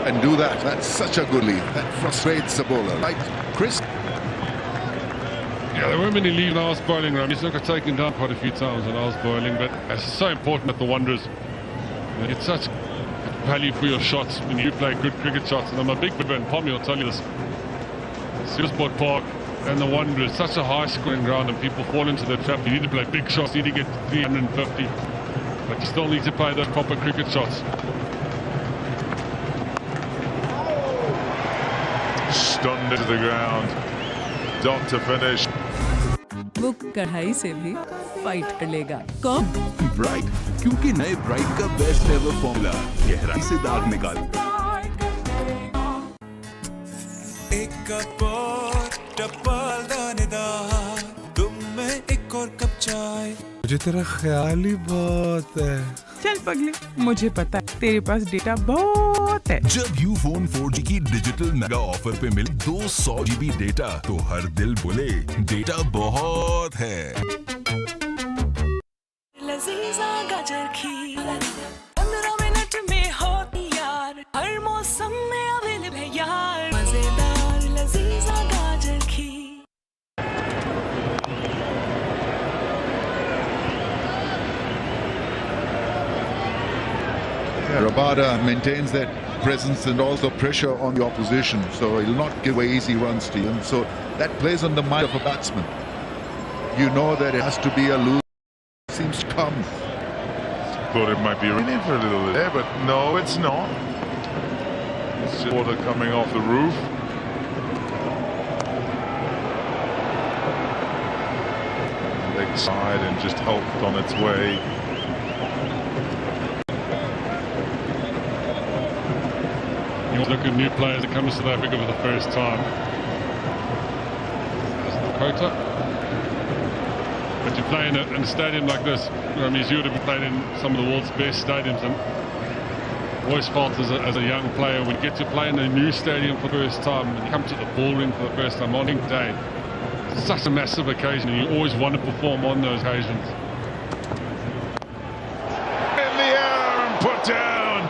and do that. That's such a good lead. That frustrates the bowler. Right, Chris? Yeah, there weren't many leaves when I was bowling. He's not got taken down quite a few times when I was bowling, but it's so important that the Wanderers get such value for your shots when you play good cricket shots. And I'm a big believer, and Pommy will tell you this. Silversport Park and the Wanderers, such a high scoring ground, and people fall into the trap. You need to play big shots, you need to get 350, but you still need to play those proper cricket shots. Stunned into the ground. Dot to finish. वो कढ़ाई से भी fight कर लेगा। कौन? Bright, क्योंकि नए bright का बेस्ट एवर फॉर्मूला गहराई से दाग निकाल। एक कप और टप्पल दानेदार, तुम में एक और कप चाय। मुझे तेरा ख्याल ही बहुत है। चल पगले, मुझे पता है तेरे पास डेटा बहुत है। जब यूफोन 4G की डिजिटल मेगा ऑफर पे मिले 200 GB डेटा, तो हर दिल बोले डेटा बहुत है। लजीजा गाजर खीर 15 मिनट में होती यार, हर मौसम में अवेलेबल है यार, मजेदार लजीजा गाजर खीर। Rabada maintains that presence and also pressure on the opposition, so he'll not give away easy runs to you. And so that plays on the mind of a batsman. You know that it has to be a lose. Seems to come. Thought it might be raining for a little bit there, but no, it's not. It's just water coming off the roof. Leg side and just helped on its way. You look at new players that come to South Africa for the first time. Dakota. But you play in a stadium like this, you would have played in some of the world's best stadiums, and always felt as a young player, when you get to play in a new stadium for the first time, when you come to the ball ring for the first time on big day, it's such a massive occasion, and you always want to perform on those occasions. In the air and put down.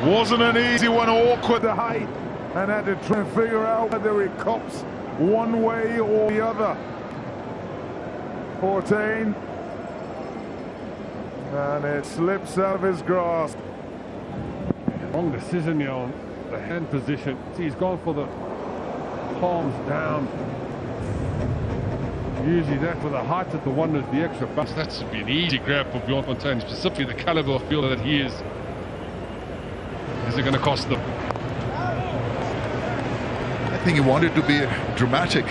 Wasn't an easy one, awkward the height, and had to try and figure out whether it cops one way or the other. 14, and it slips out of his grasp. Wrong decision here on the hand position. See, he's gone for the palms down. Usually that with the height of the Wanderers, the extra bust, that should be an easy grab for Bjorn Fontaine, specifically the caliber of fielder that he is. Is it going to cost them? I think he wanted to be dramatic.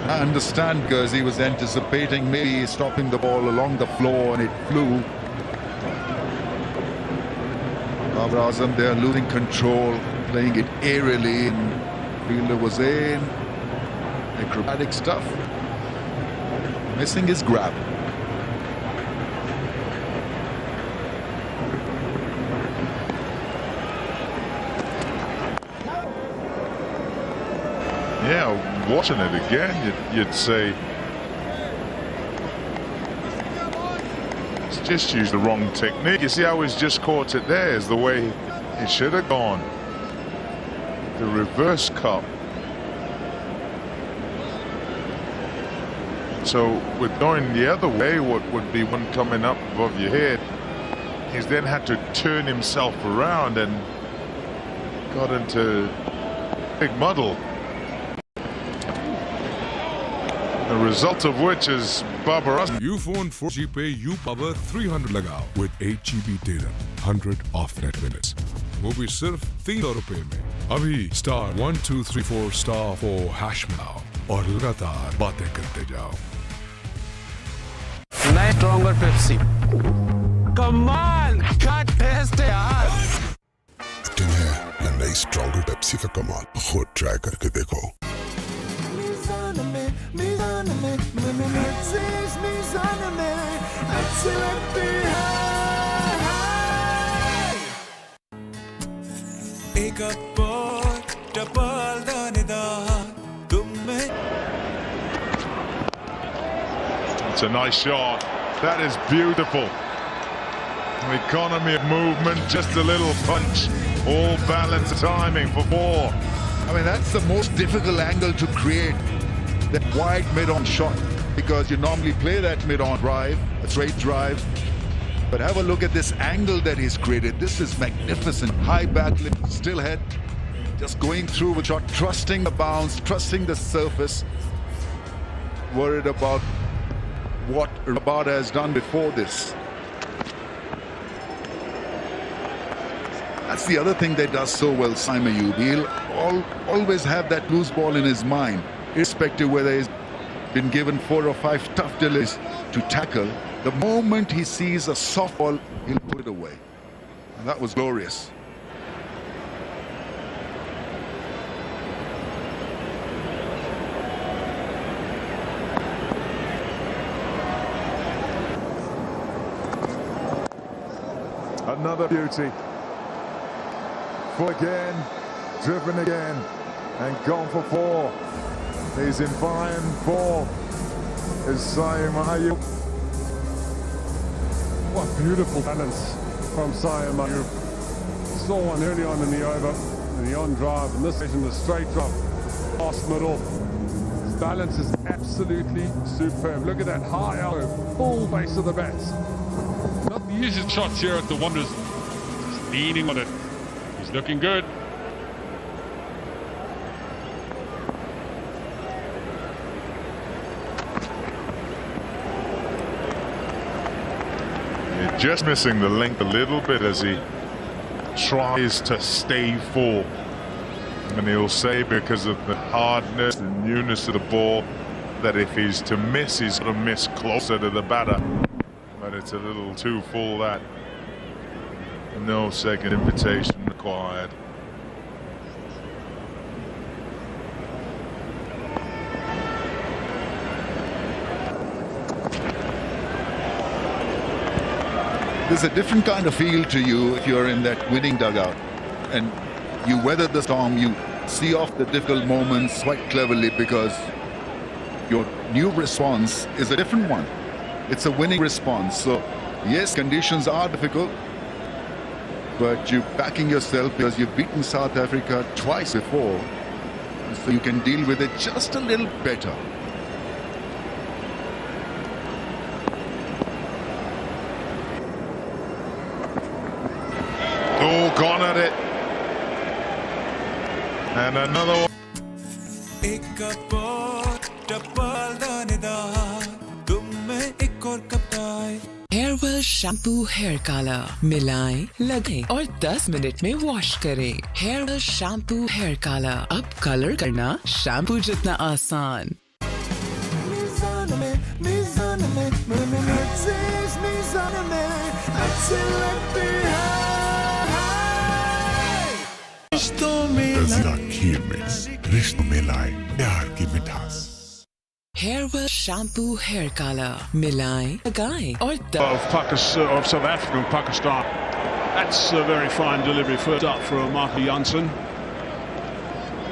I understand, because he was anticipating maybe stopping the ball along the floor and it flew. Babar Azam there losing control, playing it aerially, and fielder was in. Acrobatic stuff. Missing his grab. Yeah, watching it again, you'd say it's just used the wrong technique. You see how he's just caught it there is the way it should have gone. The reverse cut. So with going the other way, what would be one coming up above your head, he's then had to turn himself around and got into a big muddle. The result of which is Babar Azam. Ufone 4G पे U Power 300 लगाओ with 8 GB data, 100 off net minutes. वो भी सिर्फ 300 रुपए में. अभी star 1234 star 4 hash में आओ और लगातार बातें करते जाओ. नए स्ट्रॉन्गर पेप्सी. कमाल का टेस्ट है यार. तुम्हें नई स्ट्रॉन्गर पेप्सी का कमाल खुद ट्राई करके देखो. एक और टप्पल दानेदार, तुम में। It's a nice shot. That is beautiful. Economy of movement, just a little punch. All balance timing for 4. I mean, that's the most difficult angle to create, that wide mid-on shot, because you normally play that mid-on drive, a straight drive. But have a look at this angle that he's created. This is magnificent. High back lift, still head, just going through with shot, trusting the bounce, trusting the surface. Worried about what Rabada has done before this. That's the other thing that does so well, Simon Ayub. He'll always have that loose ball in his mind, irrespective whether he's been given 4 or 5 tough delays to tackle. The moment he sees a soft ball, he'll put it away. And that was glorious. Another beauty. Again, driven again, and gone for 4. He's in fine form. Is Simon Ayub. What beautiful balance from Simon Ayub. Saw one early on in the over, in the on drive, and this is in the straight drop. Past middle. His balance is absolutely superb. Look at that high elbow, full base of the bat. Not the easiest shots here at the Wanderers. Just leaning on it. He's looking good. You're just missing the length a little bit as he tries to stay full. And he'll say, because of the hardness and newness of the ball, that if he's to miss, he's going to miss closer to the batter. But it's a little too full, that. No second invitation required. There's a different kind of feel to you if you're in that winning dugout and you weather the storm, you see off the difficult moments quite cleverly, because your new response is a different one. It's a winning response. So yes, conditions are difficult, but you're backing yourself because you've beaten South Africa twice before, so you can deal with it just a little better. Oh, gone at it. And another one. एक cup और टप्पल दानेदार, तुम में एक और cup चाय। Hairwell shampoo hair colour मिलाएं, लगाएं और 10 मिनट में वॉश करें। हेयरवेल शैम्पू हेयर कलर, अब कलर करना शैम्पू जितना आसान। खीर में रिश्तों में लाए प्यार की मिठास। हेयरवेल शैम्पू हेयर कलर मिलाएं, लगाएं और of South Africa and Pakistan. That's a very fine delivery first up for Michael Janssen.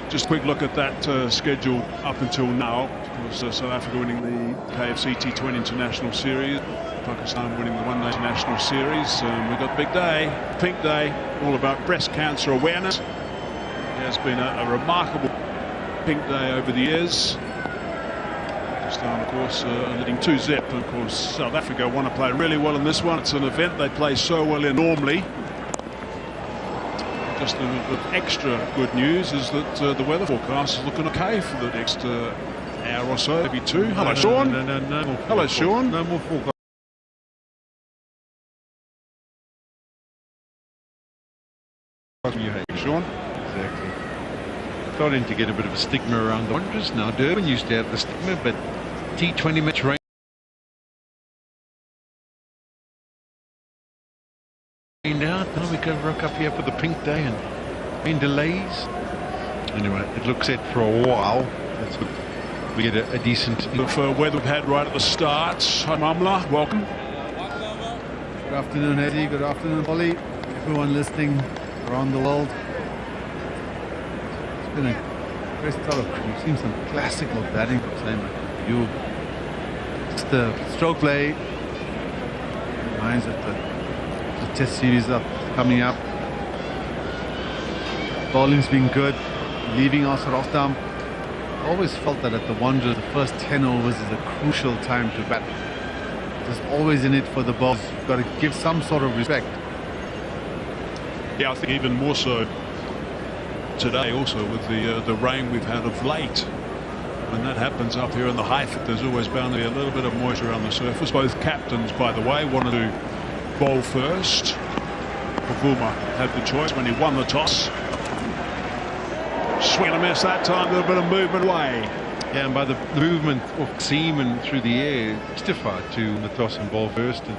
Just a quick look at that schedule up until now. Of course, South Africa winning the KFC T20 International Series, Pakistan winning the One Day International Series. We've got Big Day, Pink Day, all about breast cancer awareness. It has been a remarkable Pink Day over the years. Pakistan, of course, leading 2-0. Of course, South Africa want to play really well in this one. It's an event they play so well in normally. Just the extra good news is that the weather forecast is looking okay for the next hour or so, maybe 2. Hello, Sean. No. Hello, Sean. No more forecast. Sean. Exactly. Starting to get a bit of a stigma around the Wanderers. Now, Durban used to have the stigma, but T20 match rain out. Now we go rock up here for the Pink Day and rain delays. Anyway, it looks set for a while. That's good. We get a decent... For weather we've had right at the start. Hi, Mamla. Welcome. Good afternoon, Eddie. Good afternoon, Ollie. Everyone listening around the world. It's been a great start. We've seen some classical batting from Simon Ayub. Just the stroke play reminds us that Test series coming up. Bowling's been good. Leaving us at off stump. Always felt that at the Wanderers, the first 10 overs is a crucial time to bat. There's always in it for the bowlers. You've got to give some sort of respect. Yeah, I think even more so today also with the rain we've had of late. When that happens up here in the Highford, there's always bound to be a little bit of moisture on the surface. Both captains, by the way, wanted to bowl first. Pavuma had the choice when he won the toss. Swing and a miss that time, a little bit of movement away. Yeah, and by the movement of Seaman through the air, justified to the toss and bowl first. And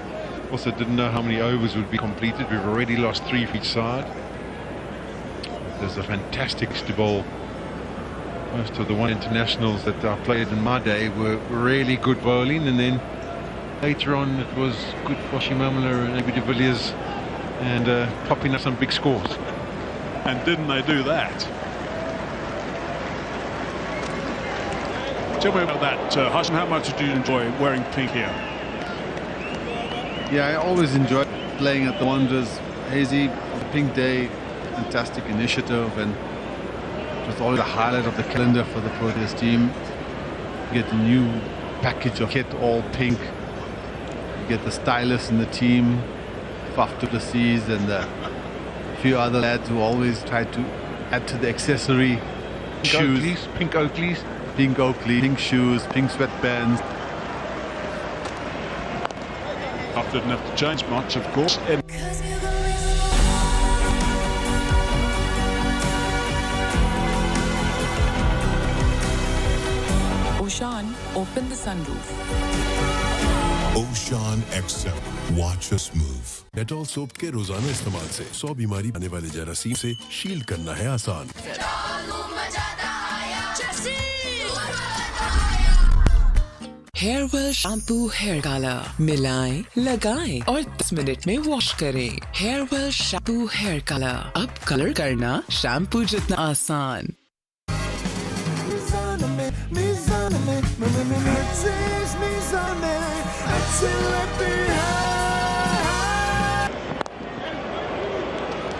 also didn't know how many overs would be completed. We've already lost 3 for each side. There's a fantastic to bowl. Most of the one internationals that I played in my day were really good bowling, and then later on it was good for Shimamala and Abby de Villiers and popping up some big scores. And didn't they do that? Tell me about that, Hassan. How much did you enjoy wearing pink here? Yeah, I always enjoy playing at the Wanderers. Hazy, the Pink Day, fantastic initiative, and it was always a highlight of the calendar for the Proteas team. You get the new package of kit, all pink. You get the stylists in the team, Faf du Plessis and a few other lads who always try to add to the accessory. Shoes, pink Oakleys. Pink Oakley, pink shoes, pink sweatbands. Faf didn't have to change much, of course. Oshan, open the sunroof. Oshan Excel. Watch us move. Dettol soap के रोजाना इस्तेमाल से 100 बीमारी आने वाले जरासीम से शील करना है आसान. हेयरवेल शैम्पू हेयर कलर मिलाएं, लगाएं और 10 मिनट में वॉश करें. हेयरवेल शैम्पू हेयर कलर, अब कलर करना शैम्पू जितना आसान.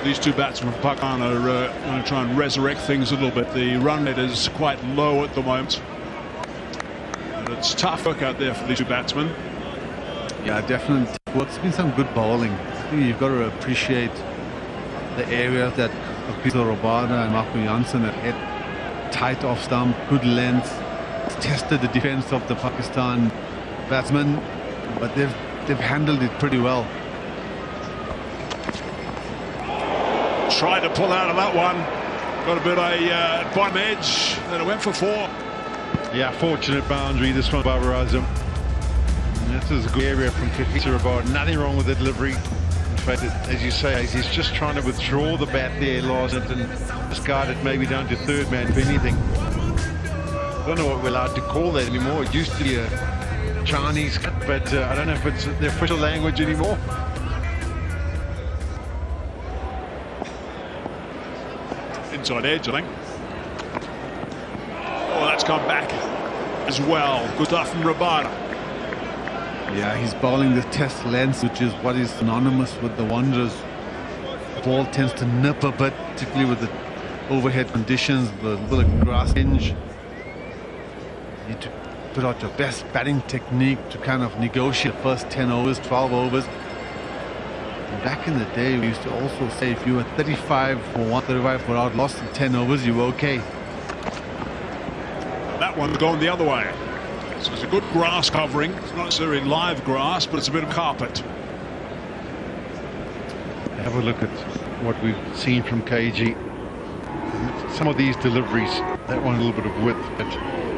These two batsmen from Pakistan are going to try and resurrect things a little bit. The run rate is quite low at the moment. It's tough work out there for these two batsmen. Yeah, definitely. Well, it's been some good bowling. I think you've got to appreciate the area that Peter Robada and Marco Jansen have hit tight off stump, good length. It's tested the defense of the Pakistan batsmen, but they've handled it pretty well. Tried to pull out of that one. Got a bit of a bottom edge, and it went for 4. Yeah, fortunate boundary this one by Babarazam. This is a good area from Peter Rabard. Nothing wrong with the delivery. In fact, as you say, he's just trying to withdraw the bat there, Larson, and discard it maybe down to third man, if anything. I don't know what we're allowed to call that anymore. It used to be a Chinese cut, but I don't know if it's the official language anymore. Inside edge, I think. Oh, that's come back as well. Good stuff from Rabada. Yeah, he's bowling the test length, which is what is synonymous with the Wanderers. The ball tends to nip a bit, particularly with the overhead conditions, the little grass hinge. You need to put out your best batting technique to kind of negotiate the first 10 overs, 12 overs. And back in the day, we used to also say if you were 35 for 1, 35 for out, lost in 10 overs, you were okay. That one going the other way. So it's a good grass covering. It's not necessarily live grass, but it's a bit of carpet. Have a look at what we've seen from KG. Some of these deliveries, that one a little bit of width, but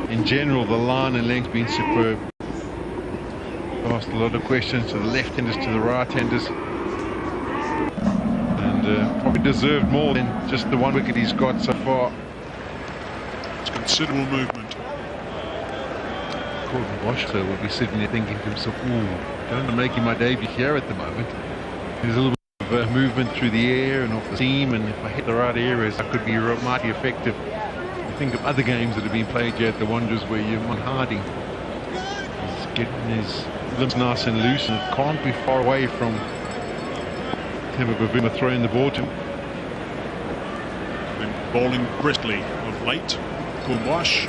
in general the line and length been superb. Asked a lot of questions to the left-handers, to the right-handers, and probably deserved more than just the 1 wicket he's got so far. It's considerable movement. Gordon Washington will be sitting there thinking to himself, ooh, don't I'm making my debut here at the moment. There's a little bit of movement through the air and off the seam, and if I hit the right areas, I could be mighty effective. I think of other games that have been played here at the Wanderers where you're on Hardy. He's getting his limbs nice and loose, and it can't be far away from Timber Bavuma throwing the ball to him. Been bowling briskly of late. Kumwash.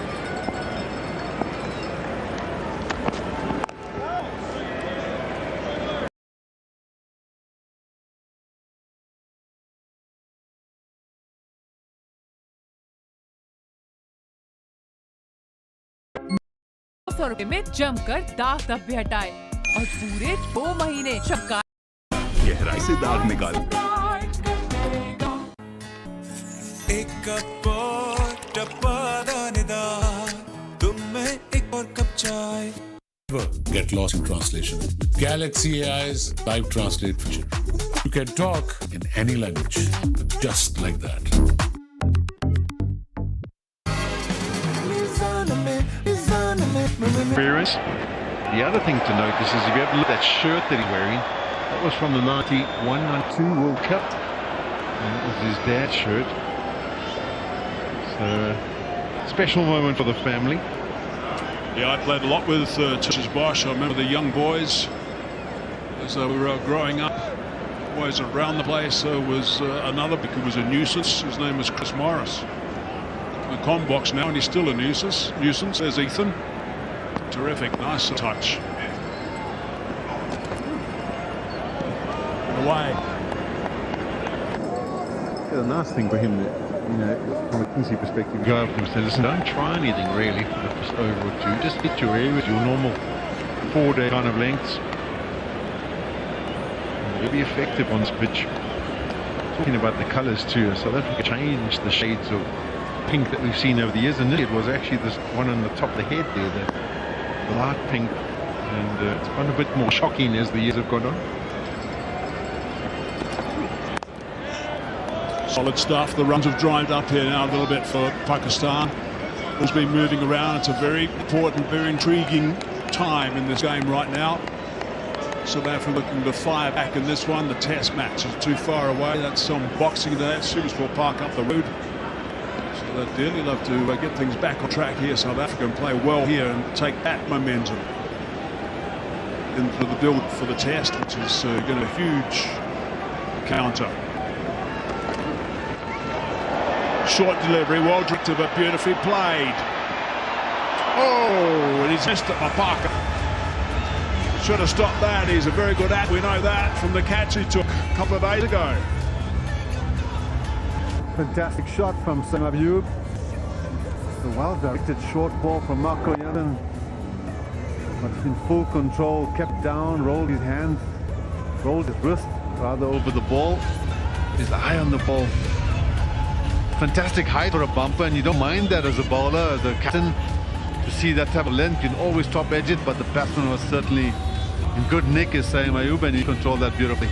₹100 में जमकर दाग धब्बे हटाए और पूरे 2 महीने शक्कार गहराई से दाग निकाल एक कप और टप्पा दानेदार तुम में एक और कप चाय Get lost in translation. Galaxy AI's live translate feature. You can talk in any language, just like that. Experience. The other thing to notice is if you have a look at that shirt that he's wearing, that was from the 91-92 World Cup. And that was his dad's shirt. So, special moment for the family. Yeah, I played a lot with Titus Bosch. I remember the young boys as they were growing up. Always around the place. There was another who was a nuisance. His name was Chris Morris. The com box now, and he's still a nuisance. There's Ethan. Terrific, nice touch. Away. Yeah, the nice thing for him, from a Kingsley perspective, go up and say, listen, don't try anything really for the first over or two. Just hit your air with your normal 4-day kind of lengths. And you'll be effective on this pitch. Talking about the colours too, South Africa changed the shades of pink that we've seen over the years, and it was actually this one on the top of the head there, the light pink, and it's gone a bit more shocking as the years have gone on. Solid stuff. The runs have dried up here now a little bit for Pakistan. Has been moving around. It's a very important, very intriguing time in this game right now. South Africa looking to fire back in this one. The test match is too far away. That's some boxing there. Sugarsville Park up the road. So they'd dearly love to get things back on track here, South Africa, and play well here and take that momentum into the build for the test, which is going to be a huge counter. Short delivery, well directed but beautifully played. Oh, and he's missed it by Parker. Should have stopped that. He's a very good at. We know that from the catch he took a couple of days ago. Fantastic shot from Sam Ayub. A well-directed short ball from Marco Jansen. But in full control, kept down, rolled his hand, rolled his wrist rather over the ball. His eye on the ball. Fantastic height for a bumper, and you don't mind that as a bowler, as a captain, to see that type of length. You can always top edge it, but the batsman was certainly in good nick as Sam Ayub, and he controlled that beautifully.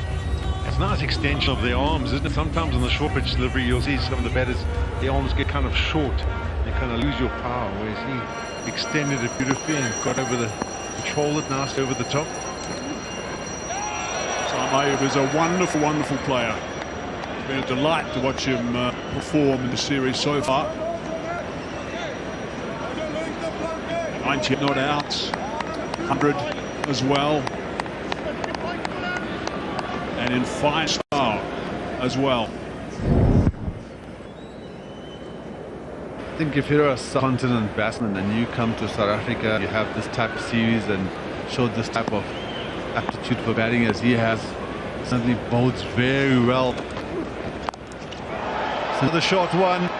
It's a nice extension of their arms, isn't it? Sometimes on the short pitch delivery, you'll see some of the batters, the arms get kind of short. You kind of lose your power, whereas he extended it beautifully and got over the, controlled it nicely over the top. Sam Ayub is a wonderful, wonderful player. It's been a delight to watch him perform in the series so far. 90 not out, 100 as well, and in fine style as well. I think if you're a subcontinent batsman and you come to South Africa, you have this type of series and show this type of aptitude for batting as he has, it certainly bodes very well. Another short one.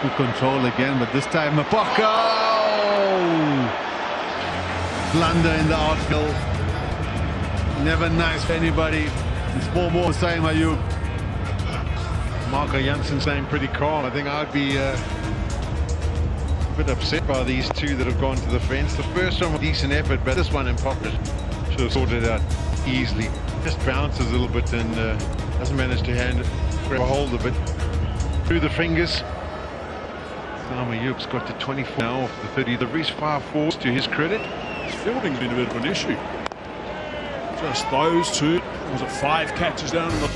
Good control again, but this time Mapaka! Oh! Blunder in the outfield. Never nice for anybody. It's 4 more Sam Ayub. Marco Jansen staying pretty calm. I think I'd be a bit upset by these two that have gone to the fence. The first one was a decent effort, but this one in pocket should have sorted it out easily. Just bounces a little bit and doesn't manage to grab a hold of it. Through the fingers. Sam Ayub's got to 24 now off the 30. The Reese 5-4s to his credit. His fielding's been a bit of an issue. Just those two. Was it 5 catches down in the...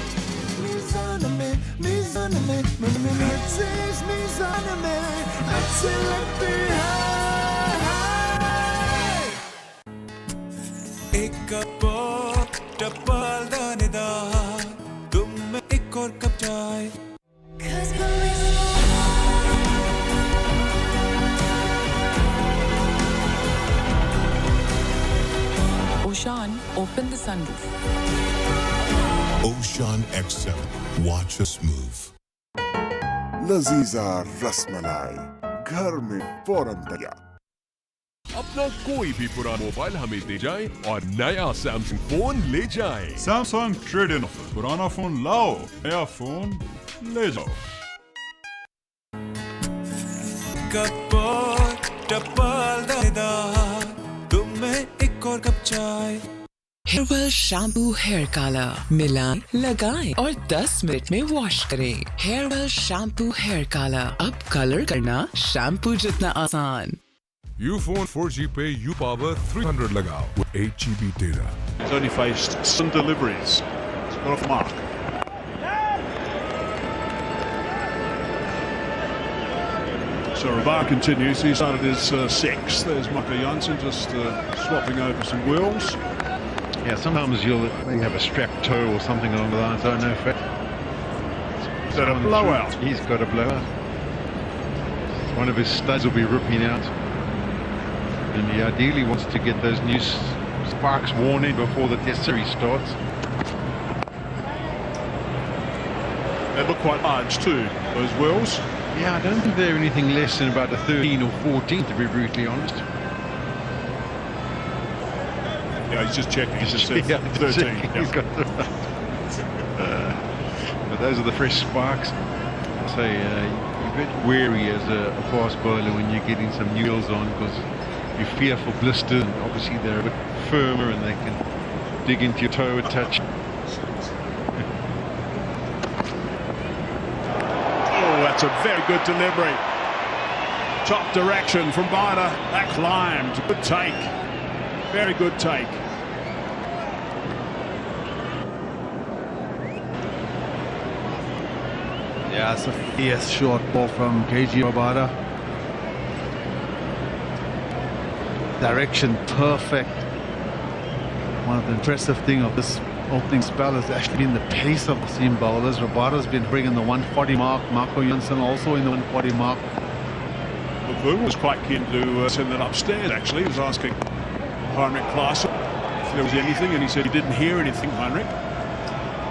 एक cup और टप्पा दानेदार एक और कब जाए Oshan, open the sunroof. Ocean X7. Watch us move. Lazeeza rasmalai घर में फौरन तैयार। अपना कोई भी पुराना मोबाइल हमें दे जाए और नया सैमसंग फोन ले जाए। सैमसंग ट्रेड इन ऑफर, पुराना फोन लाओ, नया फोन ले जाओ। कपोर टपल दानेदार तुम में एक और कप चाय। हेयरवेल शैम्पू हेयर कलर मिलाएं, लगाएं और 10 मिनट में वॉश करें। हेयरवेल शैम्पू हेयर कलर, अब कलर करना शैम्पू जितना आसान। Ufone 4G पे U Power 300 लगाओ with 8 GB data. He's only faced some deliveries. It's got off mark. So Rabar continues. He started his sixth. There's Micah Janssen just swapping over some wheels. Yeah, sometimes you'll maybe have a strapped toe or something along the lines. I don't know if it. Is that a blowout? He's got a blowout. One of his studs will be ripping out. And he ideally wants to get those new sparks worn in before the test series starts. They look quite large too, those wheels. Yeah, I don't think they're anything less than about a 13 or 14, to be brutally honest. Yeah, he's just checking. He's just said 13. Checking. He's got the but those are the fresh sparks. I say you're a bit wary as a fast bowler when you're getting some new wheels on because you fear for blisters. And obviously they're a bit firmer and they can dig into your toe a touch. Oh, that's a very good delivery. Top direction from Bida. That climbed. Good take. Very good take. Yeah, it's a fierce short ball from KG Rabada. Direction perfect. One of the impressive things of this opening spell has actually been the pace of the seam bowlers. Rabada's been bringing the 140 mark. Marco Janssen also in the 140 mark. Vu was quite keen to send that upstairs actually. He was asking Heinrich Klaassen if there was anything and he said he didn't hear anything, Heinrich.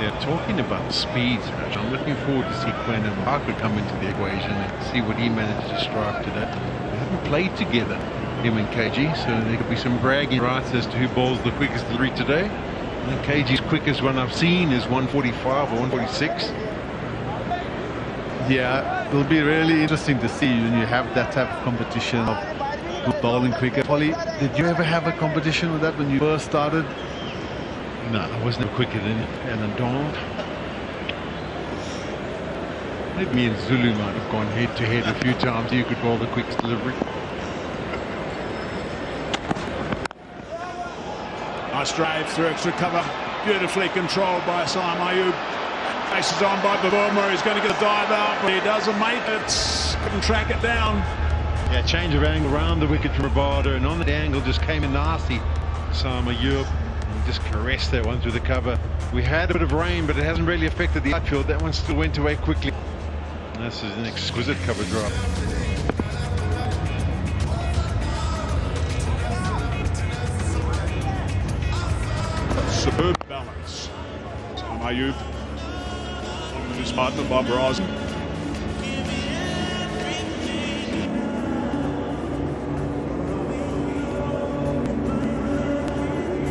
Yeah, talking about speeds, I'm looking forward to see Quinn and Parker come into the equation and see what he managed to strike today. They haven't played together, him and KG, so there could be some bragging rights as to who bowls the quickest delivery today. I think KG's quickest one I've seen is 145 or 146. Yeah, it'll be really interesting to see when you have that type of competition of good bowling cricket. Polly, did you ever have a competition with that when you first started? No, I wasn't quicker than Alan Donald. Maybe me and Zulu might have gone head to head a few times. You could bowl the quickest delivery. Nice drive through extra cover. Beautifully controlled by Sam Ayub. Faces on by Baboma. He's going to get a dive out, but he doesn't make it. Couldn't track it down. Yeah, change of angle around the wicket from Rabada, and on that angle just came in nasty. Sam Ayub just caressed that one through the cover. We had a bit of rain, but it hasn't really affected the outfield. That one still went away quickly. This is an exquisite cover drop. Superb balance. Sam Ayub with his partner Bob Rosen.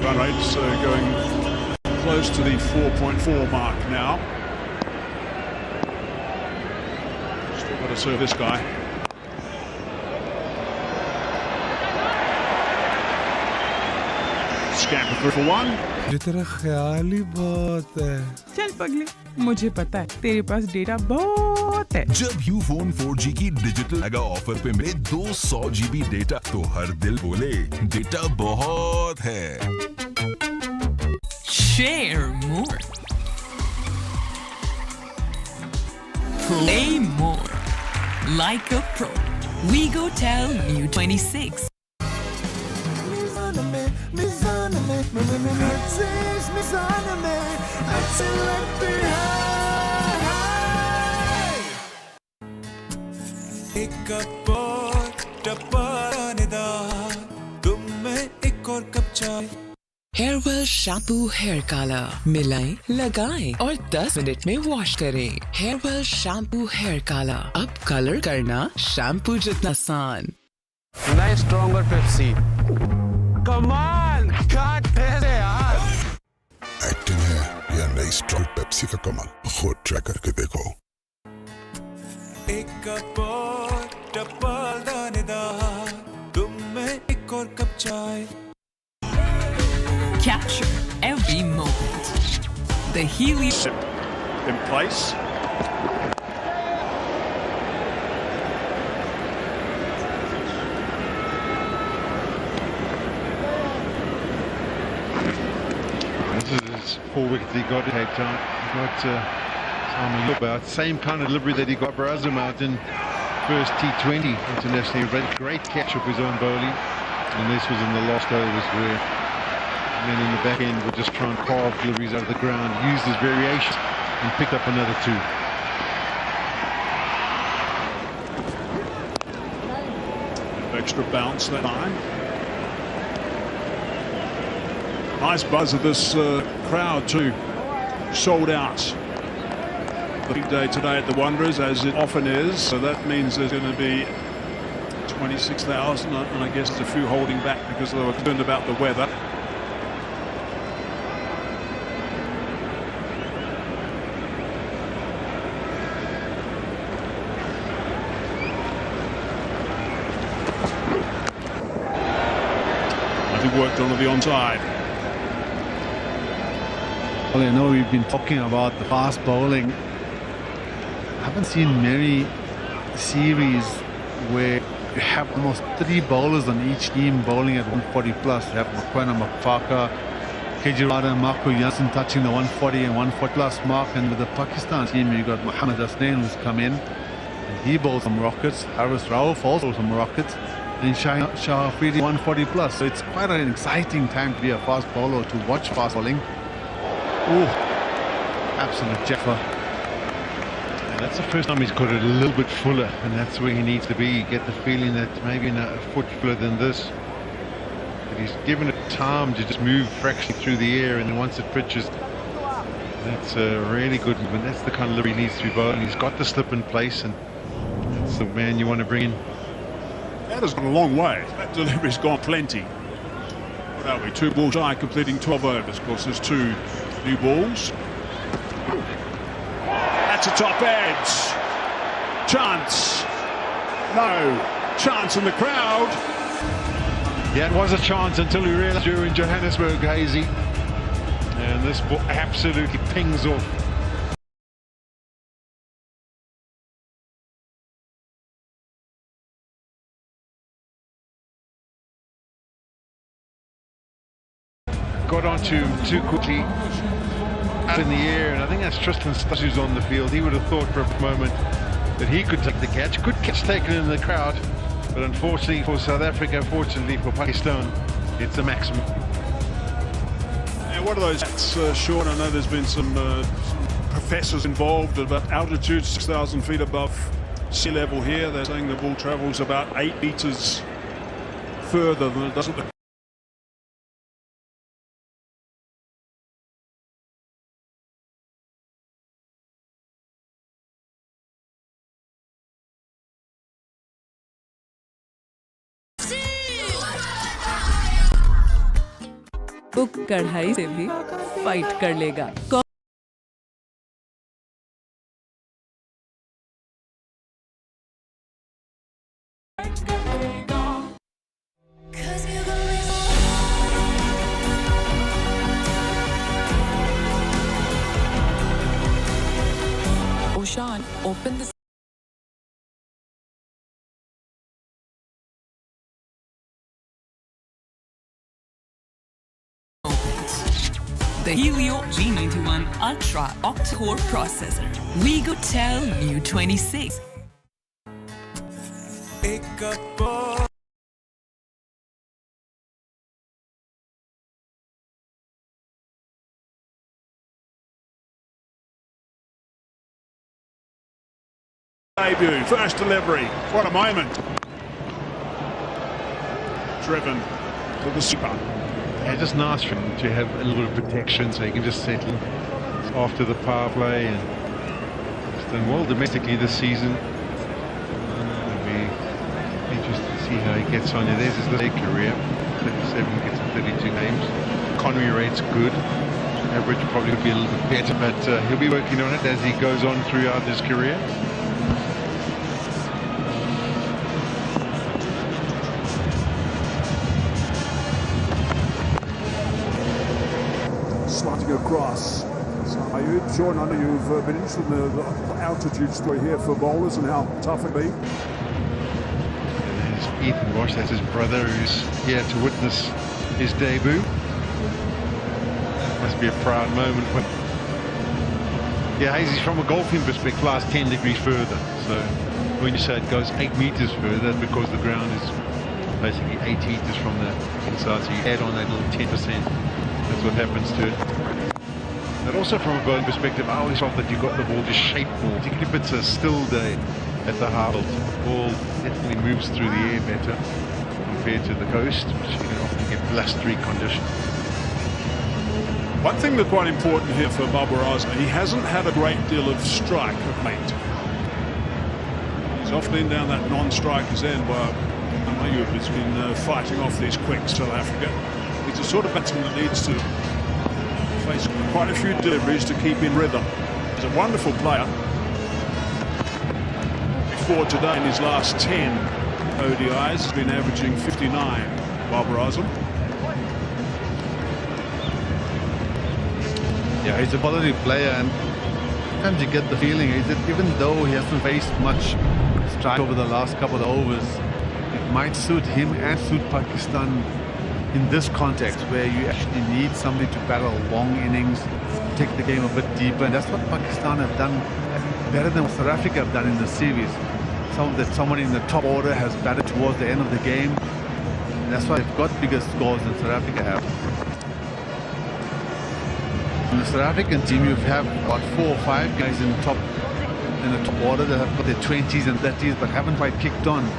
Run rates going close to the 4.4 mark now. Still got to serve this guy. Scamper through for one. जो तेरा ख्याल ही बहुत है। चल पगले, मुझे पता है तेरे पास डेटा बहुत है। जब यूफोन 4G की डिजिटल मेगा ऑफर पे मिले 200 GB डेटा तो हर दिल बोले डेटा बहुत है। Share more. Play more. Like a pro. WeGoTel U26. Mizana me, cup और टपानेदार तुम में एक और कप चाय हेयरवेल शैम्पू हेयर कलर मिलाएं, लगाएं और 10 मिनट में वॉश करें। हेयरवेल शैम्पू हेयर कलर, अब कलर करना शैम्पू जितना आसान। नए स्ट्रॉन्गर पेप्सी कमाल क्या टेस्ट है यार। एक्टिंग है या नई स्ट्रॉन्ग पेप्सी का कमाल, खुद ट्राई करके देखो। एक कप और टपानेदार तुम में एक और कप चाय Capture every moment. The helium in place. This is his 4 wickets he got to take time. He got Simon about same kind of delivery that he got Brazil out in first T20 internationally. Great catch up his own bowling, and this was in the last overs where men in the back end would just try and carve deliveries out of the ground, used his variations and picked up another 2. Extra bounce that time. Nice buzz of this crowd too. Sold out. The big day today at the Wanderers, as it often is. So that means there's going to be 26,000, and I guess there's a few holding back because they were concerned about the weather. Worked on the onside. Well, I know we've been talking about the fast bowling. I haven't seen many series where you have almost 3 bowlers on each team bowling at 140 plus. You have Mokoena Makfaka, Kejirada and Marco Jansen touching the 140 and 140 plus mark. And with the Pakistan team, you've got Mohammad Hasnain who's come in. And he bowls some rockets. Haris Rauf also some rockets. And Shah Afridi 140 plus. So it's quite an exciting time to be a fast bowler, to watch fast bowling. Oh, absolute jeffer. And that's the first time he's got it a little bit fuller, and that's where he needs to be. You get the feeling that maybe a foot fuller than this. But he's given it time to just move fractionally through the air, and then once it pitches, that's a really good movement. That's the kind of delivery he needs to be bowling. He's got the slip in place, and that's the man you want to bring in. That has gone a long way. That delivery's gone plenty. What are we? 2 balls shy, completing 12 overs. Of course, there's 2 new balls. That's a top edge. Chance. No. Chance in the crowd. Yeah, it was a chance until we realised you were in Johannesburg, Hazy. And this ball absolutely pings off. Got onto him too quickly out in the air, and I think that's Tristan Stubbs who's on the field. He would have thought for a moment that he could take the catch. Good catch taken in the crowd, but unfortunately for South Africa, fortunately for Pakistan, it's a maximum. Yeah, what are those stats, Sean? I know there's been some professors involved about altitude 6,000 feet above sea level here. They're saying the ball travels about 8 meters further than it does at the वो कढ़ाई से भी fight कर लेगा। Oshan, open the the Helio G91 Ultra octa-core processor. WeGoTel New 26. एक cup Debut, first delivery. What a moment. Driven to the super. Yeah, just nice for him to have a little bit of protection so he can just settle after the power play, and he's done well domestically this season. It'll be interesting to see how he gets on. There's his league career, 37 wickets in 32 games. Economy rate's good. Average probably would be a little bit better, but he'll be working on it as he goes on throughout his career. Sliding across. So you, Sean, I know you've been interested in the altitude story here for bowlers and how tough it be. And there's Ethan Walsh, that's his brother, who's here to witness his debut. Must be a proud moment. But yeah, Hazy's from a golfing perspective, class 10 degrees further. So when you say it goes 8 meters further, because the ground is basically 8 meters from the inside, so you add on that little 10%. That's what happens to it. But also from a bowling perspective, I always felt that you got the ball just shaped more, particularly if it's a still day at the Harvard. The ball definitely moves through the air better compared to the coast, which you can often get blustery conditions. One thing that's quite important here for Babar Azam, he hasn't had a great deal of strike of late. He's often in down that non-striker's end where Ayub has been fighting off these quicks South Africa. He's the sort of batsman that needs to face quite a few deliveries to keep in rhythm. He's a wonderful player. Before today, in his last 10 ODIs, has been averaging 59, Babar Azam. Yeah, he's a quality player, and sometimes you get the feeling is that even though he hasn't faced much strike over the last couple of overs, it might suit him and suit Pakistan in this context where you actually need somebody to battle long innings, take the game a bit deeper, and that's what Pakistan have done better than what South Africa have done in the series. Someone in the top order has batted towards the end of the game, and that's why they've got bigger scores than South Africa have. In the South African team, you have about 4 or 5 guys in the top order that have got their 20s and 30s but haven't quite kicked on.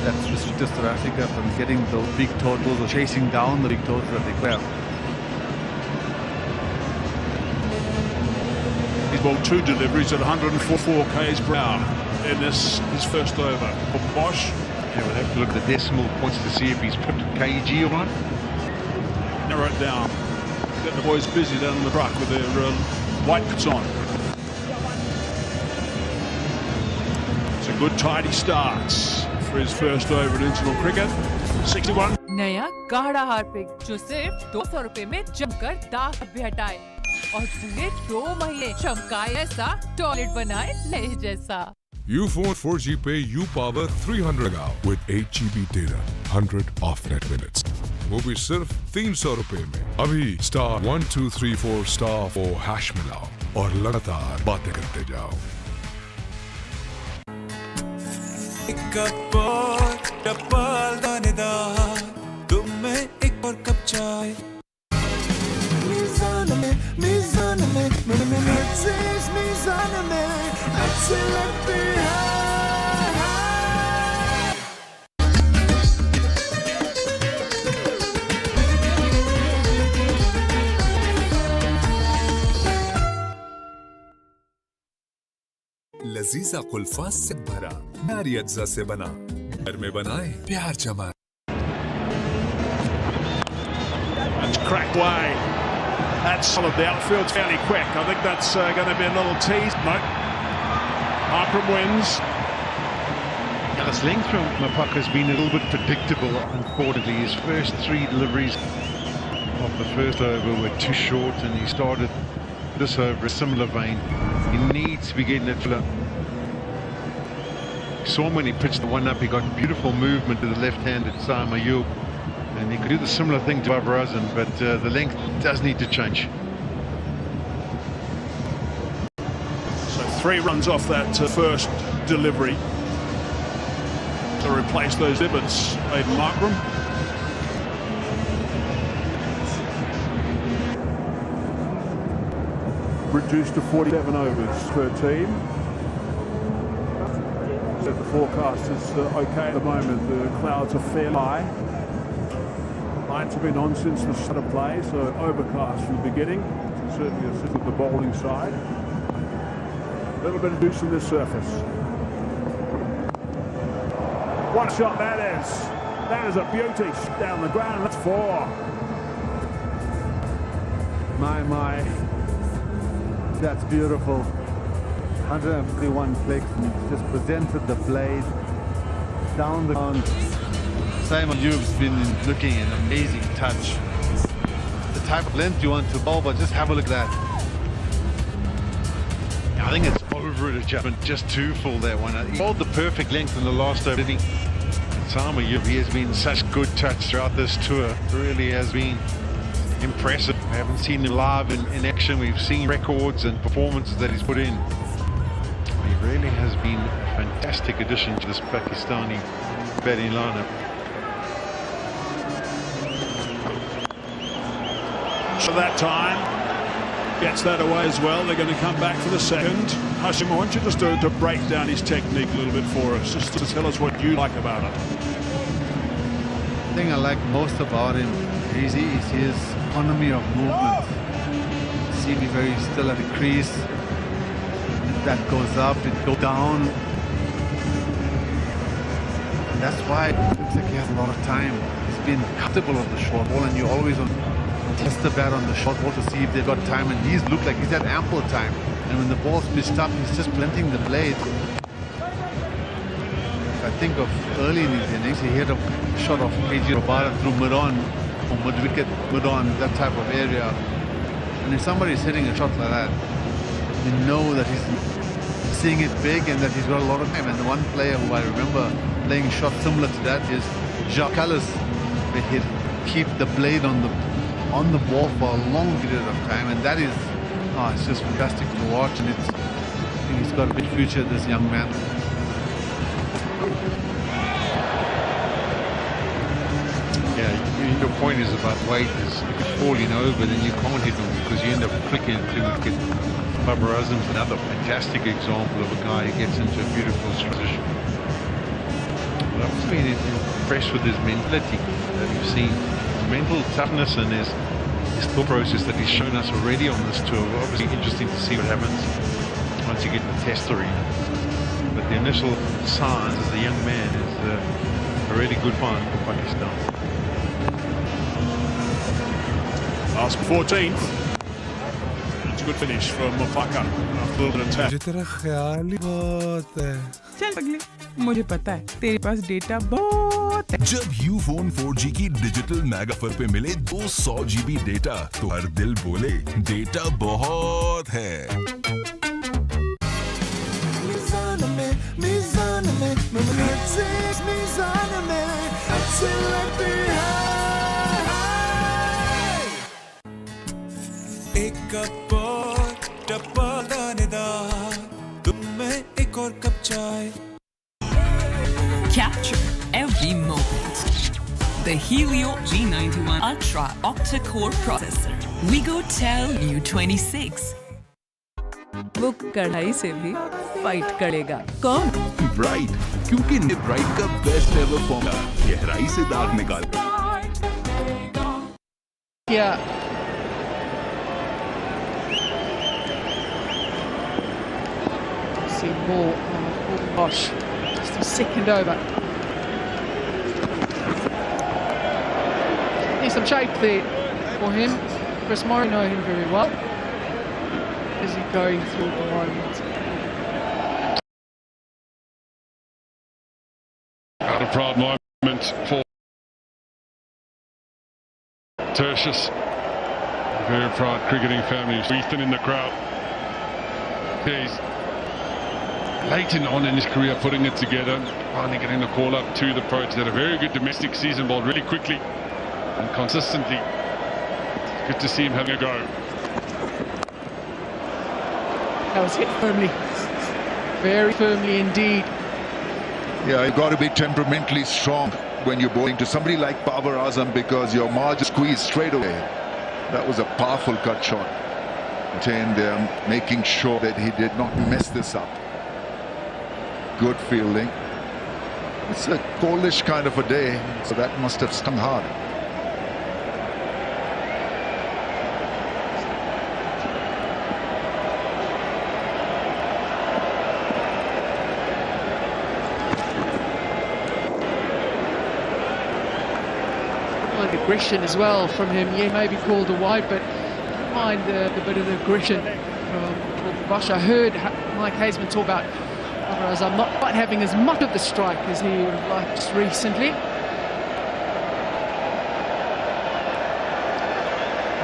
That's restricted South Africa from getting those big totals or chasing down the big totals that they grab. He's bowled 2 deliveries at 104 k's per hour in his first over. For Bosch, yeah, we'll have to look at the decimal points to see if he's put kg or not. Narrow it down. Get the boys busy down in the truck with their white kits on. It's a good tidy start for his first over in international cricket. 61. नया गाढ़ा Harpic जो सिर्फ 200 रुपए में जमकर दाग भी हटाए और पूरे 2 महीने चमकाए ऐसा टॉयलेट बनाए नए जैसा। Ufone 4G पे U Power 300 लगाओ with 8 GB data, 100 off net minutes. वो भी सिर्फ 300 रुपए में। अभी *1234*4# मिलाओ और लगातार बातें करते जाओ। एक कप और टपाल दानेदार, तुम में एक और कप चाय। मीज़ान में अज़ीज़ मीज़ान में अच्छे लगते हैं। लजीजा कुल्फा से भरा, नारी अज्जा से बना, घर में बनाए प्यार जमा। That's cracked away. That's solid. The outfield's fairly quick. I think that's going to be a little tease. No. Harper wins. Yeah, this length from Mapaka has been a little bit predictable, unfortunately. His first 3 deliveries of the first over were too short, and he started this over a similar vein. He needs to be getting it filler. Saw him when he pitched the one up, he got beautiful movement to the left-handed Sam Ayub, and he could do the similar thing to Babar Azam, but the length does need to change. So 3 runs off that first delivery to replace those divots. Aiden Markram. Reduced to 47 overs per team. The forecast is okay at the moment. The clouds are fairly high. Lights have been on since the start of play, so overcast from the beginning. Certainly assisted the bowling side. A little bit of juice on this surface. What a shot that is. That is a beauty. Down the ground, that's 4. My. That's beautiful. 151 clicks and just presented the blade down the ground. Simon, you've been looking at an amazing touch. The type of length you want to bowl, but just have a look at that. I think it's over at adjustment, just too full that one. He bowled the perfect length in the last over, didn't he? Sama, he has been such good touch throughout this tour. Really has been impressive. We haven't seen him live in action. We've seen records and performances that he's put in. He really has been a fantastic addition to this Pakistani batting lineup. So that time gets that away as well. They're going to come back for the second. Hashim, I want you just to break down his technique a little bit for us, just to tell us what you like about it. The thing I like most about him is his economy of movement. See me very still at the crease. If that goes up, it goes down. And that's why it looks like he has a lot of time. He's been comfortable on the short ball, and you always test the bat on the short ball to see if they've got time, and he's looked like he's had ample time. And when the ball's pitched up, he's just planting the blade. I think of early in his innings, he hit a shot of KG Rabada through mid-on, or mid-wicket, mid-on, that type of area. And if somebody's hitting a shot like that, you know that he's seeing it big and that he's got a lot of time. And the one player who I remember playing a shot similar to that is Jacques Callis, where he'd keep the blade on the ball for a long period of time, and that is, it's just fantastic to watch, and I think he's got a big future, this young man. Yeah, your point is about weight. Is if it's falling over, then you can't hit them because you end up flicking it through wicket. Babar Azam's another fantastic example of a guy who gets into a beautiful position. But I've been impressed with his mentality that we've seen. Mental toughness and his thought process that he's shown us already on this tour. Obviously interesting to see what happens once you get the test arena. But the initial signs as a young man is a really good find for Pakistan. Last 14th. It's a good finish from Mufaka after a little bit of tap. चल पगली, मुझे पता है तेरे पास data बहुत है। जब Ufone 4G की डिजिटल मेगा ऑफर पे मिले 200 GB डेटा, तो हर दिल बोले डेटा बहुत है। एक कप और टप्पा दानेदार, तुम में एक और कप चाय। Capture every moment. The Helio G91 Ultra octa-core processor. Wigotel U26. वो कढ़ाई से भी फाइट करेगा। कौन? ब्राइट, क्योंकि ब्राइट का बेस्ट एवर फॉर्मूला गहराई से दाग निकाल। क्या see more. Oh gosh, just a second over. There's some shape there for him. Chris Murray know him very well. Is he going through at the moment? Not a proud moment for Tertius. Very proud cricketing family. Ethan in the crowd. He's late on in his career putting it together, finally getting the call up to the Pro. He's had a very good domestic season, bowled really quickly and consistently. Good to see him having a go. That was hit firmly. Very firmly indeed. Yeah, you've got to be temperamentally strong when you're bowling to somebody like Babar Azam, because your margin squeezed straight away. That was a powerful cut shot. And making sure that he did not mess this up. good fielding. It's a coldish kind of a day, so that must have stung hard. Aggression as well from him. Yeah, maybe called a wide, but don't mind the bit of aggression from Bosch. I heard Mike Hazeman talk about Babar Azam not quite having as much of the strike as he would have liked just recently.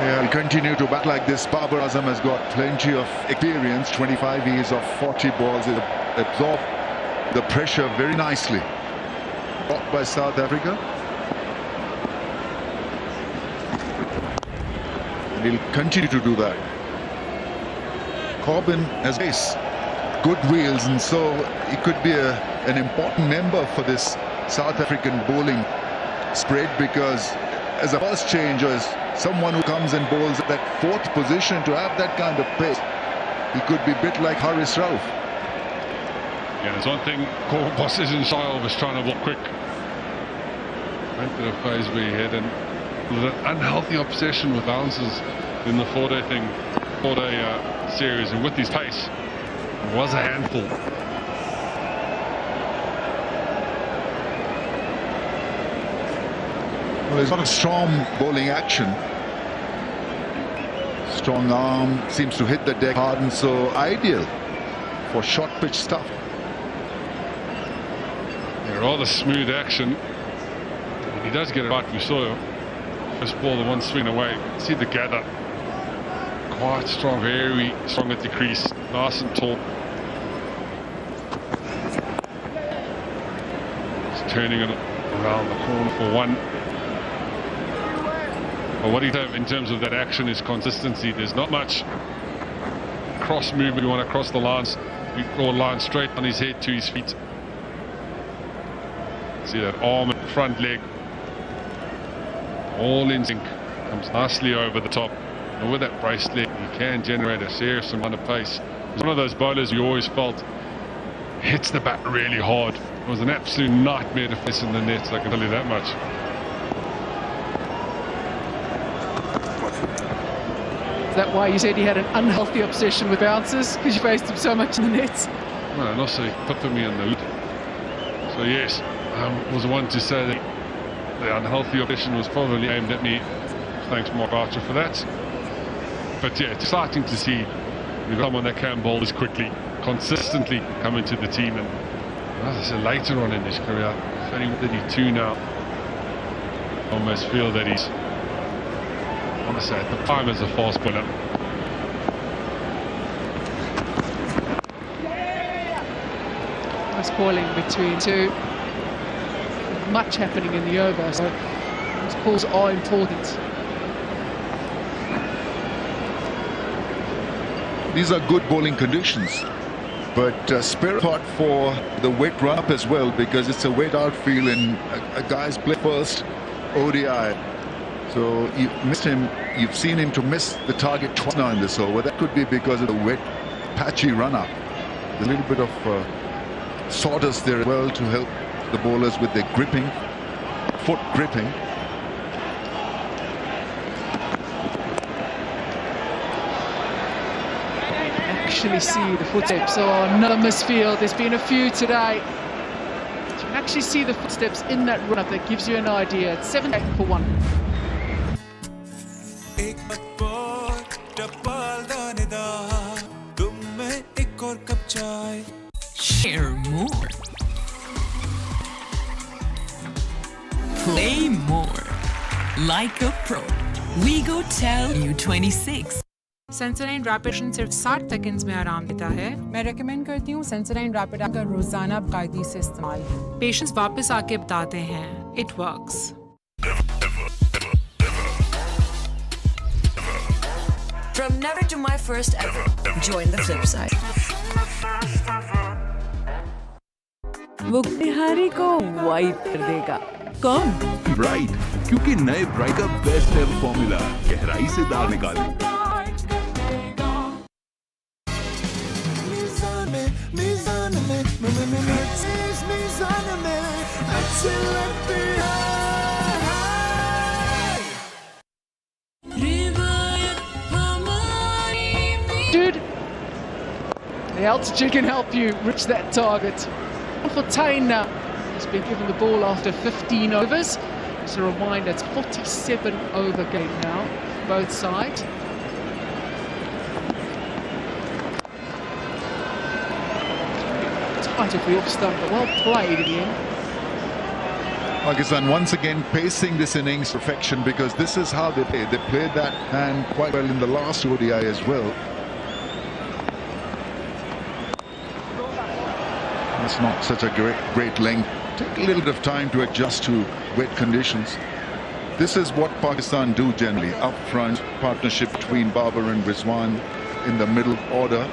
Yeah, he'll continue to bat like this. Babar Azam has got plenty of experience. 25 years of 40 balls. He'll absorb the pressure very nicely. Blocked by South Africa. He'll continue to do that. Corbin has base, good wheels, and so he could be an important member for this South African bowling spread, because as a first change, or as someone who comes and bowls at that fourth position, to have that kind of pace, he could be a bit like Haris Rauf. Yeah, there's one thing Corbin Boss isn't shy of, is trying to bowl quick. Went to the phase where he had an unhealthy obsession with bounces in the four-day series, and with his pace, it was a handful. Well, he's got a strong bowling action. Strong arm, seems to hit the deck hard, and so ideal for short pitch stuff. Yeah, rather smooth action. He does get it right. We saw first ball, the one swing away. See the gather. Quite strong, very strong at the crease. Nice and tall. Just turning it around the corner for one. But what he does in terms of that action is consistency. There's not much cross movement. You want to cross the lines. We draw a line straight on his head to his feet. See that arm and front leg. All in sync, comes nicely over the top, and with that bracelet he can generate a serious amount of pace. He's one of those bowlers you always felt hits the bat really hard. It was an absolute nightmare to face in the nets, I can tell you that much. Is that why you said he had an unhealthy obsession with bounces, because you faced him so much in the nets? Well, and also he put me in the lead. So yes, I was the one to say that the unhealthy obsession was probably aimed at me. Thanks, Mark Archer, for that. But yeah, it's exciting to see we've got someone that can bowl this quickly, consistently come into the team. And as I said, later on in his career, he's only 32 now. I almost feel that he's, I want to say, at the time as a fast bowler. Nice calling between two. Much happening in the over, so these calls are important. These are good bowling conditions, but spare thought for the wet run-up as well, because it's a wet outfield and a guy's play first ODI. So you missed him. You've seen him to miss the target twice now in this over. That could be because of the wet, patchy run-up. A little bit of sawdust there as well to help the bowlers with their gripping, foot gripping. Actually see the footsteps. Oh, another misfield. There's been a few today. You can actually see the footsteps in that run-up. That gives you an idea. It's 7-8 for 1. Share more. Play more. Like a pro. We go tell you 26. सेंसराइन rapid सिर्फ 60 seconds में आराम देता है। मैं recommend करती हूँ सेंसराइन rapid का रोजाना बाकायदगी से इस्तेमाल। पेशेंट्स वापस आके बताते हैं, it works. From never to my first ever, join the flip side. वो बिहारी को वाइप कर देगा। कौन? ब्राइट, क्योंकि नए ब्राइट का बेस्ट एवर फॉर्मूला गहराई से दाल निकाले। Dude, the altitude can help you reach that target. For Tain now, he's been given the ball after 15 overs. As a reminder, it's 47 over game now, both sides. Tight off the off stump, but well played in the end. Pakistan once again pacing this innings perfection, because this is how they play. They played that hand quite well in the last ODI as well. It's not such a great length. Take a little bit of time to adjust to wet conditions. This is what Pakistan do generally. Up front, partnership between Babar and Rizwan in the middle order,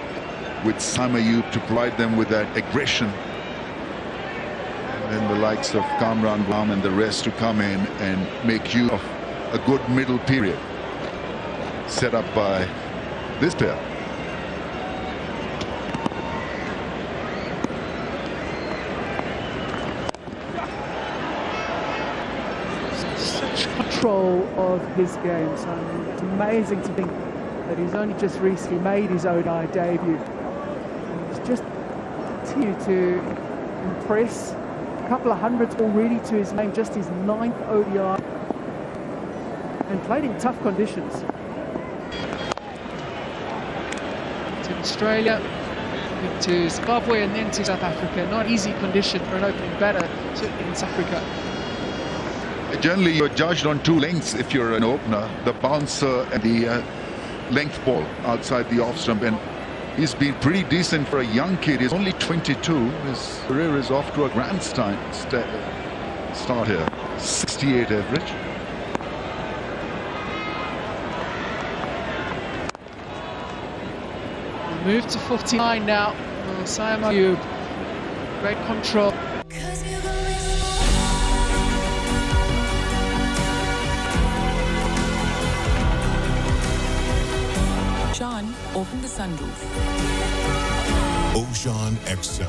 with Sam Ayub to provide them with that aggression. And then the likes of Kamran Ram and the rest to come in and make use of a good middle period set up by this pair. Control of his game, so it's amazing to think that he's only just recently made his ODI debut. And he's just continued to impress. A couple of hundreds already to his name, just his 9th ODI, and played in tough conditions. To Australia, to Zimbabwe, and then to South Africa. Not easy condition for an opening batter, certainly in South Africa. Generally, you're judged on two lengths if you're an opener, the bouncer and the length ball outside the off stump. And he's been pretty decent for a young kid. He's only 22. His career is off to a grand start here. 68 average. Move to 49 now. Sam Ayub, great control. Sean, open the sunroof. Ocean X7.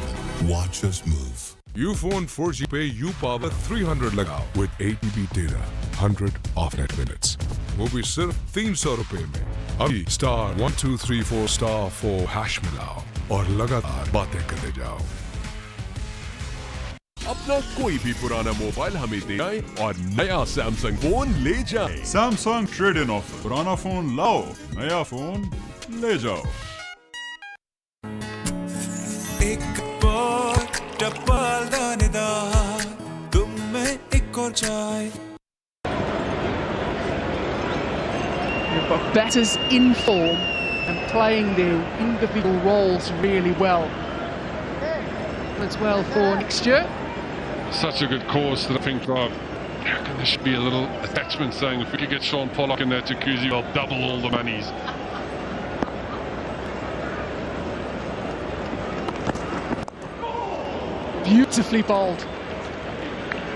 Watch us move. Ufone 4G पे U Power 300 लगाओ with 8 GB data, 100 off net minutes. वो भी सिर्फ 300 रुपए में. अभी *1234*4 hash मिलाओ और लगातार बातें करते जाओ. अपना कोई भी पुराना मोबाइल हमें दे जाए और नया सैमसंग फोन ले जाए. Samsung trade in offer. पुराना फोन लाओ, नया फोन ले जाओ. एक और टप्पल दानेदार, तुम में एक और चाय. You've got batters in form and playing their individual roles really well. As well for next year. Such a good cause to the Pink Club. I reckon there should be a little attachment saying if we could get Sean Pollock in that jacuzzi, we'll double all the monies. Beautifully bowled.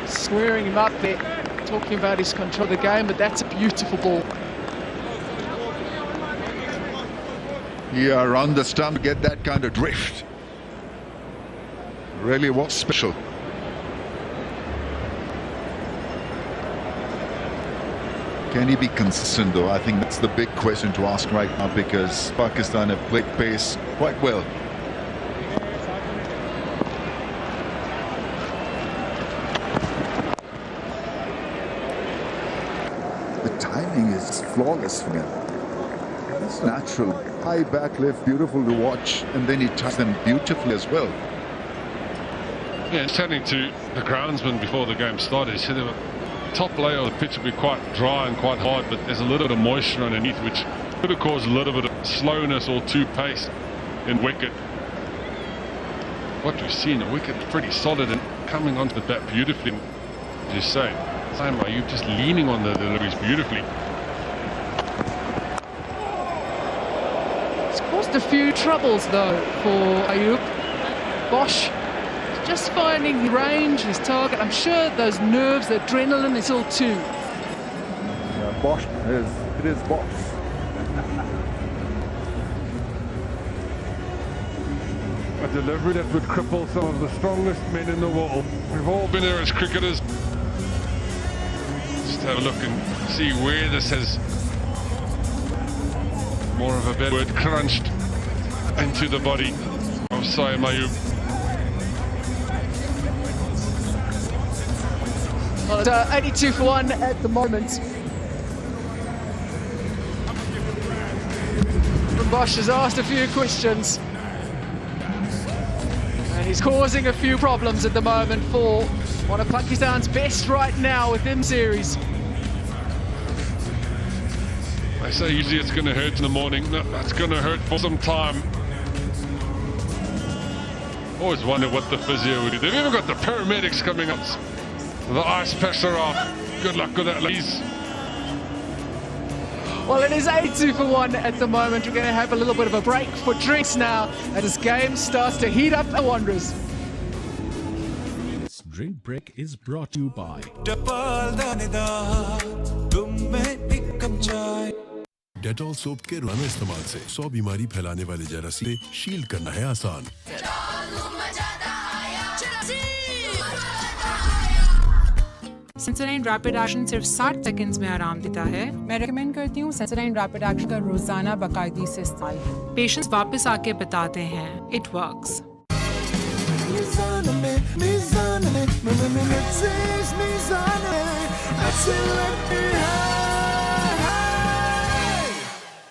Squaring him up there, talking about his control of the game, but that's a beautiful ball. Yeah, around the stump, get that kind of drift. Really was special. Can he be consistent though? I think that's the big question to ask right now, because Pakistan have played pace quite well. The timing is flawless for him. It's natural. High back lift, beautiful to watch, and then he touched them beautifully as well. Yeah, chatting to the groundsman before the game started, he said the top layer of the pitch will be quite dry and quite hard, but there's a little bit of moisture underneath, which could have caused a little bit of slowness or too pace in wicket. What we've seen, the wicket is pretty solid and coming onto the bat beautifully. As you say, Sam Ayub just leaning on the deliveries beautifully. It's caused a few troubles though for Ayub. Bosch just finding the range, his target. I'm sure those nerves, the adrenaline is all too. Yeah, Bosch it is Bosch. A delivery that would cripple some of the strongest men in the world. We've all been there as cricketers. Just have a look and see where this has, more of a better word, crunched into the body of Saim Ayub. Well, it's 82 for 1 at the moment. Bosch has asked a few questions. And he's causing a few problems at the moment for one of Pakistan's best right now within series. I say usually it's going to hurt in the morning. No, that's going to hurt for some time. Always wonder what the physio would do. They've even got the paramedics coming up. The ice packs are off. Good luck with that, ladies. Well, it is 82 for 1 at the moment. We're going to have a little bit of a break for drinks now as this game starts to heat up the Wanderers. This drink break is brought to you by Dettol soap के रोजाना इस्तेमाल से 100 बीमारी फैलाने वाले जरासीम से shield करना है आसान। सेंसोडाइन रैपिड एक्शन सिर्फ 60 सेकंड्स में आराम देता है। मैं रेकमेंड करती हूँ सेंसोडाइन रैपिड एक्शन का रोजाना बाकायदगी से इस्तेमाल। पेशेंट्स वापस आके बताते हैं it works.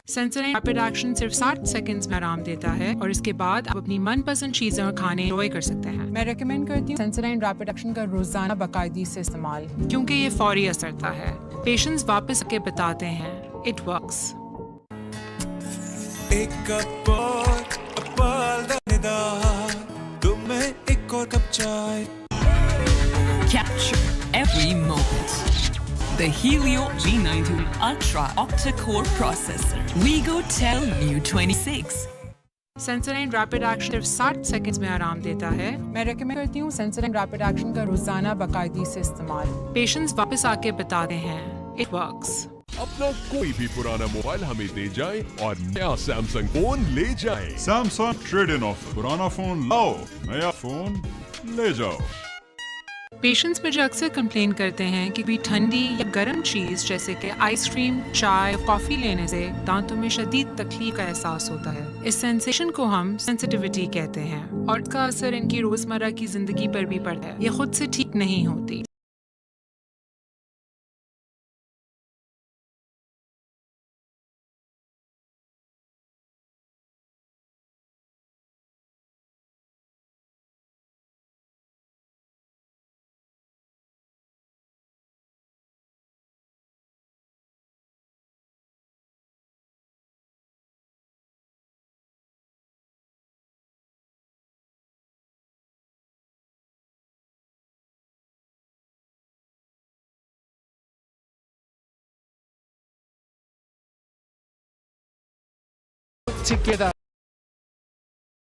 Sensodyne rapid action सिर्फ 60 सेकंड्स में आराम देता है और इसके बाद आप अपनी मनपसंद चीजें और खाने एंजॉय कर सकते हैं। मैं रेकमेंड करती हूँ सेंसोडाइन रैपिड एक्शन का रोजाना बाकायदगी से इस्तेमाल क्योंकि ये फौरी असरता है। पेशेंट्स वापस आके बताते हैं इट वर्क्स। एक कप और पल दानेदार तुम्हें एक और कप चाय। Capture every moment. The Helio G90 Ultra octa-core processor. Wigo Tel New 26. Sensodyne rapid action सिर्फ 60 सेकंड्स में आराम देता है। मैं रेकमेंड करती हूँ सेंसोडाइन रैपिड एक्शन का रोजाना बाकायदगी से इस्तेमाल। पेशेंट्स वापस आके बताते हैं इट वर्क्स। अपना कोई भी पुराना मोबाइल हमें दे जाएं और नया सैमसंग फोन ले जाएं। Samsung trade in offer. पुराना फोन लाओ, नया फोन ले जाओ। पेशेंट्स मुझे अक्सर कंप्लेन करते हैं कि कोई ठंडी या गर्म चीज़ जैसे कि आइसक्रीम, चाय, कॉफ़ी लेने से दांतों में शदीद तकलीफ का एहसास होता है। इस सेंसेशन को हम सेंसिटिविटी कहते हैं और इसका असर इनकी रोज़मर्रा की ज़िंदगी पर भी पड़ता है। ये खुद से ठीक नहीं होती। Together.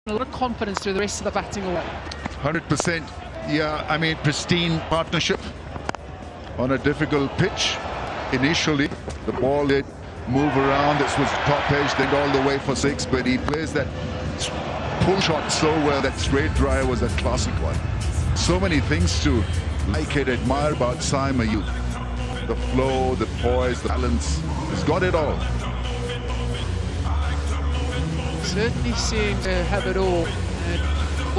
A lot of confidence through the rest of the batting away. 100%. Yeah, I mean, pristine partnership on a difficult pitch. Initially, the ball did move around. This was top edge, then all the way for 6, but he plays that pull shot so well. That straight drive was a classic one. So many things to like and admire about Saim Ayub. The flow, the poise, the balance. He's got it all. Certainly seem to have it all. And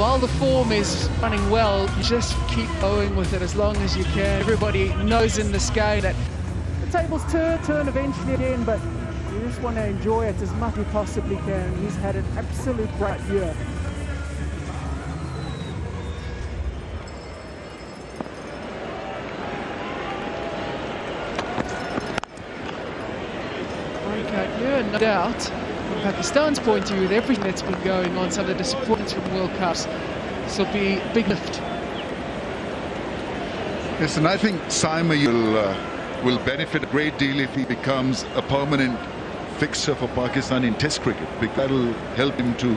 while the form is running well, you just keep going with it as long as you can. Everybody knows in this game that the tables turn eventually again, but you just want to enjoy it as much as you possibly can. He's had an absolute great year. Okay, yeah, no doubt. From Pakistan's point of view, with everything that's been going on, some of the disappointments from World Cups, this will be a big lift. Yes, and I think Saim will benefit a great deal if he becomes a permanent fixture for Pakistan in Test cricket, because that will help him to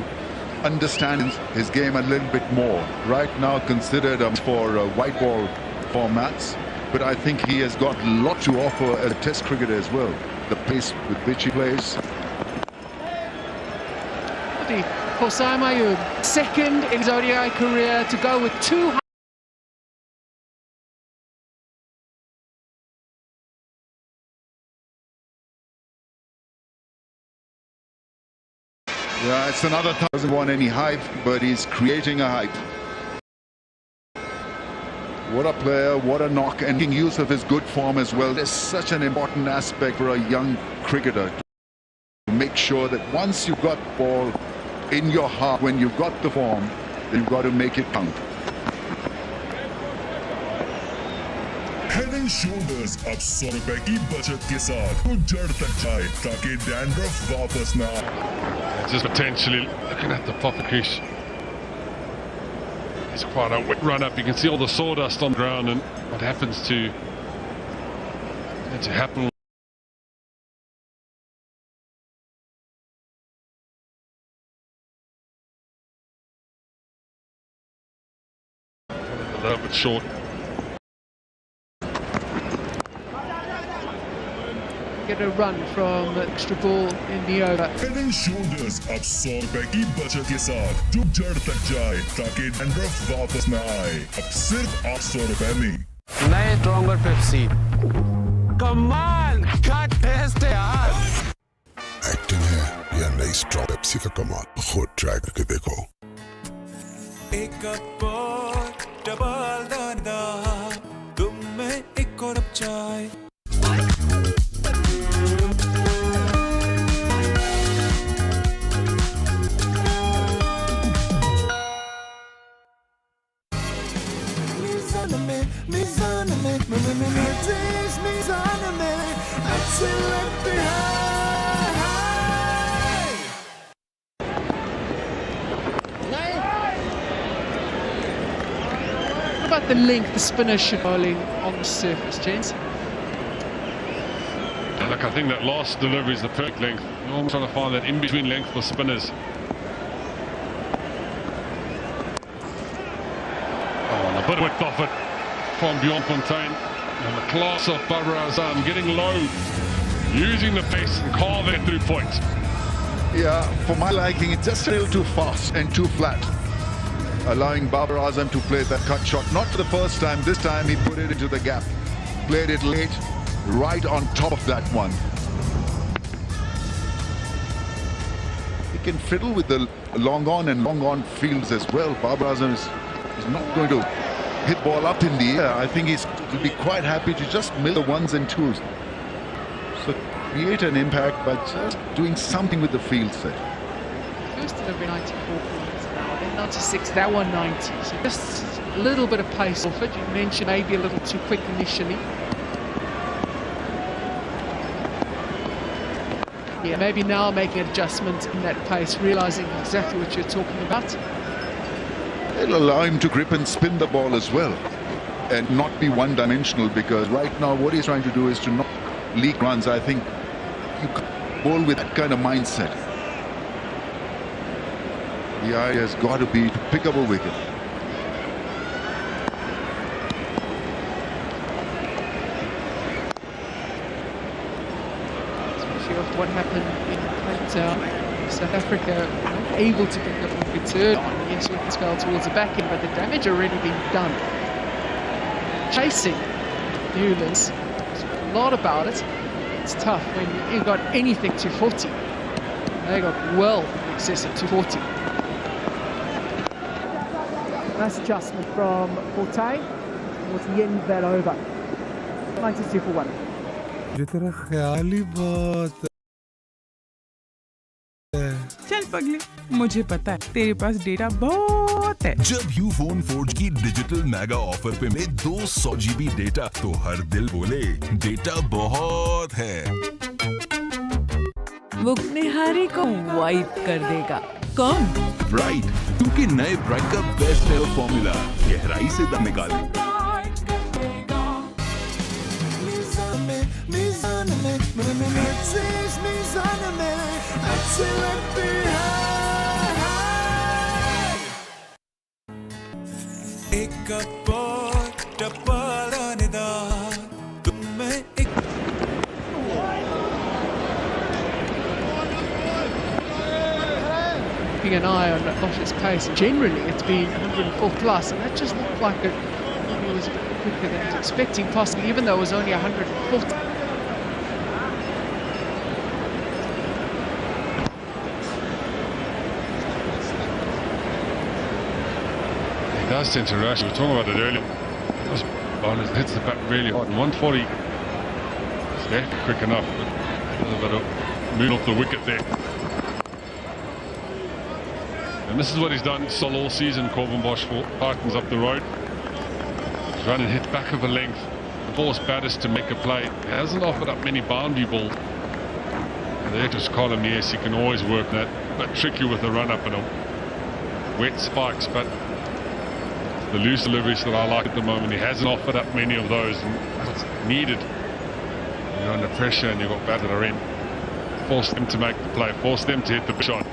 understand his game a little bit more. Right now considered for white ball formats, but I think he has got a lot to offer as a Test cricketer as well. The pace with which he plays. The for Sam Ayoub. Second in his ODI career to go with 200. Yeah, it's another doesn't want any hype, but he's creating a hype. What a player, what a knock, and making use of his good form as well. There's such an important aspect for a young cricketer to make sure that once you've got the ball in your heart, when you've got the form, then you've got to make it count. Head and Shoulders अब 100 रुपए की बचत के साथ तो जड़ तक जाए ताकि डैंड्रफ वापस ना आए. Just potentially looking at the pop crease. It's quite a wet run up. You can see all the sawdust on the ground and what happens to happen. A little bit short. Get a run from the extra ball in the over. Head and Shoulders अब 100 रुपए की बचत के साथ जो जड़ तक जाए ताकि डैंड्रफ वापस ना आए. अब सिर्फ 800 रुपए में. नए स्ट्रॉन्गर पेप्सी. कमाल का टेस्ट है यार. एक्टिंग है या नई स्ट्रॉन्ग पेप्सी का कमाल, खुद ट्राई करके देखो. एक कप और डबल दानेदार, तुम में एक और चाय. What about the length the spinner should bowling on the surface, gents? Look, I think that last delivery is the perfect length. You're almost trying to find that in-between length for spinners. Oh, and a bit of width off it from Bjorn Fontaine. And the class of Babar Azam getting low, using the pace and carving it through points. Yeah, for my liking, it's just a little too fast and too flat, allowing Babar Azam to play that cut shot. Not for the first time. This time he put it into the gap, played it late, right on top of that one. He can fiddle with the long on and long on fields as well. Babar Azam is not going to hit ball up in the air. I think he'll be quite happy to just mill the ones and twos. So create an impact by just doing something with the field set. First delivery 94 points an hour, then 96, that one 90. So just a little bit of pace off it. You mentioned maybe a little too quick initially. Yeah, maybe now making an adjustment in that pace, realising exactly what you're talking about. It'll allow him to grip and spin the ball as well and not be one-dimensional, because right now what he's trying to do is to not leak runs. I think you can bowl with that kind of mindset. The idea has got to be to pick up a wicket. Especially after what happened in South Africa, able to pick up a return on. Yes, we can spell towards the back end, but the damage already been done. Chasing Newlands, a lot about it. It's tough when you've got anything 240. They got well in excess of 240. Nice adjustment from Forte towards the end of that over. 92 for 1. ये तेरा ख्याल ही बहुत चल पगले, मुझे पता है तेरे पास डेटा बहुत है. जब यूफोन 4G की डिजिटल मेगा ऑफर पे में 200 GB डेटा तो हर दिल बोले डेटा बहुत है. वो निहारी को वाइप कर देगा. कौन? ब्राइट, क्योंकि नए ब्राइट का बेस्ट एवर फॉर्मूला गहराई से दम निकाले. एक कप और डबल दानेदार, तुम में एक. Picking keeping an eye on Bosch's pace. Generally, it's been 104 plus, and that just looked like it was a bit quicker than he was expecting, possibly, even though it was only 140. He does tend to rush. We were talking about it earlier. This bowler hits the bat really hard. And 140 is definitely quick enough, but a little bit of move off the wicket there. And this is what he's done all season, Corbin Bosch, for Titans up the road. He's run and hit back of a length, force batters to make a play. He hasn't offered up many boundary balls. And the Ectos column, yes, he can always work that, but tricky with a run up and a wet spikes, but the loose deliveries that I like at the moment, he hasn't offered up many of those, and that's needed. You're under pressure and you've got batter that are in. Force them to make the play, force them to hit the big shot.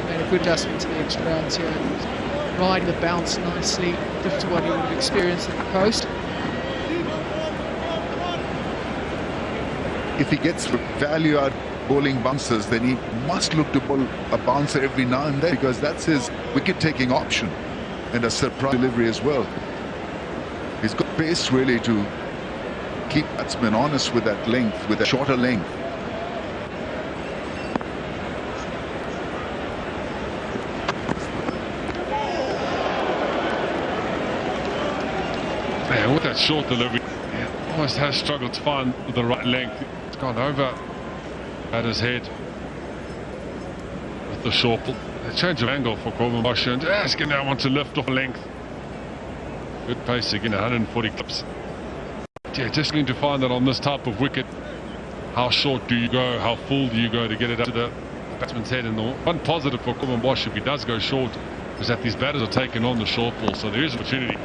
Made a good adjustment to the extra bounce here, riding the bounce nicely, different to what he would have experienced at the coast. If he gets value out bowling bouncers, then he must look to bowl a bouncer every now and then, because that's his wicket-taking option and a surprise delivery as well. He's got pace really to keep batsmen honest with that length, with a shorter length. Man, with that short delivery, he almost has struggled to find the right length. It's gone over at his head with the short ball. A change of angle for Corbin Bosch, and just now want to lift off length. Good pace again, 140 clips. Yeah, just going to find that on this type of wicket, how short do you go, how full do you go to get it up to the batsman's head. And the one positive for Corbin Bosch, if he does go short, is that these batters are taking on the short ball, so there is opportunity.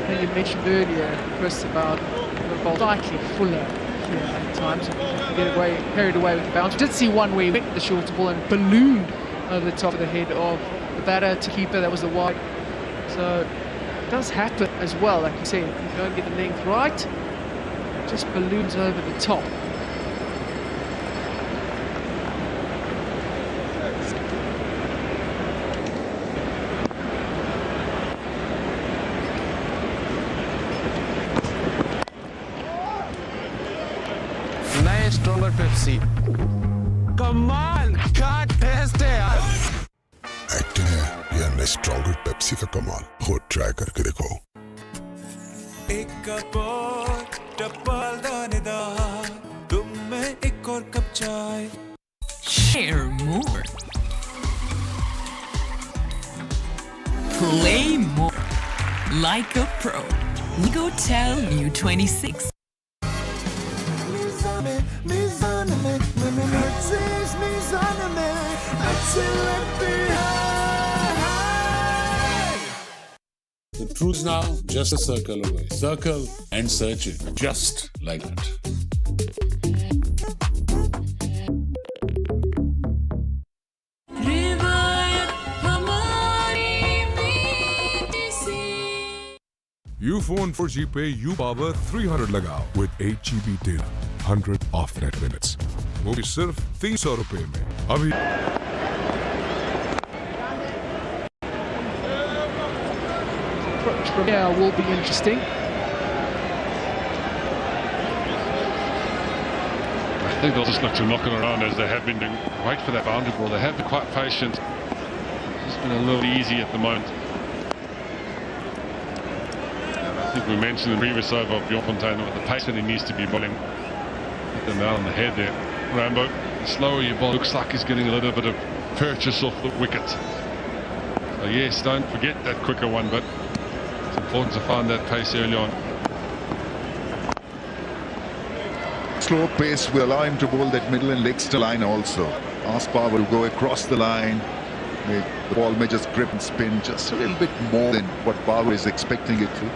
You mentioned earlier, Chris, about the ball slightly fuller at times. You can get carried away with the bounce. We did see one where he went the shorter ball and ballooned over the top of the head of the batter to keeper. That was the wide. So it does happen as well. Like you said, if you don't get the length right, it just balloons over the top. Stronger Pepsi. कमाल क्या test है यार. Acting है या नई stronger Pepsi का कमाल. खुद ट्राई करके देखो. एक कप और टपल दानेदार, तुम में एक और कप चाय. Share more. Play more. Like a pro. Go tell New 26. The truth's now just a circle away. Circle and search it, just like that. You phone 4G पे you power 300 लगाओ with 8 GB data, 100 off net minutes. वो भी सिर्फ 300 रुपए में. अभी Approach from here will be interesting. I think they'll just look to knock it around as they have been doing. Wait for that boundary ball. They have been quite patient. It's been a little easy at the moment. I think we mentioned in the previous over of Bjornfontein with the pace that he needs to be bowling. Hit the nail on the head there. Rambo, the slower you bowl, looks like he's getting a little bit of purchase off the wicket. So yes, don't forget that quicker one, but it's important to find that pace early on. Slow pace will allow him to bowl that middle and leg stump line also. Aspar will go across the line. The ball may just grip and spin just a little bit more than what Barber is expecting it to.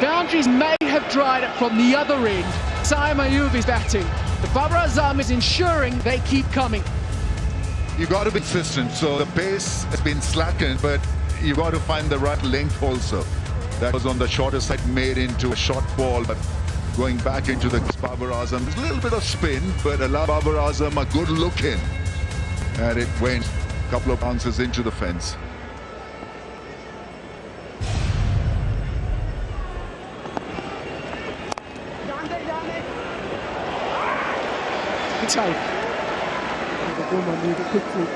Down boundaries may have dried up from the other end. Saim Ayub is batting. The Babar Azam is ensuring they keep coming. You got to be consistent. So the pace has been slackened, but you got to find the right length also. That was on the shorter side, made into a short ball, but going back into the Babar Azam. There's a little bit of spin, but allowed Babar Azam a good look in. And it went a couple of bounces into the fence. Take. The bowler moved it quickly.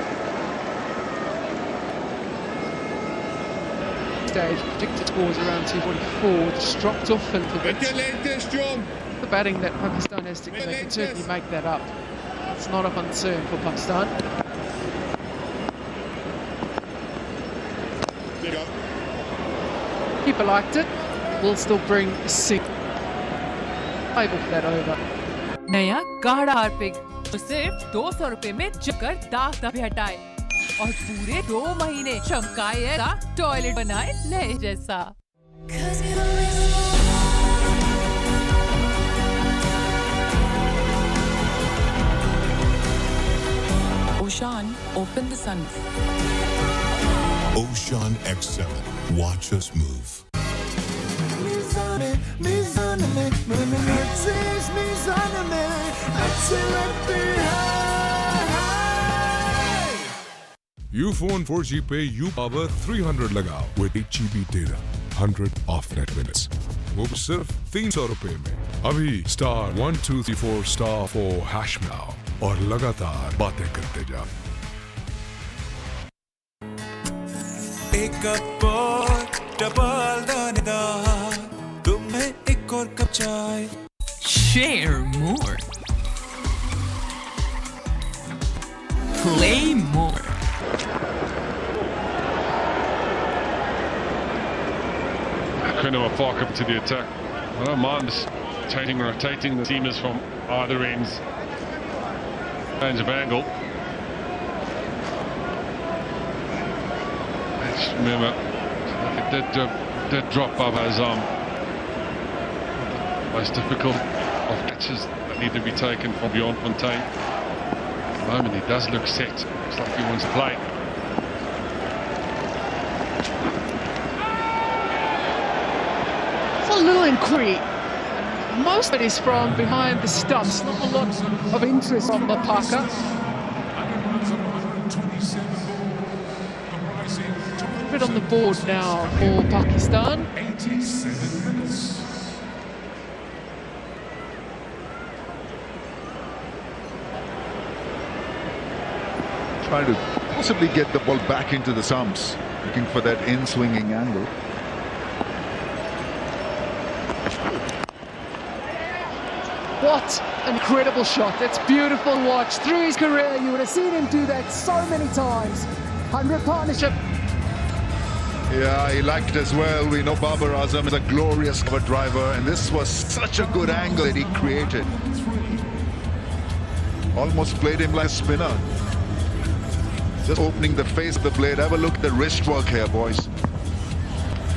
Stage predicted scores around 244, just dropped off a little bit. The batting that Pakistan has to, they can certainly make that up. It's not a concern for Pakistan. Keeper liked it. Will still bring a single. Able for that over. नया गाढ़ा Harpic तो सिर्फ 200 रुपए में जकर दाग धब्बे हटाए और पूरे 2 महीने चमकाए ऐसा टॉयलेट बनाए नए जैसा। Oshan, open the sunroof. Ocean X7. Watch us move. Ufone 4G पे U Power 300 लगाओ with 8 GB data, 100 off net minutes. वो भी सिर्फ 300 रुपए में। अभी *1234*4# में आओ और लगातार बातें करते जाओ। एक कप और डबल दानेदार, तुम्हें एक और कप चाय। Share more. Play more. Quinnoa Park up to the attack. I don't mind this changing, rotating the seamers from either ends. Change of angle. Just remember, that drop by Azam. Most difficult of catches that need to be taken from beyond Fontaine. At the moment he does look set. Looks like he wants to play. It's a little inquiry. Most of it is from behind the stumps. Not a lot of interest from the Parker. A bit on the board now for Pakistan. Trying to possibly get the ball back into the stumps, looking for that in-swinging angle. What an incredible shot. That's beautiful to watch. Through his career, you would have seen him do that so many times. 100 partnership. Yeah, he liked as well. We know Babar Azam is a glorious cover driver, and this was such a good angle that he created. Almost played him like a spinner. Just opening the face of the blade. Have a look at the wrist work here, boys.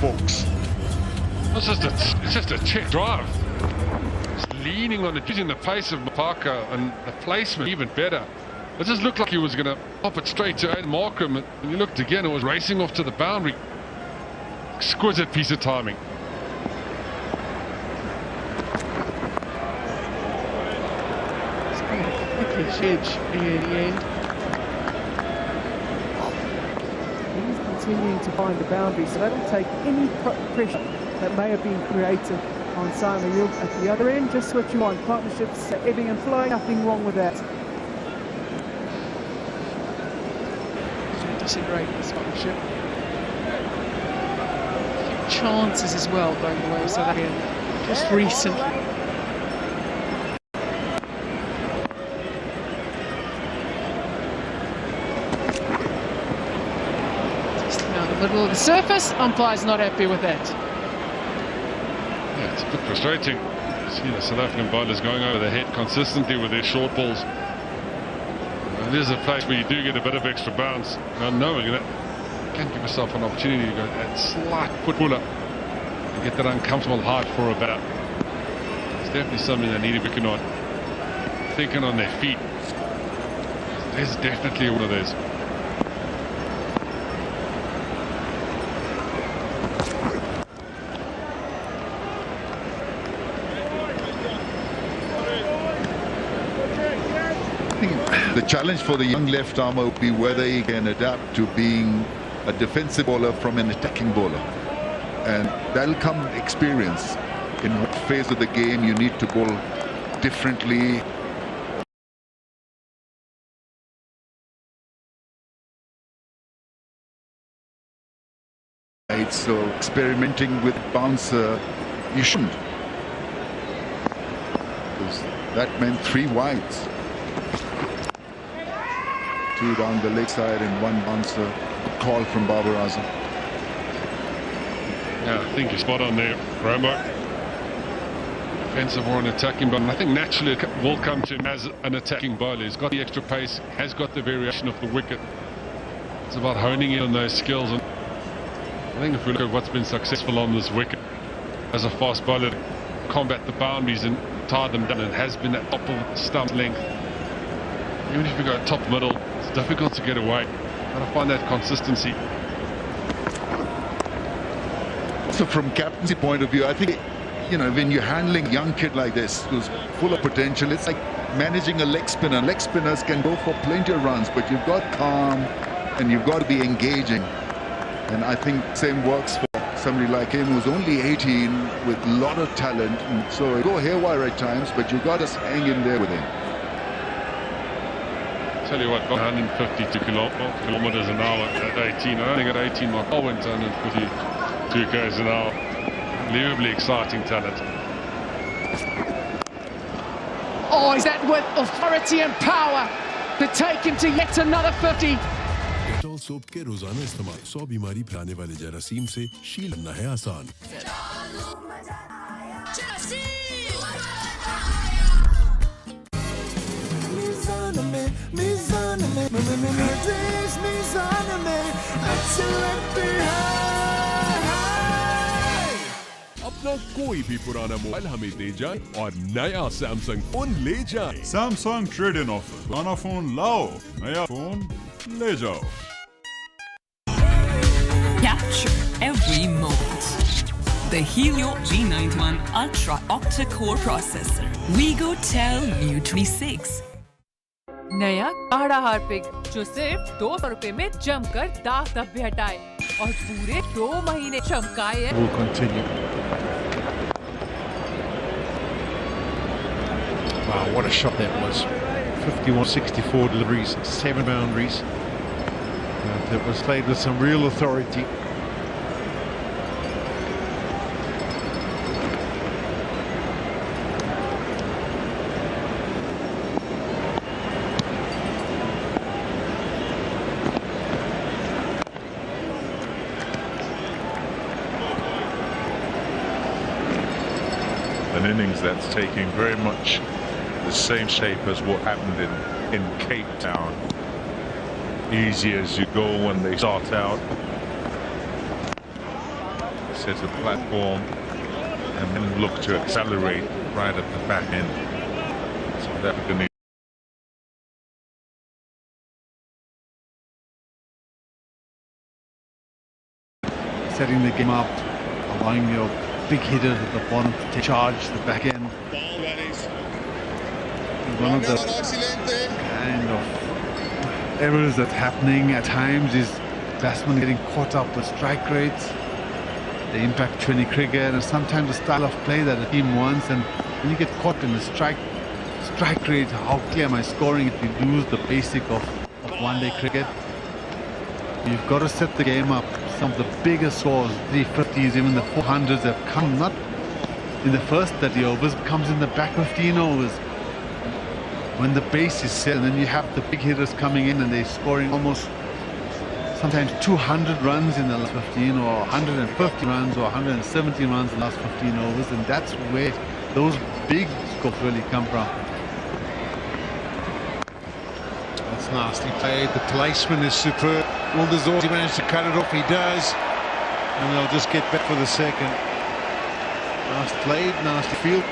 Folks. It's just a check drive. Just leaning on it, using the pace of Parker and the placement even better. It just looked like he was going to pop it straight to Aiden Markham. And when you looked again, it was racing off to the boundary. Exquisite piece of timing. It's kind of a quick edge near the end. He's continuing to find the boundary, so that'll take any pressure that may have been created on Saim Ayub at the other end. Just what you want. Partnerships ebbing and flowing, nothing wrong with that. Disintegrate this partnership. Chances as well going the way of South Africa just recently. Just now the middle of the surface, umpire's not happy with that. Yeah, it's a bit frustrating. See the South African bowlers going over the head consistently with their short balls. It is a place where you do get a bit of extra bounce. Now knowing that, you can give yourself an opportunity to go that slight foot puller. get that uncomfortable height for a batter. It's definitely something they need to be working on. Thinking on their feet. There's definitely one of those. The challenge for the young left armer would be whether he can adapt to being a defensive bowler from an attacking bowler. And that'll come with experience in what phase of the game you need to bowl differently. So experimenting with bouncer, you shouldn't. Because that meant 3 wides. 2 down the leg side and 1 bouncer. Call from Babar Azam. Yeah, I think you're spot on there, Romo. Defensive or an attacking bowler. I think naturally it will come to him as an attacking bowler. He's got the extra pace, has got the variation of the wicket. It's about honing in on those skills. And I think if we look at what's been successful on this wicket as a fast bowler, combat the boundaries and tie them down, and has been at top of the stump length. Even if you go top middle, it's difficult to get away. Got to find that consistency. So from captaincy point of view, I think, you know, when you're handling a young kid like this who's full of potential, it's like managing a leg spinner. Leg spinners can go for plenty of runs, but you've got calm and you've got to be engaging. And I think same works for somebody like him who's only 18 with a lot of talent. And so he'll go haywire at times, but you've got to hang in there with him. Tell you what, 152 kilometers an hour at 18. I don't think at 18 my car went 152 k's an hour. Unbelievably exciting talent. Oh, is that with authority and power to take him to yet another 50? Dettol soap के रोजाना इस्तेमाल 100 बीमारी फैलाने वाले जरासीम से शील करना है आसान। अपना कोई भी पुराना मोबाइल हमें दे जाए और नया सैमसंग फोन ले जाए। सैमसंग ट्रेड इन ऑफर, पुराना फोन लाओ, नया फोन ले जाओ। Capture every moment. The Helio G91 Ultra octa-core processor. Wigo Tel New 26. नया गाढ़ा हार्पिक जो सिर्फ 200 रुपए में जमकर दाग धब्बे हटाए और पूरे 2 महीने चमकाए। Will continue. Wow, what a shot that was. 51-64 deliveries, 7 boundaries. And it was played with some real authority. An innings that's taking very much the same shape as what happened in Cape Town. Easy as you go when they start out. Set a platform and then look to accelerate right at the back end. So that we can setting the game up, allowing your big hitters at the bottom to take charge the back end. One of the kind of errors that's happening at times is batsmen getting caught up with strike rates. They impact 20 cricket, and sometimes the style of play that a team wants, and when you get caught in the strike rate, how clear am I scoring if you lose the basic of one-day cricket? You've got to set the game up. Some of the biggest scores, 350s, even the 400s, have come not in the first 30 overs, comes in the back 15 overs. When the base is set, and then you have the big hitters coming in and they're scoring almost sometimes 200 runs in the last 15, or 150 runs, or 170 runs in the last 15 overs, and that's where those big scores really come from. That's nicely played. The placement is superb. Will he manage to cut it off? He does. And they'll just get back for the second. Nice played, nice field.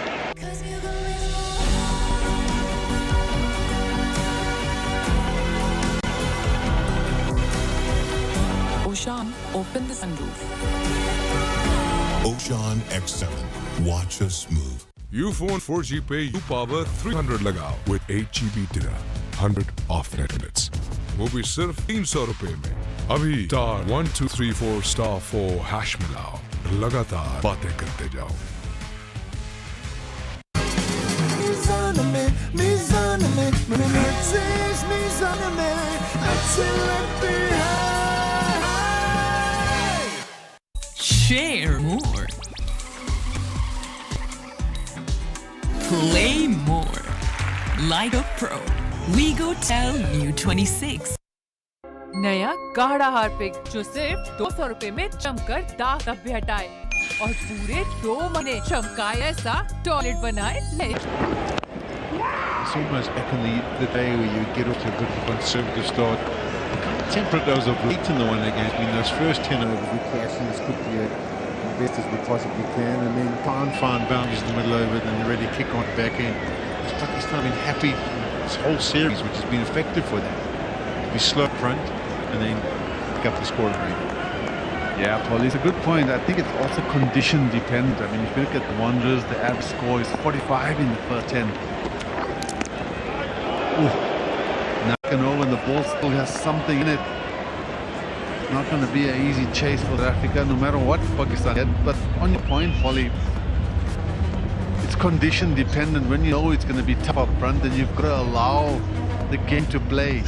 Oshan, open the sunroof. Ocean X7. Watch us move. Ufone 4G पे U Power 300 लगाओ with 8 GB data, 100 off net minutes. वो भी सिर्फ 300 रुपए में. अभी star 1234 star 4 hash मिलाओ. लगातार बातें करते जाओ. Share more. Play more. Like a pro. Wigo Tel New 26. नया गाढ़ा हार्पिक जो सिर्फ 200 रुपए में चमकर दाग धब्बे हटाए और पूरे 2 महीने चमकाए ऐसा टॉयलेट बनाए ले। It's almost back in the day where you get off to a bit of a conservative start. Temperate those of late in the one against. I mean, those first 10 overs, we cashing as quickly as best as we possibly can, and then find boundaries in the middle over it, and they're ready to kick on back in. Pakistan been happy this whole series, which has been effective for them. To be slow front and then pick up the scoring rate. Yeah, Paul, it's a good point. I think it's also condition dependent. I mean, if you look at the Wanderers, the average score is 45 in the first 10. Knocking over, and the ball still has something in it. Not going to be an easy chase for South Africa, no matter what Pakistan get. But on your point, Polly, it's condition dependent. When you know it's going to be tough up front, then you've got to allow the game to play.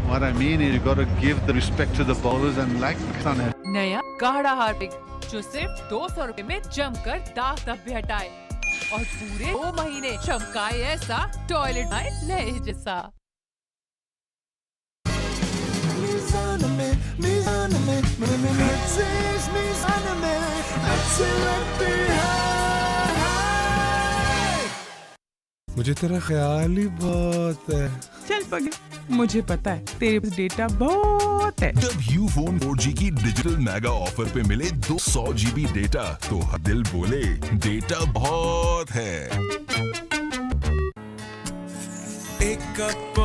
What I mean is you've got to give the respect to the bowlers, and like Pakistan has. नया गाढ़ा Harpic जो सिर्फ 200 रुपए में जमकर दाग धब्बे हटाए और पूरे 2 महीने चमकाए ऐसा टॉयलेट बनाए ले जैसा। मुझे तेरा ख्याल ही बहुत है। चल पगले, मुझे पता है तेरे पास डेटा बहुत है। जब यूफोन 4G की डिजिटल मेगा ऑफर पे मिले 200 GB डेटा तो हर दिल बोले डेटा बहुत है। एक कप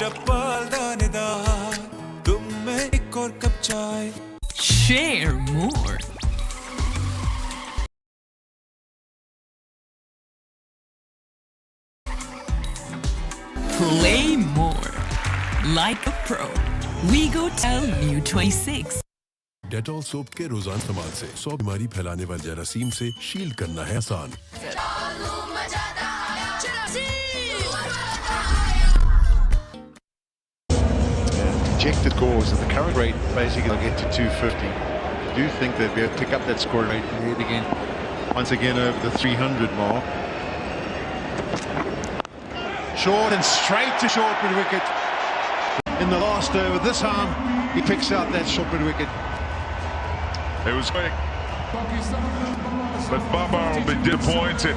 टपल दानेदार तुम में एक और कप चाय। Share more. Play more. Like a pro. Wigo Tel New 26. Dettol soap के रोजाना इस्तेमाल से 100 बीमारी फैलाने वाले जरासीम से शील्ड करना है आसान। Projected goals at the current rate basically will get to 250. I do think they'll be able to pick up that score rate and head again, once again over the 300 mark. Short and straight to short mid wicket. In the last over this arm, he picks out that short mid wicket. It was quick, but Baba will be disappointed.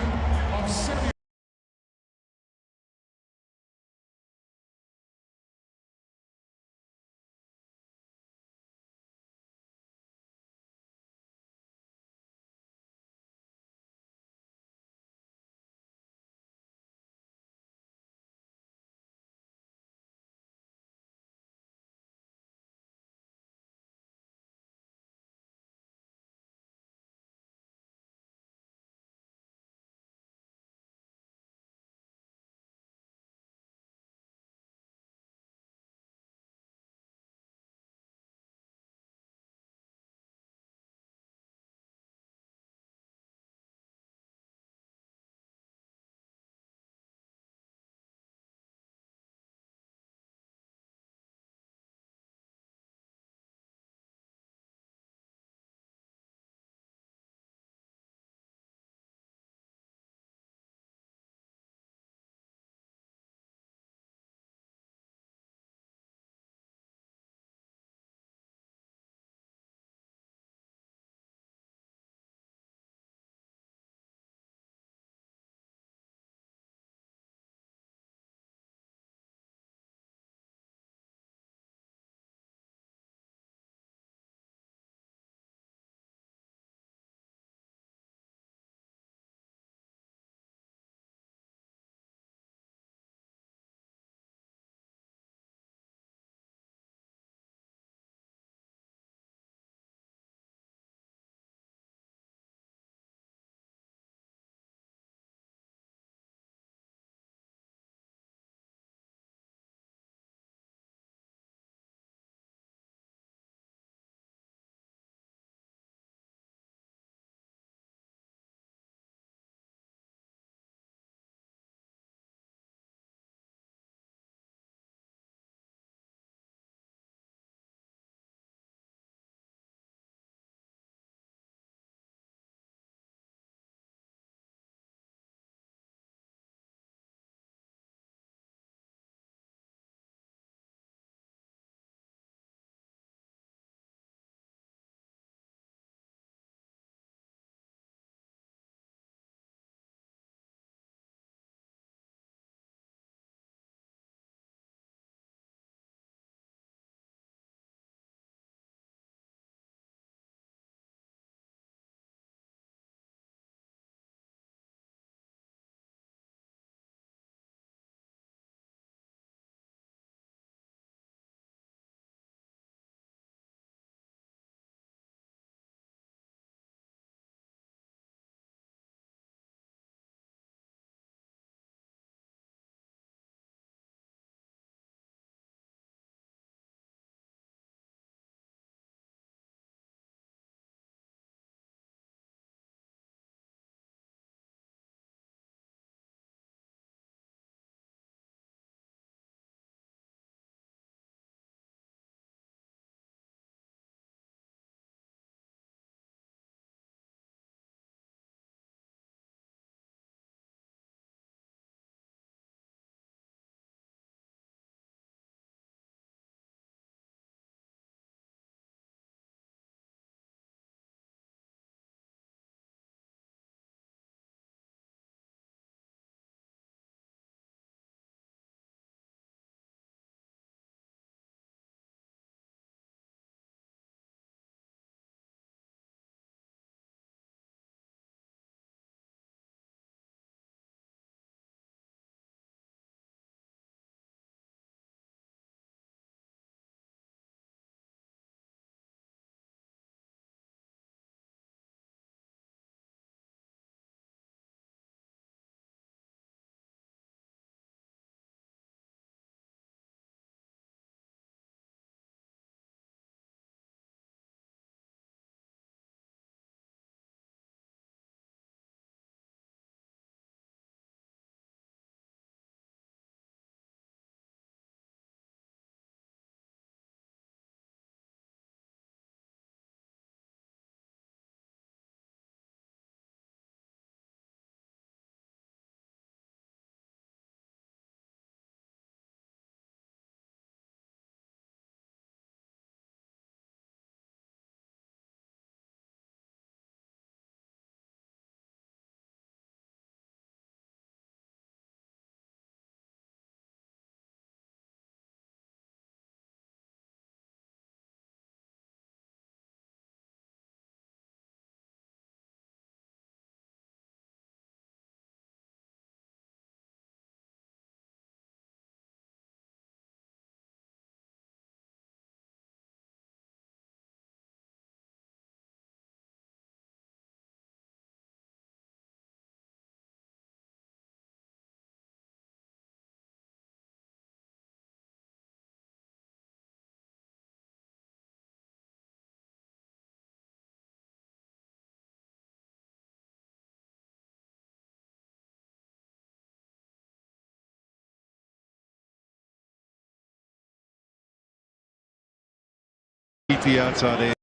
Beat the outside edge.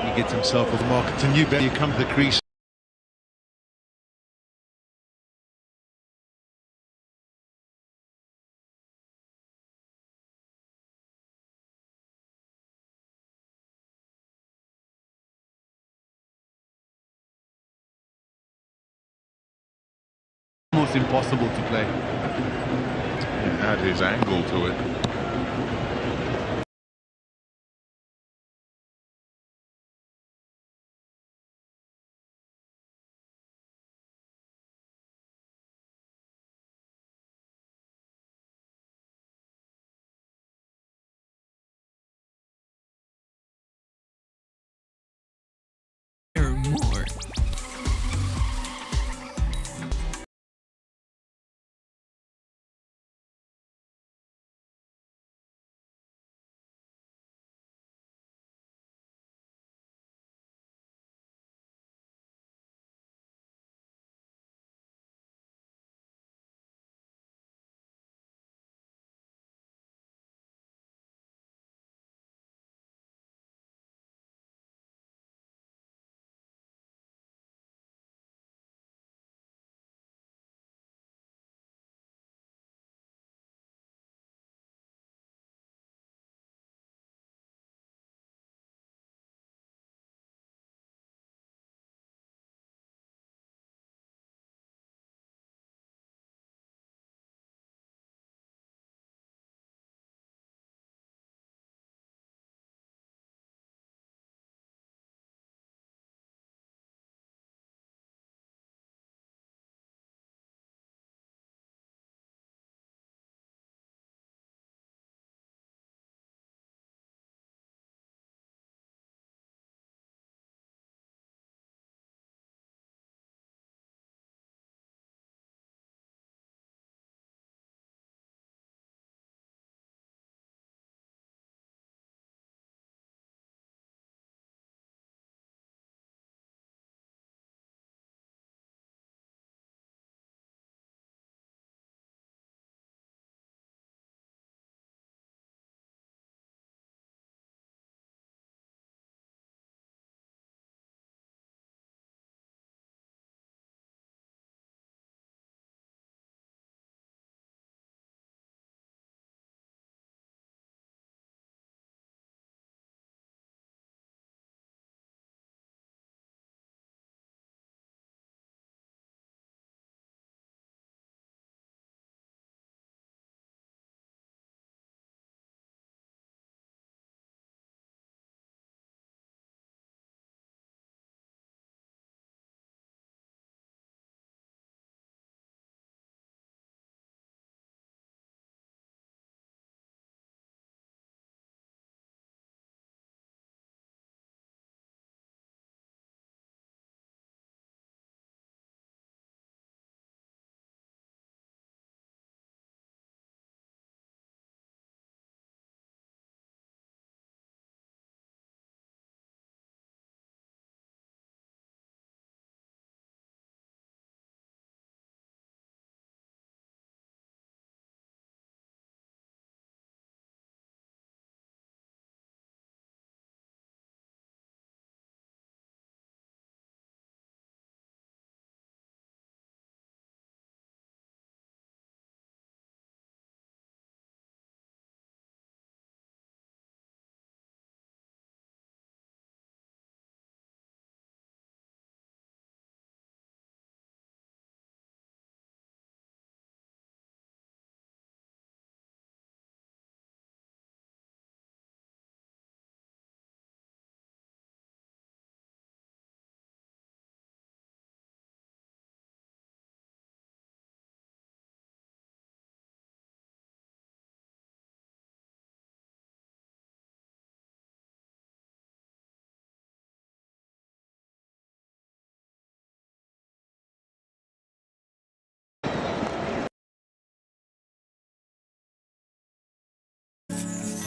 He gets himself a mark. It's a new bet. You come to the crease. Almost impossible to play. He had his angle to it. Or more.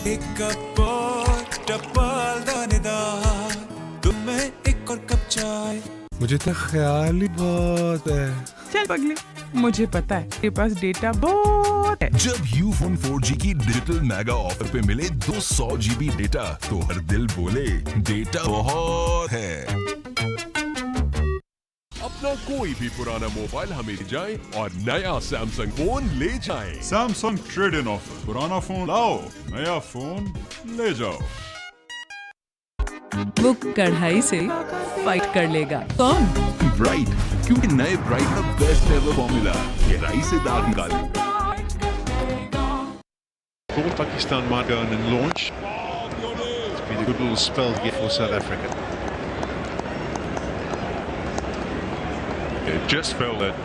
एक cup और tuple दानेदार तुम्हें एक और cup चाय मुझे तो ख्याल ही बहुत है। चल पगली, मुझे पता है तेरे पास डेटा बहुत है। जब यूफोन 4G की डिजिटल मेगा ऑफर पे मिले 200 GB डेटा तो हर दिल बोले डेटा बहुत है। अपना कोई भी पुराना मोबाइल हमें जाए और नया सैमसंग फोन ले जाएं। सैमसंग ट्रेड इन ऑफर, पुराना फोन लाओ, नया फोन ले जाओ। वो कढ़ाई से फाइट कर लेगा। कौन? ब्राइट, क्योंकि नए ब्राइट का बेस्ट एवर फॉर्मूला गहराई से दाग निकाले। Thought Pakistan might go on and launch. It's been a good little spell here for South Africa. It just felt that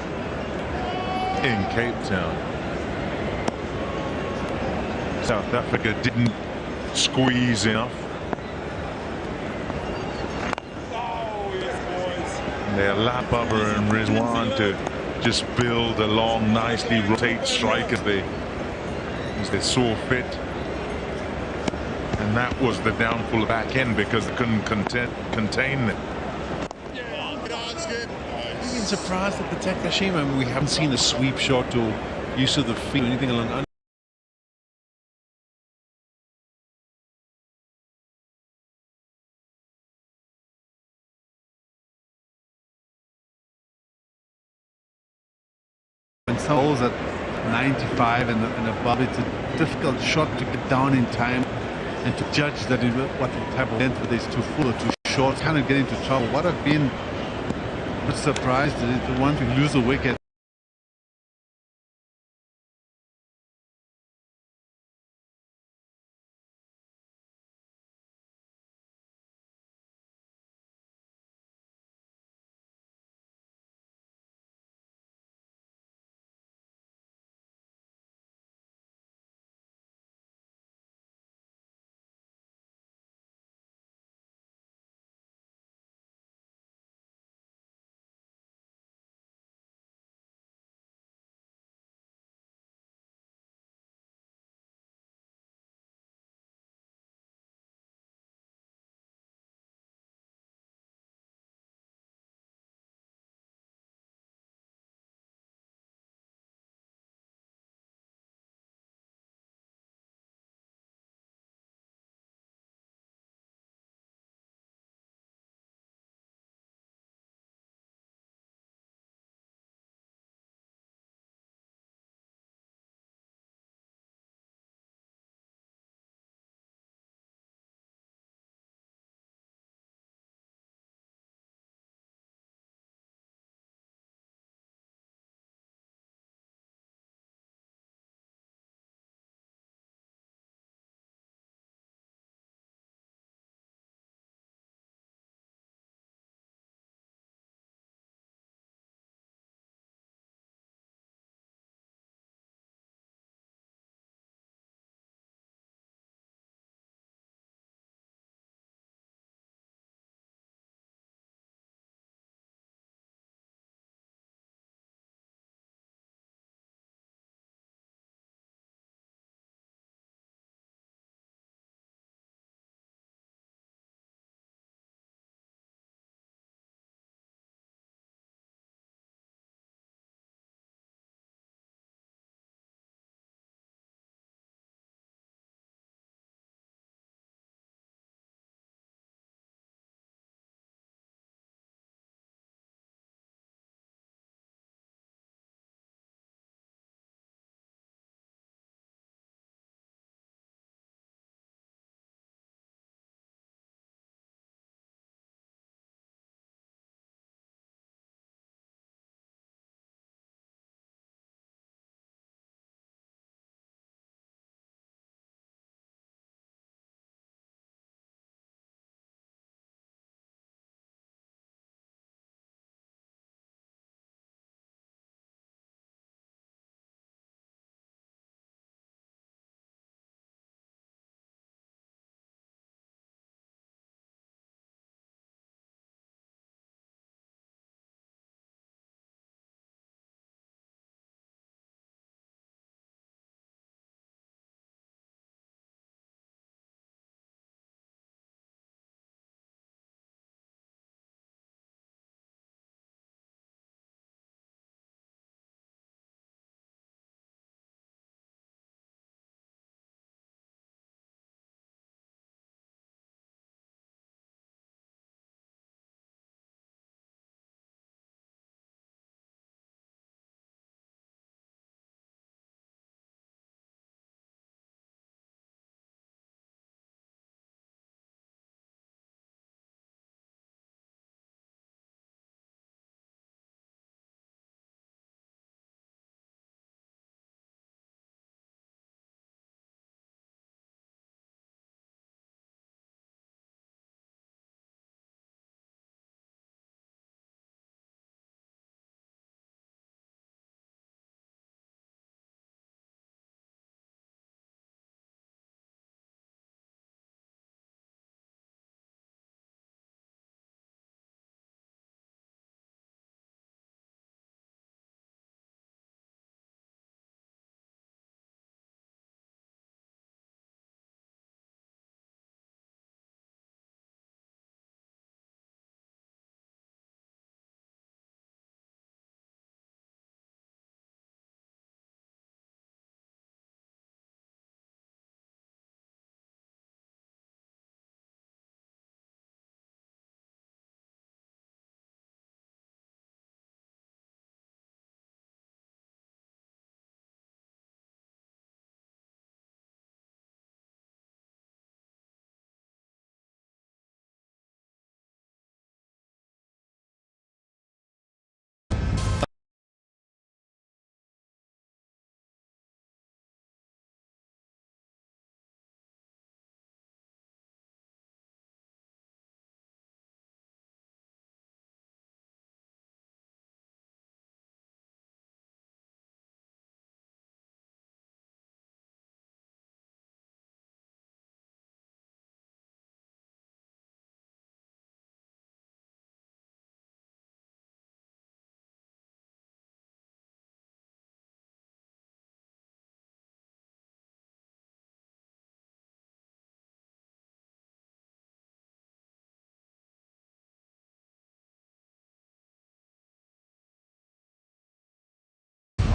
in Cape Town, South Africa didn't squeeze enough. They allow Bubba and Rizwan to just build along nicely, rotate strike as they saw fit. And that was the downfall back end because they couldn't contain them. I've been surprised at the Takashima. We haven't seen a sweep shot or use of the feet or anything along. When some balls at 95 and above, it's a difficult shot to get down in time and to judge that what type of length, whether it's too full or too short, kind of get into trouble. What I've been a bit surprised is the one to lose a wicket.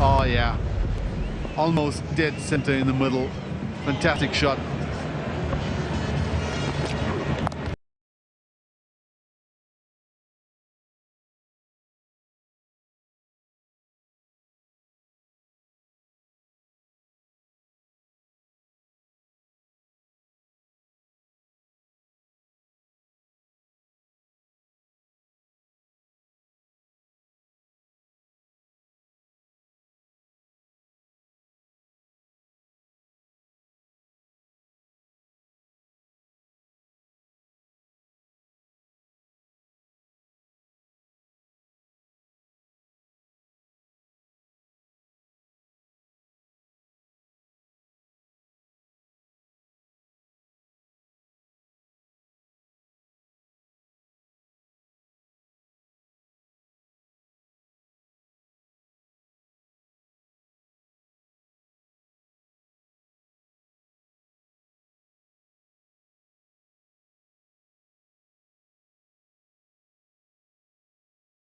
Oh yeah, almost dead center in the middle. Fantastic shot.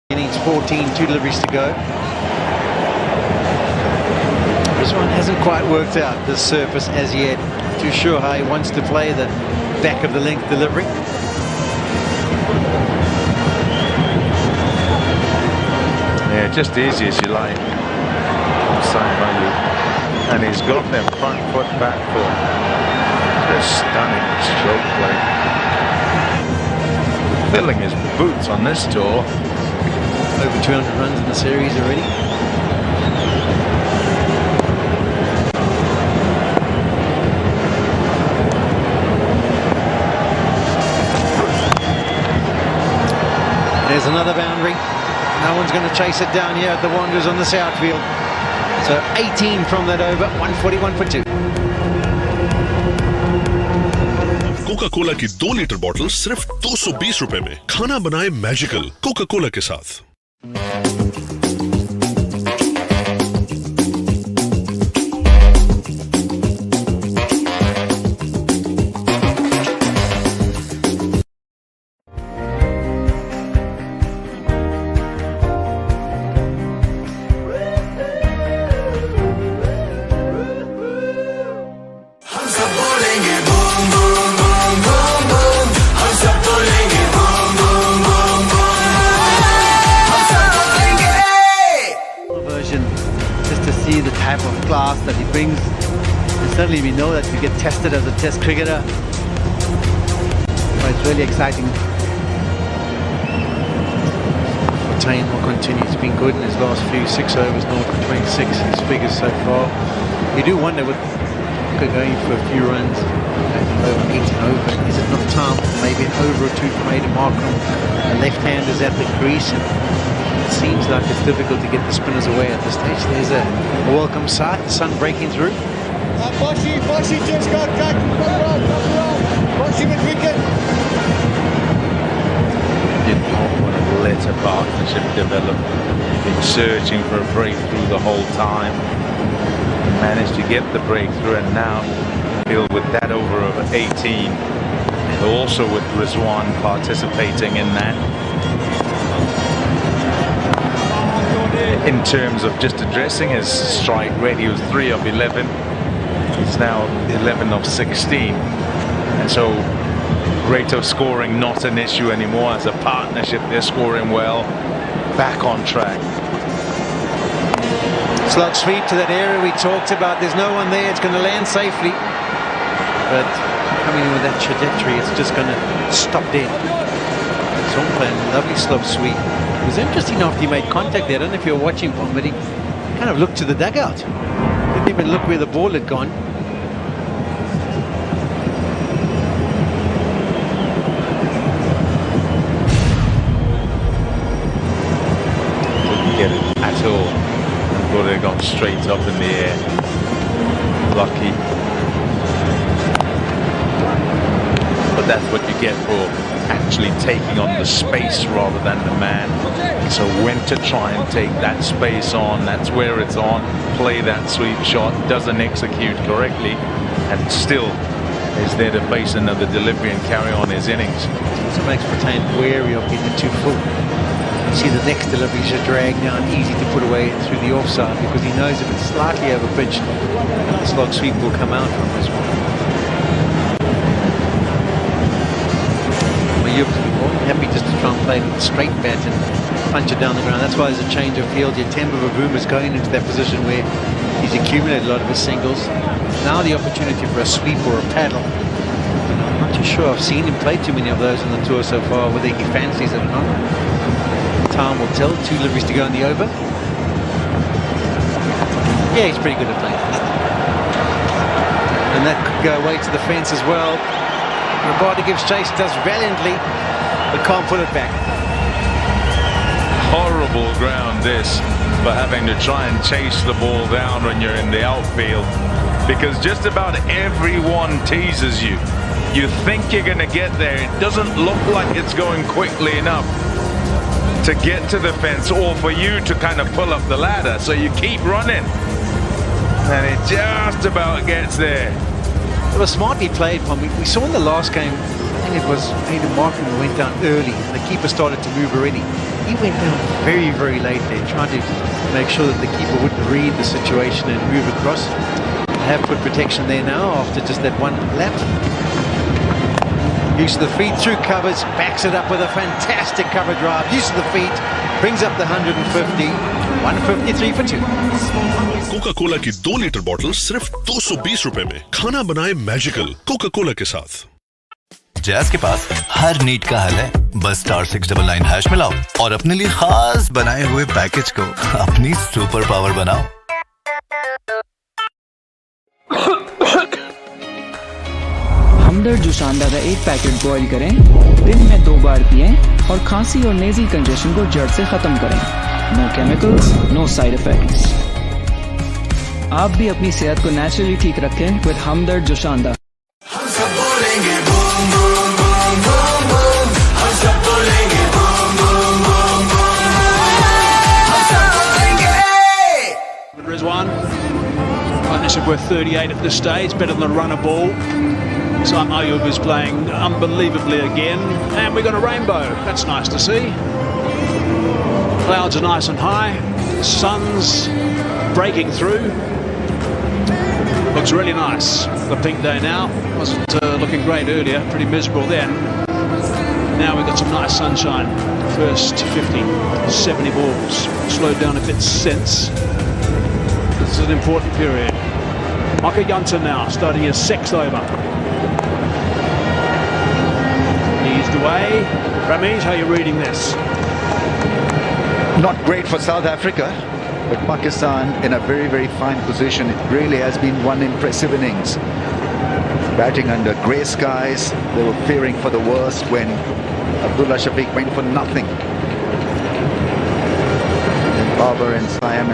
He needs 14, 2 deliveries to go. This one hasn't quite worked out, this surface as yet. Too sure how he wants to play the back of the length delivery. Yeah, just easy as you like. Side value. And he's got them front foot, back foot. Just stunning stroke play. Filling his boots on this tour. Over 200 runs in the series already. There's another boundary. No one's going to chase it down here at the Wanderers on this outfield. So 18 from that over, 141 for 2. Coca Cola की 2 litre bottle सिर्फ 220 रुपए में। खाना बनाए magical Coca Cola के साथ। The type of class that he brings, and certainly we know that we get tested as a test cricketer, but it's really exciting. Fortain will continue. He's been good in his last few 6 overs, north of 26 his figures so far. You do wonder with going for a few runs, over 18 over, is it not time for maybe an over or two from Aiden Markham? The left-handers at the crease, and it seems like it's difficult to get the spinners away at this stage. There's a welcome sight, the sun breaking through. Boshi just got cut. Boshi with wicket. Did not want to let a partnership develop. Been searching for a breakthrough the whole time. Managed to get the breakthrough, and now Hill with that over of 18. And also with Rizwan participating in that. In terms of just addressing his strike rate, he was 3 of 11. He's now 11 of 16. And so rate of scoring not an issue anymore. As a partnership, they're scoring well. Back on track. Slug sweep to that area we talked about. There's no one there. It's going to land safely. But coming in with that trajectory, it's just going to stop dead. Some playing lovely slug sweep. It was interesting after he made contact there. I don't know if you're watching, Pom, but he kind of looked to the dugout. Didn't even look where the ball had gone. Didn't get it at all. Thought it had gone straight up in the air. Lucky. But that's what you get for actually taking on the space rather than the man. So when to try and take that space on, that's where it's on. Play that sweep shot, doesn't execute correctly, and still is there to face another delivery and carry on his innings. It also makes Brattain wary of getting too full. You see the next delivery is just dragged down, easy to put away through the offside, because he knows if it's slightly over pitch, the slog sweep will come out from this one. Happy just to try and play with a straight bat and punch it down the ground. That's why there's a change of field. Your Temba Bavuma's going into that position where he's accumulated a lot of his singles. Now the opportunity for a sweep or a paddle. I'm not too sure. I've seen him play too many of those on the tour so far, whether he fancies it or not. Time will tell. 2 deliveries to go in the over. Yeah, he's pretty good at playing. And that could go away to the fence as well. Roberto gives chase, does valiantly, but can't put it back. Horrible ground this for having to try and chase the ball down when you're in the outfield, because just about everyone teases you. You think you're going to get there. It doesn't look like it's going quickly enough to get to the fence or for you to kind of pull up the ladder. So you keep running and it just about gets there. It was smartly played from. We saw in the last game, I think it was Hayden Martin who went down early and the keeper started to move already. He went down very, very late there, trying to make sure that the keeper wouldn't read the situation and move across. They have put protection there now after just that one lap. Use of the feet through covers, backs it up with a fantastic cover drive. Use of the feet, brings up the 150, 153 for 2. Coca Cola की 2 litre bottle सिर्फ 220 रुपए में। खाना बनाए magical Coca Cola के साथ। Jazz के पास हर need का हल है। बस *699# मिलाओ और अपने लिए खास बनाए हुए पैकेज को अपनी सुपर पावर बनाओ। हमदर्द जोशानदा का 1 पैकेट बॉईल करें, दिन में 2 बार पिएं और खांसी और नेज़ल कंजेशन को जड़ से खत्म करें। No chemicals, no side effects. आप भी अपनी सेहत को नेचुरली ठीक रखें with Hamdard Joshanda. Rizwan, partnership worth 38 at this stage, better than a runner ball. Sam Ayub is playing unbelievably again, and we got a rainbow. That's nice to see. Clouds are nice and high, the sun's breaking through. Looks really nice. The pink day now. Wasn't looking great earlier, pretty miserable then. Now we've got some nice sunshine. First 50, 70 balls. Slowed down a bit since. This is an important period. Maka Janssen now starting his 6th over. Eased away. Ramesh, how are you reading this? Not great for South Africa, but Pakistan in a very, very fine position. It really has been one impressive innings. Batting under grey skies, they were fearing for the worst when Abdullah Shafiq went for nothing. And Babar and Siam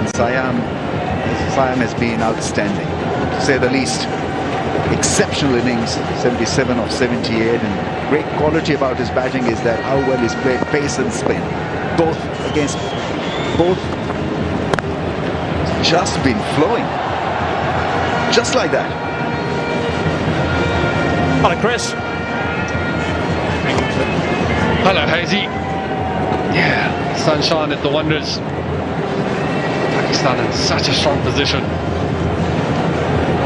has been outstanding, to say the least. Exceptional innings, 77 of 78, and great quality about his batting is that how well he's played pace and spin. Both just been flowing, just like that. Hello, Chris. Hello, Hazy. Yeah, sunshine at the Wanderers. Pakistan in such a strong position.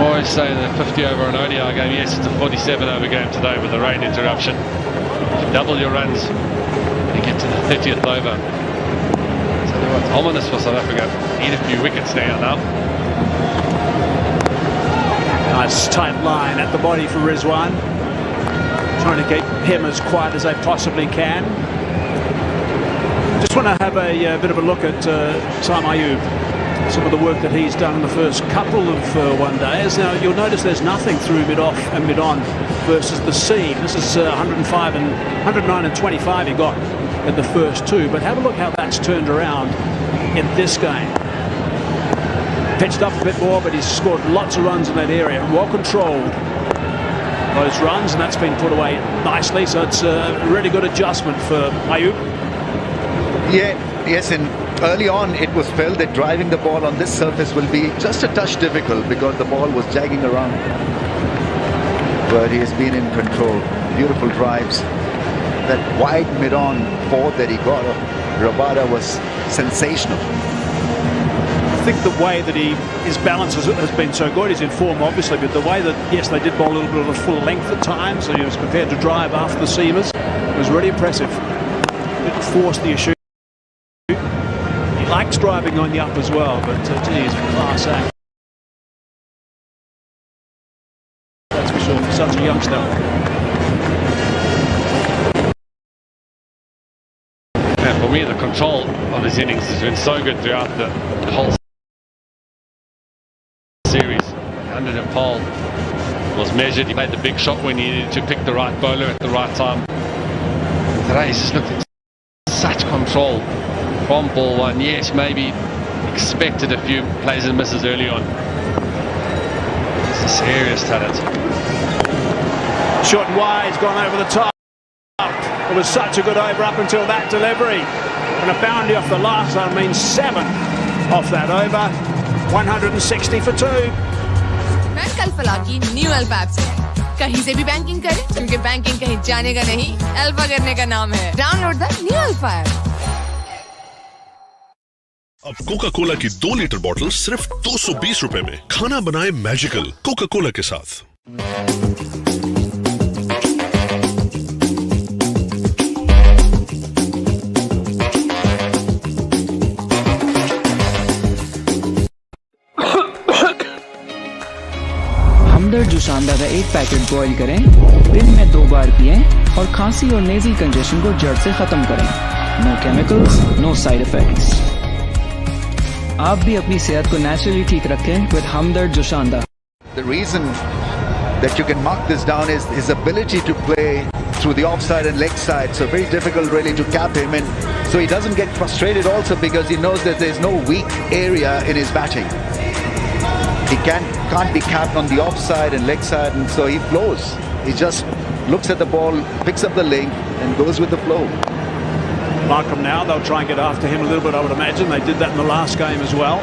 Always saying that 50 over an ODI game. Yes, it's a 47 over game today with the rain interruption. You double your runs when you get to the 30th over. So it's ominous for South Africa. Need a few wickets now. Nice tight line at the body for Rizwan. Trying to keep him as quiet as they possibly can. Just want to have a bit of a look at Sam Ayub. Some of the work that he's done in the first couple of one-days. Now, you'll notice there's nothing through mid-off and mid-on versus the seam. This is 109 and 25 he got in the first 2. But have a look how that's turned around in this game. Pitched up a bit more, but he's scored lots of runs in that area. Well controlled those runs, and that's been put away nicely. So it's a really good adjustment for Ayub. Yes, and early on it was felt that driving the ball on this surface will be just a touch difficult because the ball was jagging around. but he has been in control. Beautiful drives. That wide mid-on four that he got of Rabada was sensational. I think the way that his balance has been so good, he's in form obviously, but the way that, yes, they did bowl a little bit of a full length at times, and he was prepared to drive after the seamers. It was really impressive. Didn't force the issue. He likes driving on the up as well, but gee, he's a class act. That's for sure, for such a youngster. And for me, the control of his innings has been so good throughout the whole series. 100 of pole was measured. He made the big shot when he needed to pick the right bowler at the right time. Today he's just looked at such control from ball one. Yes, maybe expected a few plays and misses early on. It's a serious talent. Short and wide's gone over the top. It was such a good over up until that delivery. And a boundary off the last one means 7 off that over. 160 for 2. Bank alpha की new alpha app से कहीं से भी banking करें क्योंकि banking कहीं जाने का नहीं अल्फा करने का नाम है download the new alpha app अब कोका कोला की 2 लीटर बोतल सिर्फ 220 रुपए में खाना बनाए मैजिकल कोका कोला के साथ। हमदर्द जुसांदा का 1 पैकेट बॉईल करें, दिन में 2 बार पिएं और खांसी और नेज़ल कंजेशन को जड़ से खत्म करें। No chemicals, no side effects. आप भी अपनी सेहत को नेचुरली ठीक रखें with Hamdard Joshanda. The reason that you can mark this down is his ability to play through the offside and leg side, so very difficult really to cap him, and so he doesn't get frustrated also because he knows that there's no weak area in his batting. He can't be capped on the offside and leg side, and so he flows. He just looks at the ball, picks up the link, and goes with the flow. Markham now, they'll try and get after him a little bit, I would imagine. They did that in the last game as well.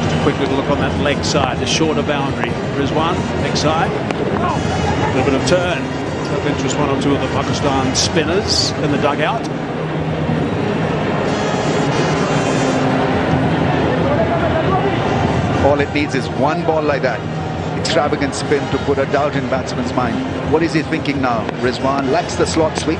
Just a quick little look on that leg side, the shorter boundary. Rizwan, leg side. A little bit of turn. That interests one or two of the Pakistan spinners in the dugout. All it needs is one ball like that. Extravagant spin to put a doubt in batsman's mind. What is he thinking now? Rizwan likes the slot sweep.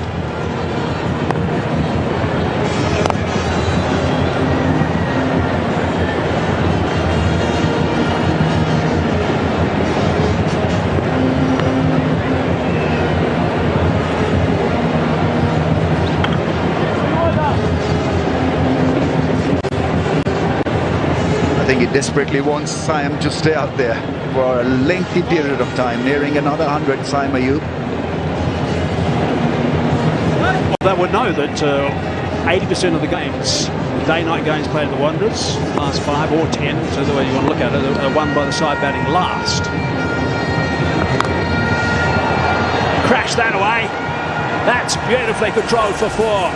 I think he desperately wants Siam to stay out there for a lengthy period of time, nearing another 100, Siam Ayub. They would know that 80% of the games, day-night games played at the Wanderers, last 5 or 10, so the way you want to look at it, are won by the side batting last. Crash that away. That's beautifully controlled for 4.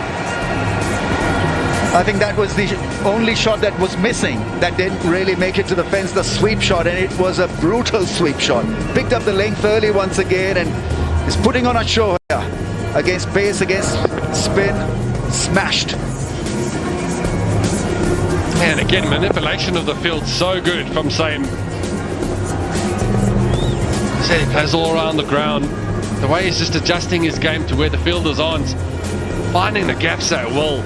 I think that was the only shot that was missing, that didn't really make it to the fence, the sweep shot, and it was a brutal sweep shot. Picked up the length early once again and is putting on a show here. Against pace, against spin, smashed. And again, manipulation of the field so good from Saim. He plays all around the ground. The way he's just adjusting his game to where the fielders aren't, finding the gaps at will.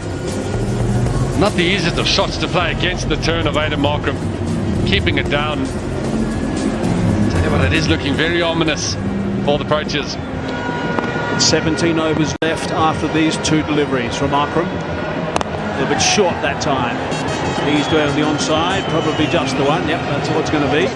Not the easiest of shots to play against the turn of Aiden Markram, keeping it down. Tell you what, it is looking very ominous for the Poachers. 17 overs left after these 2 deliveries from Markram. A little bit short that time. He's down the onside, probably just the one. Yep, that's what it's going to be.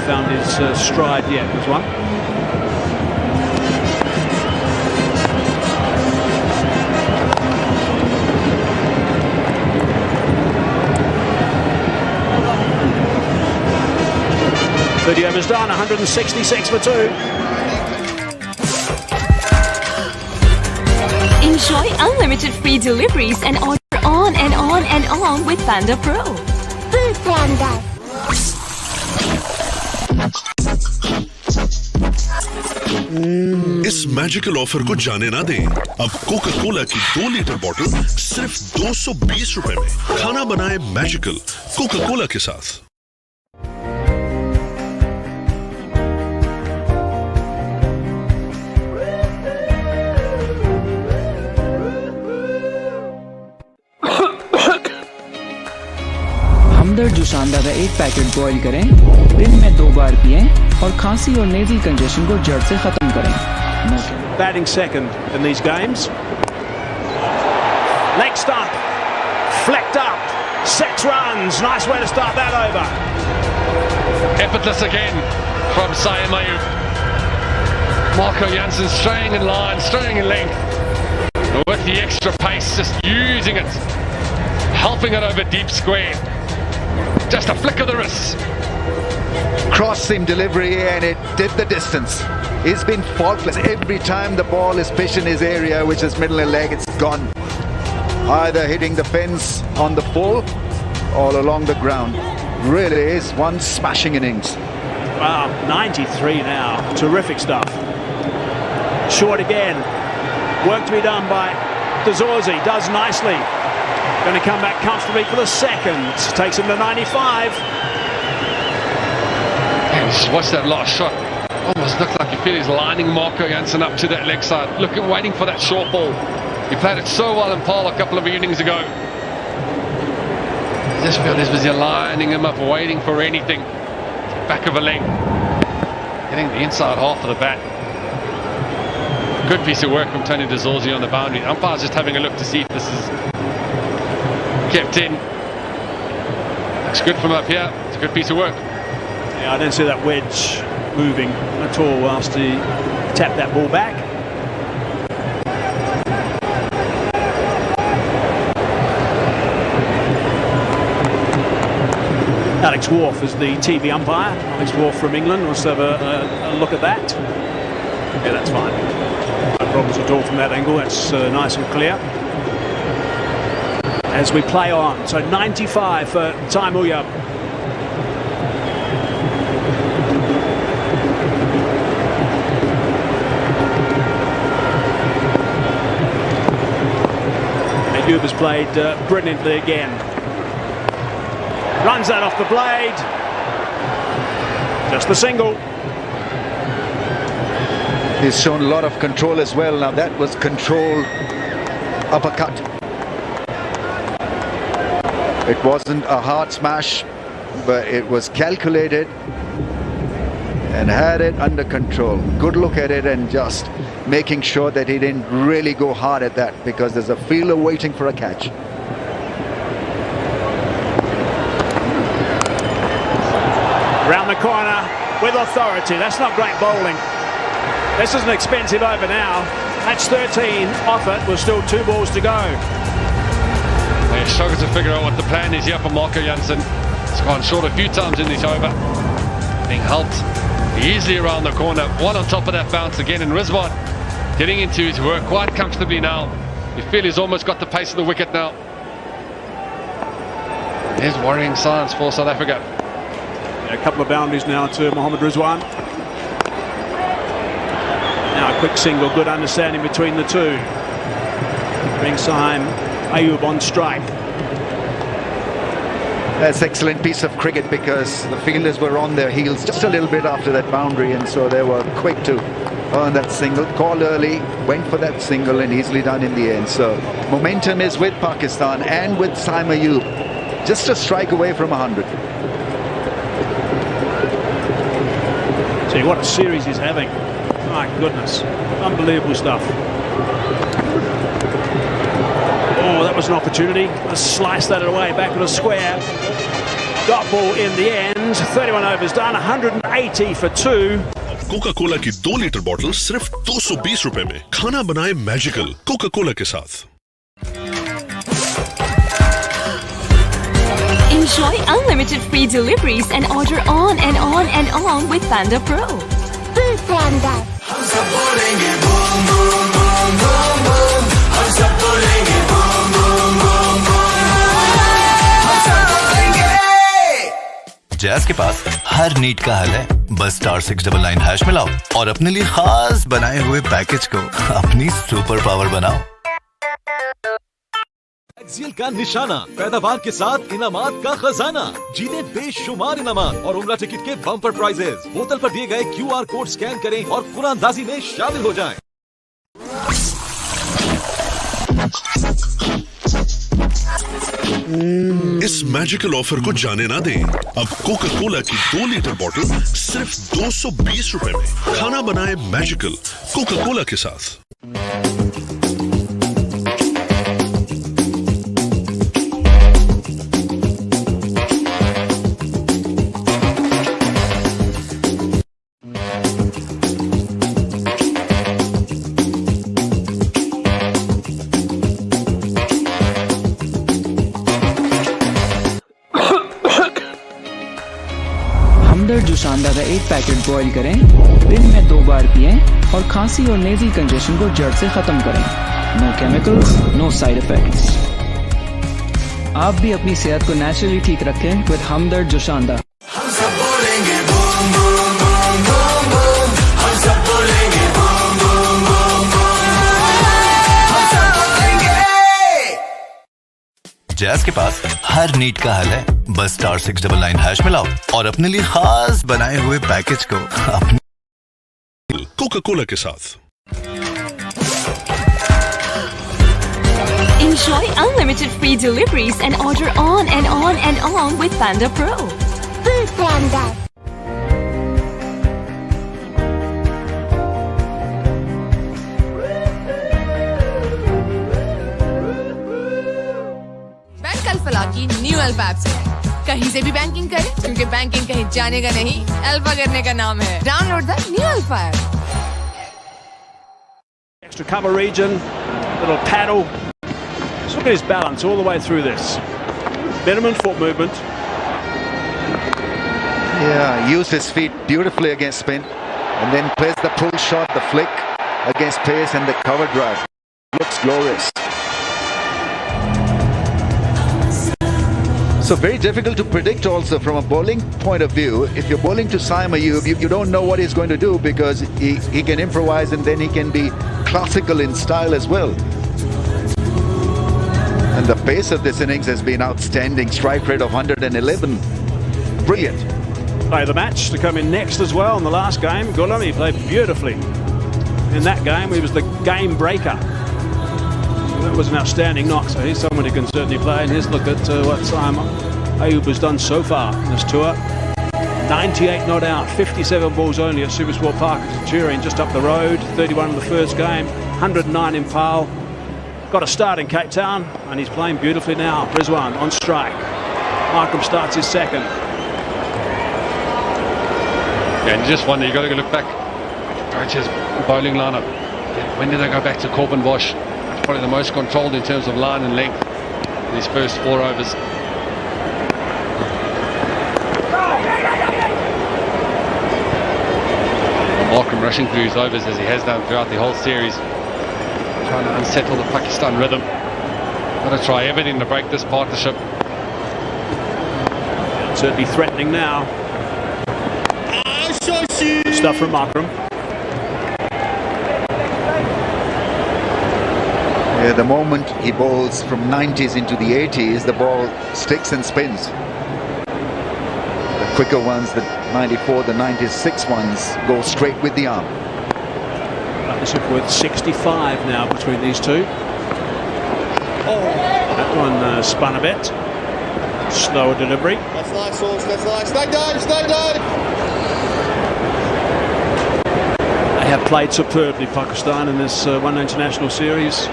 Found his stride yet, was one. 30 overs done, 166 for 2. Enjoy unlimited free deliveries and order on and on and on with Panda Pro. Food Panda. इस magical offer को जाने ना दें। अब Coca Cola की 2 litre बोतल सिर्फ 220 रुपए में। खाना बनाए मैजिकल कोका कोला के साथ। हमदर्द जुसांदा का एक पैकेट बॉईल करें, दिन में 2 बार पिएं और खांसी और नेज़ल कंजेशन को जड़ से खत्म करें। Batting second in these games. Leg stump, flecked up, 6 runs. Nice way to start that over. Effortless again from Saim Ayub. Marco Jansen straying in line, straying in length. With the extra pace, just using it. Helping it over deep square. Just a flick of the wrist. Cross seam delivery and it did the distance. He's been faultless. Every time the ball is pitched in his area, which is middle and leg, it's gone. Either hitting the fence on the full or along the ground. Really is one smashing innings. Wow, 93 now. Terrific stuff. Short again. Work to be done by De Zorzi. Does nicely. Going to come back comfortably for the second. Takes him to 95. Just watch that last shot. Almost looked like you feel he's lining Marco Jansen up to that leg side. Looking, waiting for that short ball. He played it so well in Paul a couple of innings ago. I just feel he's busy lining him up, waiting for anything. Back of a leg. Getting the inside half of the bat. Good piece of work from Tony De Zorzi on the boundary. Umpire's just having a look to see if this is kept in. Looks good from up here. It's a good piece of work. Yeah, I didn't see that wedge moving at all whilst he tapped that ball back. Alex Wharf is the TV umpire. Alex Wharf from England wants to have a look at that. Yeah, that's fine. No problems at all from that angle. That's nice and clear. As we play on, so 95 for Taimuyab. Ayub has played brilliantly again. Runs that off the blade. Just the single. He's shown a lot of control as well. Now that was control uppercut. It wasn't a hard smash, but it was calculated and had it under control. Good look at it and just making sure that he didn't really go hard at that because there's a fielder waiting for a catch. Round the corner with authority. That's not great bowling. This is an expensive over now. Match 13 off it with still 2 balls to go. They struggle to figure out what the plan is here for Marco Jansen. It's gone short a few times in this over. Being helped easily around the corner. One on top of that bounce again, and Rizwan getting into his work quite comfortably now. You feel he's almost got the pace of the wicket now. There's worrying signs for South Africa. A couple of boundaries now to Mohammad Rizwan. Now a quick single, good understanding between the two. Brings Saim Ayub on strike. That's excellent piece of cricket because the fielders were on their heels just a little bit after that boundary, and so they were quick to earn that single. Called early, went for that single and easily done in the end. So momentum is with Pakistan and with Saim Ayub. Just a strike away from 100. See what a series he's having. My goodness, unbelievable stuff. Oh, that was an opportunity. Let's slice that away back of the square. Dot ball in the end. 31 overs done, 180 for 2. Coca Cola की 2 litre बोतल सिर्फ 220 रुपए में। खाना बनाए magical Coca Cola के साथ। Enjoy unlimited free deliveries and order on and on and on with Panda Pro. Panda. Jazz के पास हर नीड का हल है, बस *699# मिलाओ और अपने लिए खास बनाए हुए पैकेज को अपनी सुपर पावर बनाओ। एक्सियल का निशाना, पैदावार के साथ इनामात का खजाना, जीते बेशुमार इनामात और उम्रा टिकट के बम्पर प्राइजेस। बोतल पर दिए गए QR कोड स्कैन करें और कुरानदाजी में शामिल हो जाएं। इस मैजिकल ऑफर को जाने ना दें। अब कोका कोला की 2 लीटर बोतल सिर्फ 220 रुपए में। खाना बनाए मैजिकल कोका कोला के साथ। हमदर्द जुशांदा का 1 पैकेट बॉईल करें, दिन में 2 बार पिएं और खांसी और नेज़ल कंजेशन को जड़ से खत्म करें। No chemicals, no side effects. आप भी अपनी सेहत को नेचुरली ठीक रखें विद हमदर्द जुशांदा। जैज़ के पास हर नीड का हल है, बस *699# मिलाओ और अपने लिए खास बनाए हुए पैकेज को अपनी कोका कोला के साथ। Enjoy unlimited free deliveries and order on and on and on with Panda Pro. Panda. Bank Alfalah की न्यू एल्फ ऐप से कहीं से भी बैंकिंग करें, क्योंकि बैंकिंग कहीं जाने का नहीं, अल्फा करने का नाम है। Download the new elf app. Extra cover region, little paddle. Just look at his balance all the way through this. Minimum foot movement. Yeah, used his feet beautifully against spin and then plays the pull shot, the flick against pace and the cover drive. Looks glorious. So very difficult to predict also from a bowling point of view. If you're bowling to Saim Ayub, you don't know what he's going to do because he can improvise and then he can be classical in style as well. And the pace of this innings has been outstanding. Strike rate of 111. Brilliant. Play the match to come in next as well in the last game. Ghulam, he played beautifully. In that game, he was the game breaker. That was an outstanding knock, so he's someone who can certainly play. And here's a look at what Saim Ayub has done so far in this tour. 98 not out, 57 balls only at Supersport Park at Centurion, just up the road. 31 in the first game, 109 in Pal. Got a start in Cape Town, and he's playing beautifully now. Rizwan on strike. Markham starts his second. Yeah, and you just wonder, you got to look back. Roger's bowling lineup. When did they go back to Corbin Bosch? Probably the most controlled in terms of line and length in his first 4 overs. Markham rushing through his overs as he has done throughout the whole series, trying to unsettle the Pakistan rhythm. Got to try everything to break this partnership. Certainly threatening now. Stuff from Markham. Yeah, the moment he bowls from 90s into the 80s, the ball sticks and spins. The quicker ones, the 94, the 96 ones, go straight with the arm. Partnership with 65 now between these two. That one spun a bit. Slower delivery. That's nice, Horse. That's nice. Stay down, stay down. They have played superbly, Pakistan, in this one international series.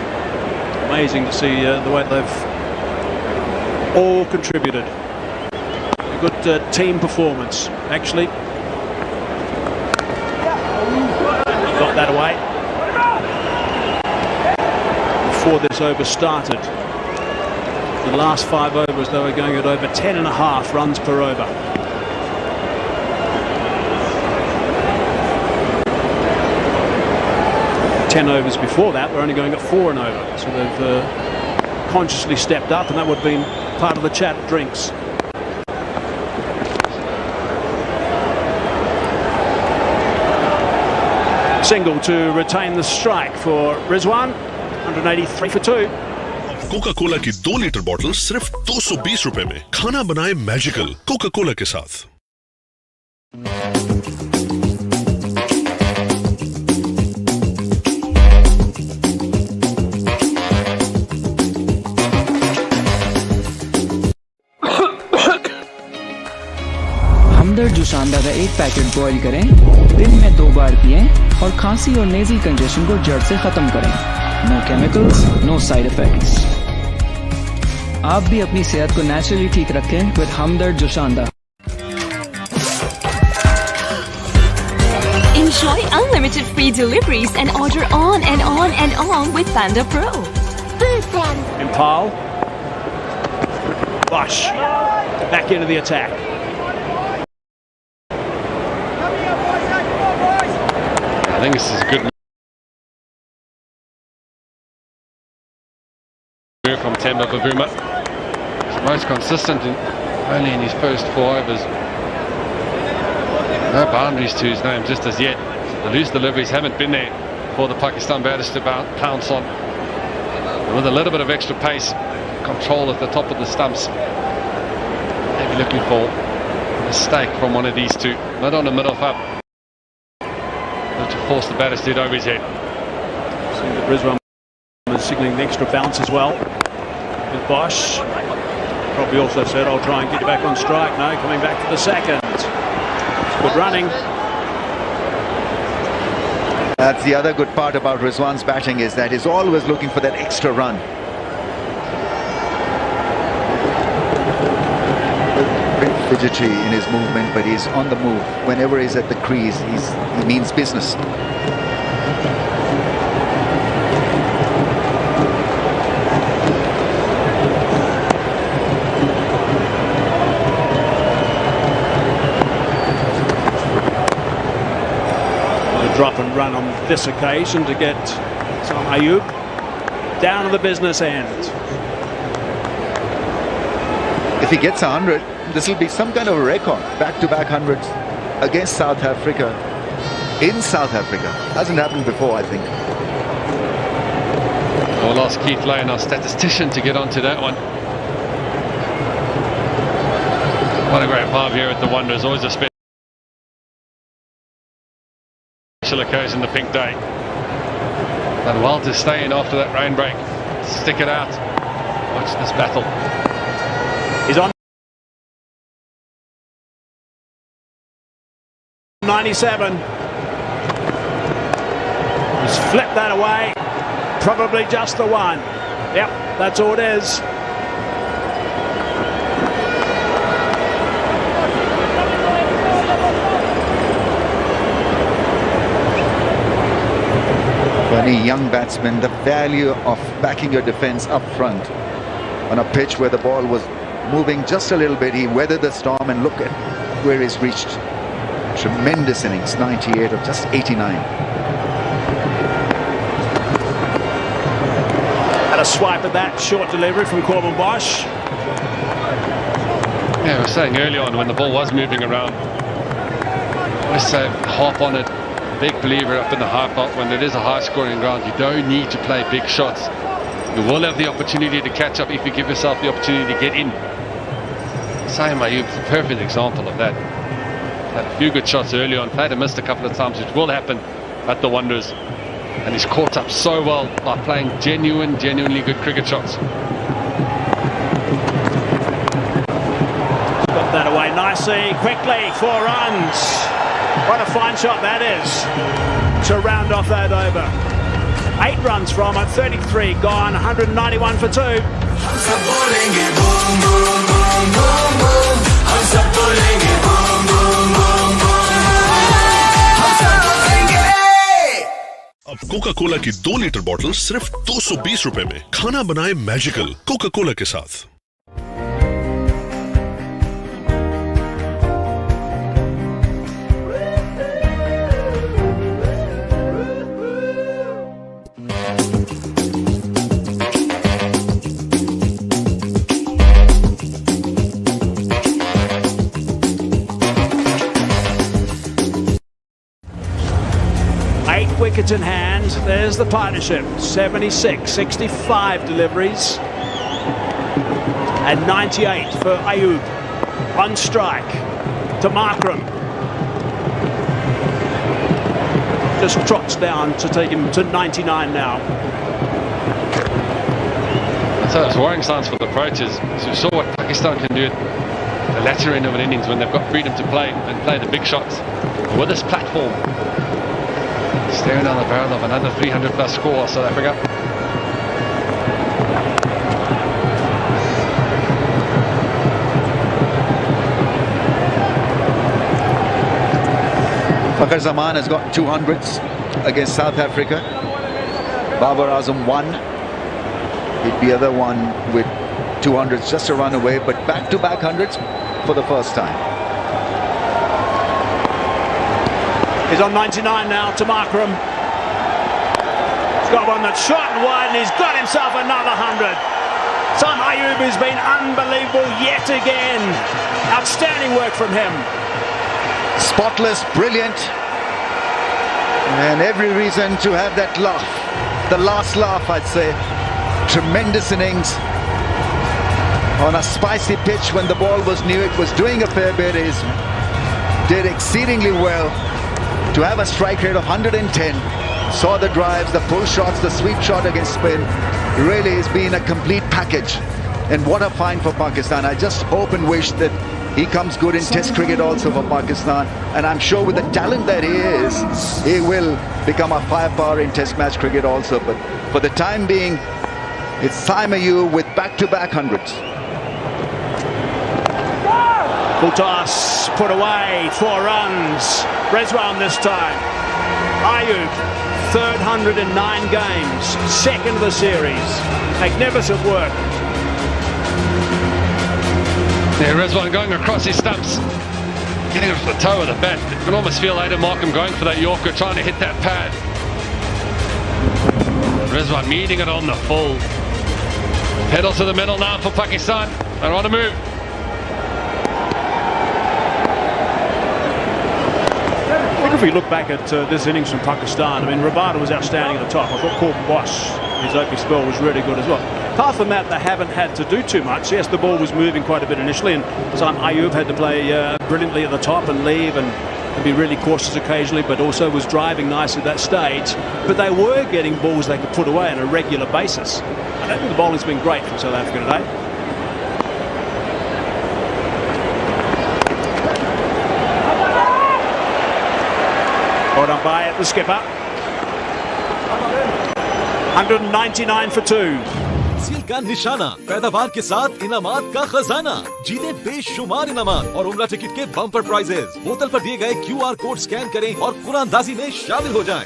Amazing to see the way they've all contributed. A good team performance, actually. Got that away before this over started. The last 5 overs, they were going at over 10.5 runs per over. Ten overs before that, we're only going at 4 and over. So they've consciously stepped up, and that would have been part of the chat at drinks. Single to retain the strike for Rizwan. 183 for 2. Coca Cola की 2 litre बोतल सिर्फ 220 रुपए में। खाना बनाए magical Coca Cola के साथ। हमदर्द जुशांदा का एक पैकेट बॉईल करें, दिन में 2 बार पिएं और खांसी और नेज़ल कंजेशन को जड़ से खत्म करें। No chemicals, no side effects. आप भी अपनी सेहत को नेचुरली ठीक रखें with Hamdard Joshanda. Enjoy unlimited free deliveries and order on and on and on with Panda Pro. Impal. Bush. Back into the attack. I think this is good move from Temba Bavuma. He's most consistent only in his first 4 overs. No boundaries to his name just as yet. The loose deliveries haven't been there for the Pakistan batters to pounce on. And with a little bit of extra pace, control at the top of the stumps. Maybe looking for a mistake from one of these two. Not on the middle up. To force the batters to hit over his head. See that Rizwan is signalling the extra bounce as well. With Bosch. Probably also said, I'll try and get you back on strike. No, coming back for the second. It's good running. That's the other good part about Rizwan's batting, is that he's always looking for that extra run. Fidgety in his movement, but he's on the move. Whenever he's at the crease, he means business. A drop and run on this occasion to get Sam Ayub down to the business end. If he gets 100, this will be some kind of a record. Back-to-back hundreds against South Africa. In South Africa. Hasn't happened before, I think. We'll ask Keith Lane, our statistician, to get onto that one. What a great vibe here at the Wanderers. Always a special occasion, the pink day. Done well to stay in after that rain break. Stick it out. Watch this battle. He's on 97. He's flipped that away. Probably just the one. Yep, that's all it is. For any young batsman, the value of backing your defence up front on a pitch where the ball was moving just a little bit, he weathered the storm, and look at where he's reached. Tremendous innings, 98 of just 89. Had a swipe at that short delivery from Corbin Bosch. Yeah, I was saying early on when the ball was moving around, I say hop on it. Big believer up in the high part. When it is a high scoring ground, you don't need to play big shots. You will have the opportunity to catch up if you give yourself the opportunity to get in. Sam Ayub is a perfect example of that. Had a few good shots early on, played and missed a couple of times, which will happen at the Wanderers. And he's caught up so well by playing genuinely good cricket shots. Got that away nicely, quickly, 4 runs. What a fine shot that is to round off that over. 8 runs from it, 33 gone, 191 for 2. अब Coca Cola की 2 litre बोतल सिर्फ 220 रुपए में। खाना बनाए magical Coca Cola के साथ। wickets in hand. There's the partnership. 76, 65 deliveries. And 98 for Ayub. On strike to Markram. Just trots down to take him to 99 now. So it's worrying signs for the approaches. So we saw what Pakistan can do at the latter end of an innings when they've got freedom to play and play the big shots. With this platform, staring down the barrel of another 300 plus score, South Africa. Fakhar Zaman has got 200s against South Africa. Babar Azam 1. He'd be the other one with 200s just to run away, but back-to-back hundreds for the first time. He's on 99 now to Markram. He's got one that's shot and wide, and he's got himself another 100. Sam Ayub has been unbelievable yet again. Outstanding work from him. Spotless, brilliant, and every reason to have that laugh. The last laugh, I'd say. Tremendous innings on a spicy pitch when the ball was new. It was doing a fair bit. He did exceedingly well to have a strike rate of 110. Saw the drives, the pull shots, the sweep shot against spin. Really has been a complete package. And what a find for Pakistan. I just hope and wish that he comes good in Test cricket also for Pakistan. And I'm sure with the talent that he is, he will become a firepower in Test match cricket also. But for the time being, it's Sam Ayub with back-to-back hundreds. Full toss, put away, 4 runs. Rezwan this time. Ayub, third 100 in 9 games, second of the series. Magnificent work. Yeah, Rezwan going across his stumps, getting it off the toe of the bat. You can almost feel Aidan Markham going for that Yorker, trying to hit that pad. Rezwan meeting it on the full. Pedal to the middle now for Pakistan. They're on a move. I think if we look back at this innings from Pakistan, I mean, Rabada was outstanding at the top. I thought Corbin Bosch, his opening spell, was really good as well. Apart from that, they haven't had to do too much. Yes, the ball was moving quite a bit initially, and Sam Ayub had to play brilliantly at the top and leave and be really cautious occasionally, but also was driving nicely at that stage. But they were getting balls they could put away on a regular basis. I don't think the bowling's been great from South Africa today. Well done by it, the skipper. 199 for 2. Seal का निशाना, पैदावार के साथ इनामात का खजाना, जीते बेशुमार इनामात और उम्रा टिकट के बम्पर प्राइजेस। बोतल पर दिए गए QR कोड स्कैन करें और कुरानदाजी में शामिल हो जाएं।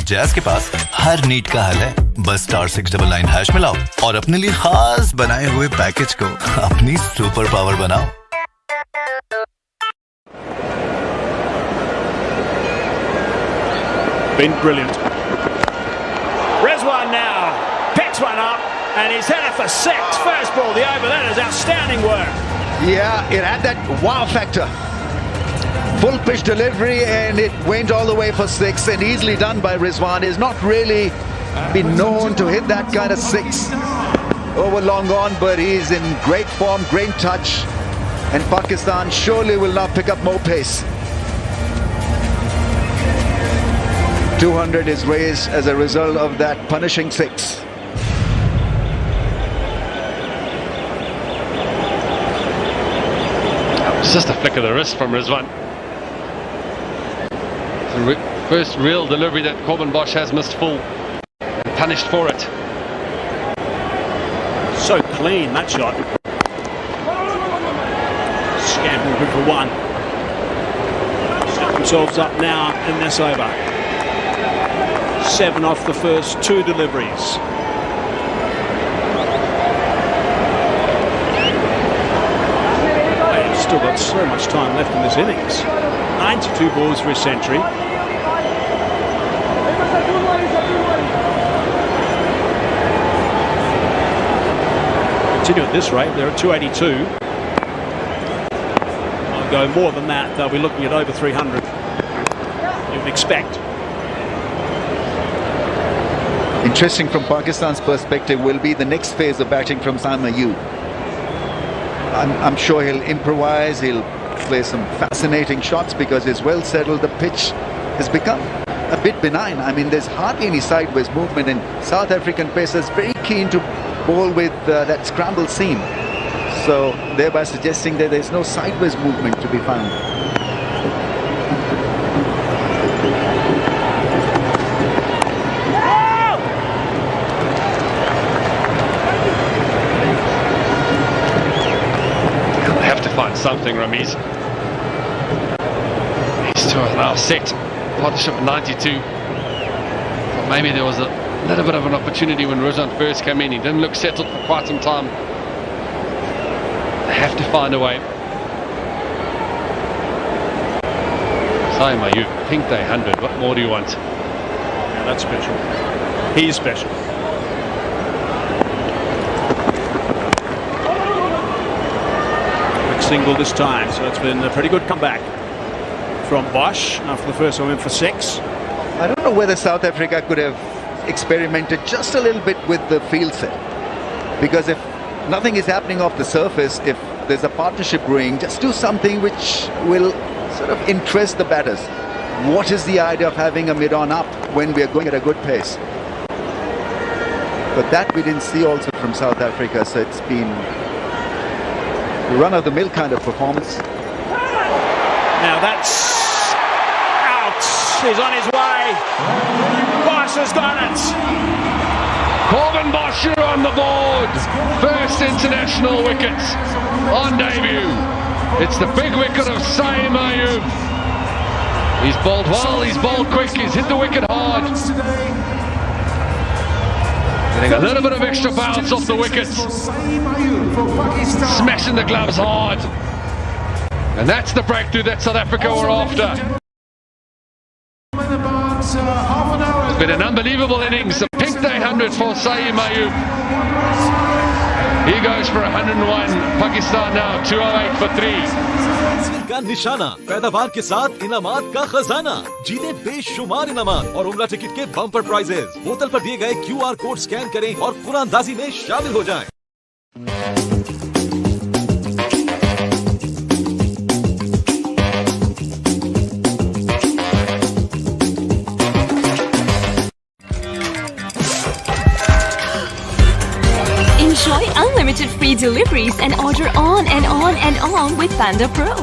जैज़ के पास हर नीड का हल है। बस *699# मिलाओ और अपने लिए खास बनाए हुए पैकेज को अपनी सुपर पावर बनाओ। Been brilliant. Rezwan now picks one up and he's headed for 6. First ball, the over. That is outstanding work. Yeah, it had that wow factor. Full pitch delivery and it went all the way for 6, and easily done by Rizwan. He's not really been known to hit that kind of 6 over long on, but he's in great form, great touch, and Pakistan surely will not pick up more pace. 200 is raised as a result of that punishing 6. It's just a flick of the wrist from Rizwan. The first real delivery that Corbin Bosch has missed full and punished for it. So clean, that shot. Scampering good for 1. Set themselves up now in this over. 7 off the first 2 deliveries. still got so much time left in this innings. 92 balls for his century. Continue at this rate, they're at 282. I'll go more than that, they'll be looking at over 300. You would expect. Interesting from Pakistan's perspective will be the next phase of batting from Saim Ayub. I'm sure he'll improvise, he'll play some fascinating shots because he's well settled. The pitch has become a bit benign. I mean, there's hardly any sideways movement, and South African pacers very keen to bowl with that scramble seam. So thereby suggesting that there's no sideways movement to be found. Find something, Ramiz. These two are now set. Partnership 92. Well, maybe there was a little bit of an opportunity when Rizwan first came in. He didn't look settled for quite some time. They have to find a way. Saim Ayub, pink day 100. What more do you want? Yeah, that's special. He's special. Single this time, so it's been a pretty good comeback from Bosch after the first one went for 6. I don't know whether South Africa could have experimented just a little bit with the field set, because if nothing is happening off the surface, if there's a partnership brewing, just do something which will sort of interest the batters. What is the idea of having a mid-on up when we are going at a good pace? But that we didn't see also from South Africa, so it's been run-of-the-mill kind of performance. Now that's out. He's on his way. Bosch has done it. Corbin Bosch on the board. First international wickets on debut. It's the big wicket of Saim Ayub. He's bowled well, he's bowled quick, he's hit the wicket hard. Getting a little bit of extra bounce off the wickets. Smashing the gloves hard. And that's the breakthrough that South Africa were after. It's been an unbelievable innings. A pink day 100 for Saim Ayub. He goes for 101. Pakistan now 208 for 3. का निशाना, पैदावार के साथ इनामात का खजाना, जीते बेशुमार इनामात और उम्रा टिकट के बम्पर प्राइजेस। बोतल पर दिए गए QR कोड स्कैन करें और कुरानदाजी में शामिल हो जाएं। Enjoy unlimited free deliveries and order on and on and on with Panda Pro.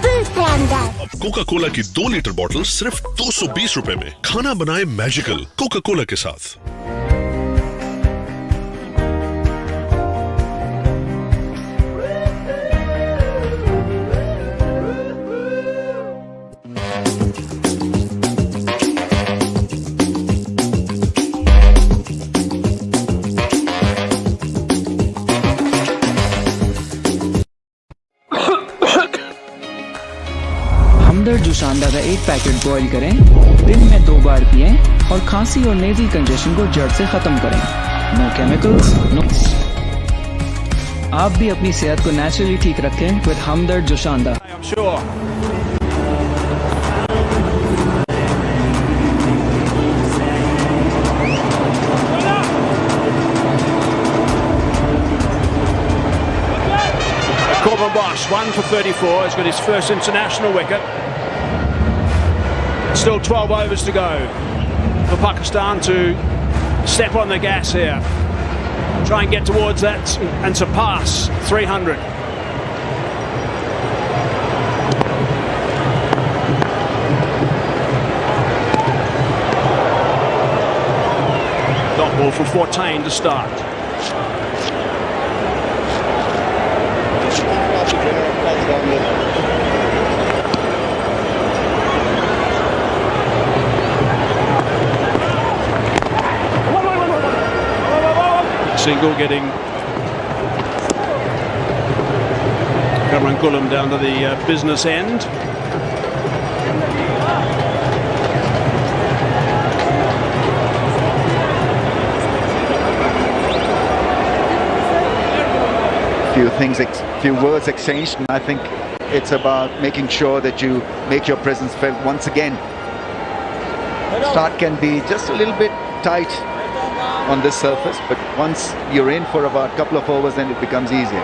अब कोका कोला की 2 लीटर बोतल सिर्फ 220 रुपए में। खाना बनाए मैजिकल कोका कोला के साथ। हमदर्द जुशांदा का 1 पैकेट बॉईल करें, दिन में 2 बार पिएं और खांसी और नेज़ल कंजेशन को जड़ से खत्म करें। No chemicals, no. आप भी अपनी सेहत को नेचुरली ठीक रखें with Hamdard Joshanda. Corbin Bosch, 1 for 34. He's got his first international wicket. Still 12 overs to go for Pakistan to step on the gas here. Try and get towards that and surpass 300. Dot ball for 14 to start. Single getting Ramgoolam down to the business end. Few words exchanged, and I think it's about making sure that you make your presence felt once again. Start can be just a little bit tight on this surface, but once you're in for about a couple of overs, then it becomes easier.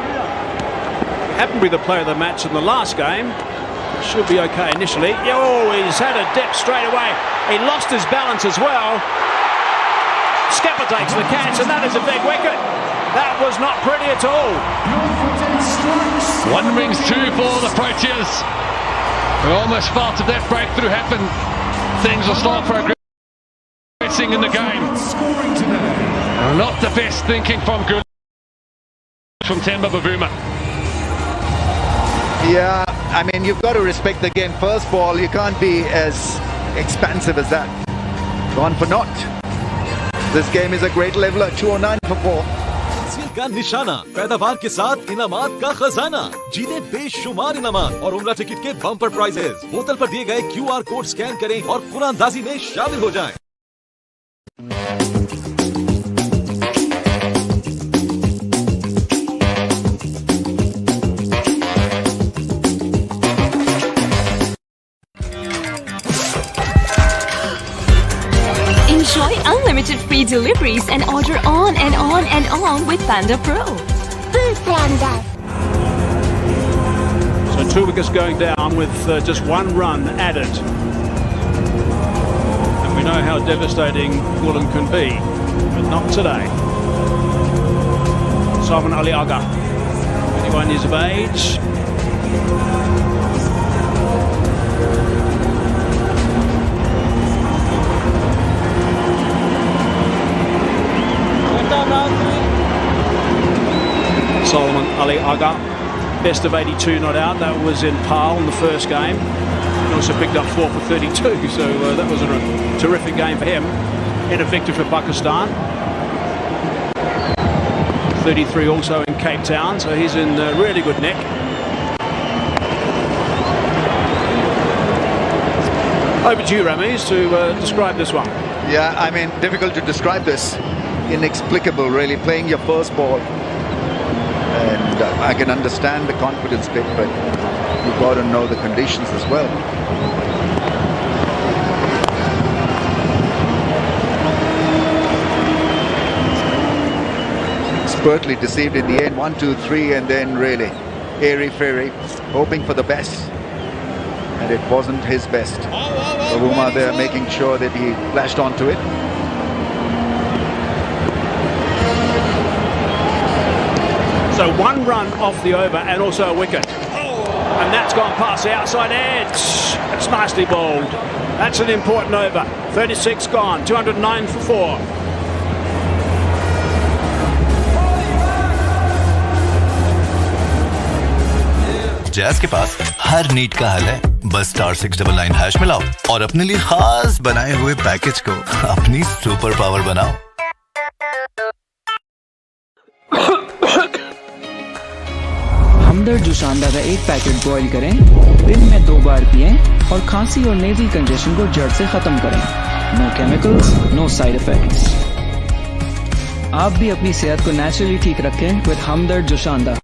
Happened to be the player of the match in the last game. Should be okay initially. Oh, he's had a dip straight away. He lost his balance as well. Skipper takes the catch, and that is a big wicket. That was not pretty at all. One rings two for the Proteas. We almost felt if that breakthrough happened, things will start progressing in the game. Not the best thinking from Temba Bavuma. Yeah, I mean, you've got to respect the game. First ball, you can't be as expansive as that. Gone for naught. This game is a great leveler. 209 for 4. का निशाना, पैदावार के साथ इनामात का खजाना, जीते बेशुमार इनामात और उम्रा टिकट के बम्पर प्राइजेस। बोतल पर दिए गए QR कोड स्कैन करें और कुरानदाजी में शामिल हो जाएं। Enjoy unlimited free deliveries and order on and on and on with Panda Pro. Panda. So 2 wickets going down with just 1 run added. And we know how devastating Gulam can be, but not today. Simon Ali Aga, 21 years of age. Solomon Ali Aga, best of 82 not out. That was in Pal in the first game. He also picked up 4 for 32, so that was a terrific game for him. And a victory for Pakistan. 33 also in Cape Town, so he's in really good nick. Over to you, Ramesh, to describe this one. Yeah, I mean, difficult to describe this. Inexplicable, really, playing your first ball. And I can understand the confidence bit, but you've got to know the conditions as well. Expertly deceived in the end, 1, 2, 3, and then really airy-fairy, hoping for the best. And it wasn't his best. Bavuma there making sure that he lashed onto it. So 1 run off the over and also a wicket. And that's gone past the outside edge. It's nicely bowled. That's an important over. 36 gone, 209 for 4. Jazz के पास हर need का हल है। बस *699# मिलाओ और अपने लिए खास बनाए हुए पैकेज को अपनी सुपर पावर बनाओ। हमदर्द जुशांदा का 1 पैकेट बॉईल करें, दिन में 2 बार पिएं और खांसी और नेज़ल कंजेशन को जड़ से खत्म करें। No chemicals, no side effects. आप भी अपनी सेहत को नेचुरली ठीक रखें with Hamdard Joshanda.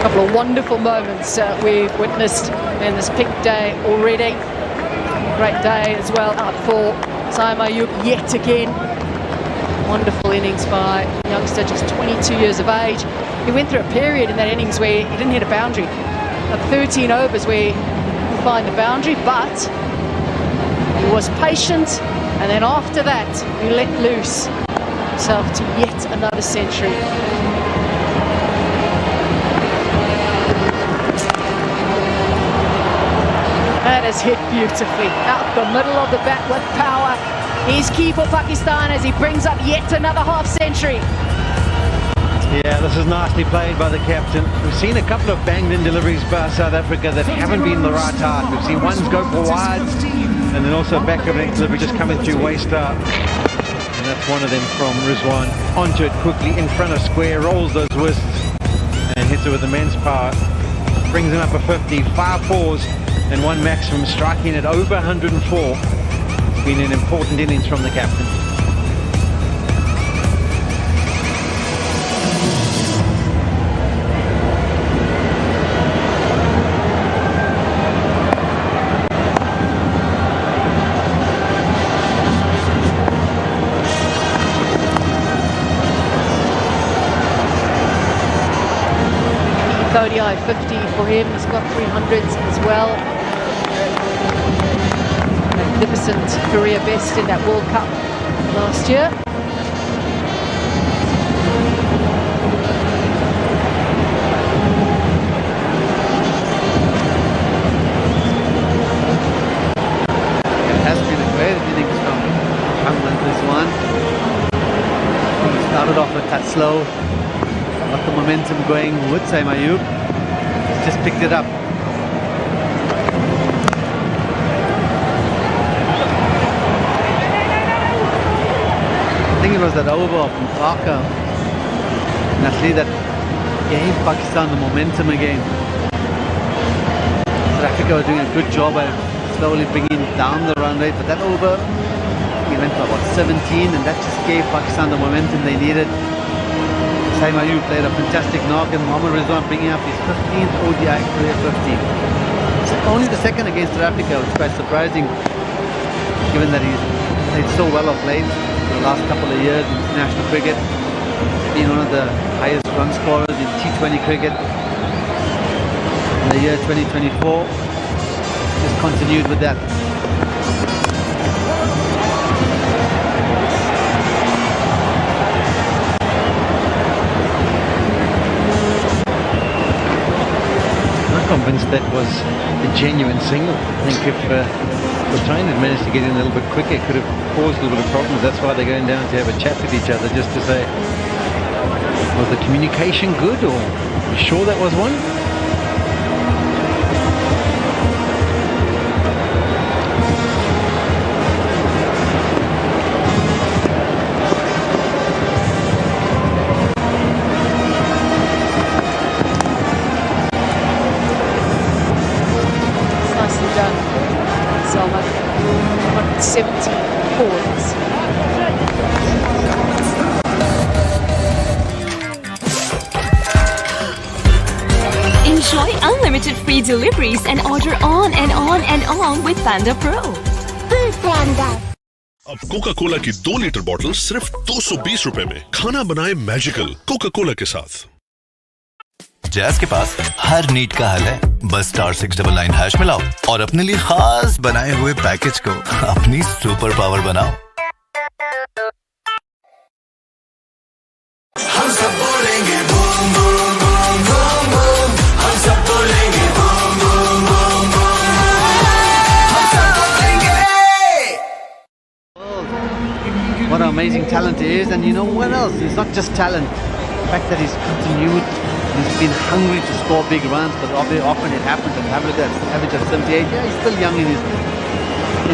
Couple of wonderful moments we've witnessed in this peak day already. Great day as well up for Saim Ayub yet again. Wonderful innings by a youngster, just 22 years of age. He went through a period in that innings where he didn't hit a boundary. 13 overs where he find the boundary, but he was patient, and then after that he let loose himself to yet another century. That is hit beautifully out the middle of the bat with power. He's key for Pakistan as he brings up yet another half century. Yeah, this is nicely played by the captain. We've seen a couple of banged-in deliveries by South Africa that haven't been the right height. We've seen ones go for wides, and then also back of neck delivery just coming through waist up. And that's one of them from Rizwan. Onto it quickly, in front of square, rolls those wrists, and hits it with immense power. Brings him up a 50, 5 fours, and one maximum, striking at over 104. It's been an important innings from the captain. ODI 50 for him. He's got 300s as well. Magnificent career best in that World Cup last year. It has been a great innings from Mohammed Rizwan. He started off a touch slow. Got the momentum going with Saima Ayub. Just picked it up. I think it was that over from Parker. And actually that gave Pakistan the momentum again. South Africa were doing a good job at slowly bringing down the run rate, but that over, he went for about 17, and that just gave Pakistan the momentum they needed. Saima Ayub played a fantastic knock, and Mohammad Rizwan bringing up his 15th ODI career 50. It's only the second against South Africa, which is quite surprising, given that he's played so well of late in the last couple of years in international cricket, being one of the highest run scorers in T20 cricket. In the year 2024, just continued with that. Convinced that was a genuine single. I think if Bhutan had managed to get in a little bit quicker, it could have caused a little bit of problems. That's why they're going down to have a chat with each other, just to say, was the communication good, or are you sure that was one? Enjoy unlimited free deliveries and order on and on and on with Panda Pro. अब Coca Cola की 2 litre बोतल सिर्फ 220 रुपए में। खाना बनाए magical Coca Cola के साथ। जैज़ के पास हर नीड का हल है, बस *699# मिलाओ और अपने लिए खास बनाए हुए पैकेज को अपनी सुपर पावर बनाओ। हम सब बोलेंगे boom boom boom boom boom, हम सब बोलेंगे बूम बूम बूम बूम, हम सब बोलेंगे। What an amazing talent he is, and you know what else? It's not just talent. The fact that he's continued, he's been hungry to score big runs, but often it happens, and average at 78. Yeah, he's still young in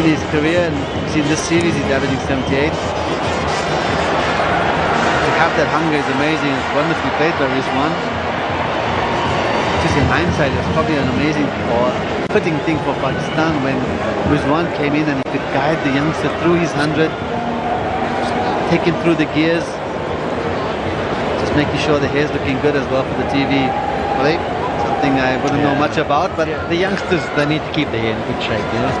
his career, and you see in this series he's averaging 78. To have that hunger is amazing. It's wonderfully played by Rizwan. Just in hindsight, it's probably an amazing or fitting thing for Pakistan when Rizwan came in and he could guide the youngster through his 100, take him through the gears, just making sure the hair's looking good as well for the TV. Right? Something I wouldn't know much about, but the youngsters, they need to keep their hair in good shape, you know.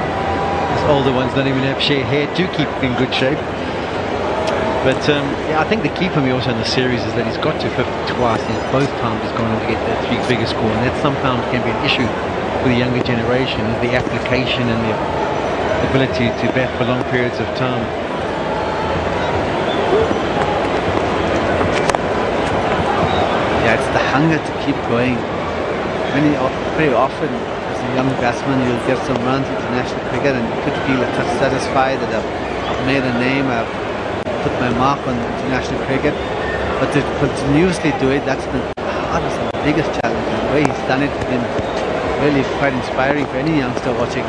These older ones don't even have share hair to keep in good shape. But yeah, I think the key for me also in the series is that he's got to 50 twice. Both times he's gone on to get that 3 figure score, and that sometimes can be an issue for the younger generation, is the application and the ability to bat for long periods of time. Yeah, it's the hunger to keep going. Very often, as a young batsman, you'll get some runs in international cricket and you could feel a touch satisfied that I've made a name, I've put my mark on international cricket. But to continuously do it, that's the hardest and the biggest challenge. And the way he's done it has been really quite inspiring for any youngster watching.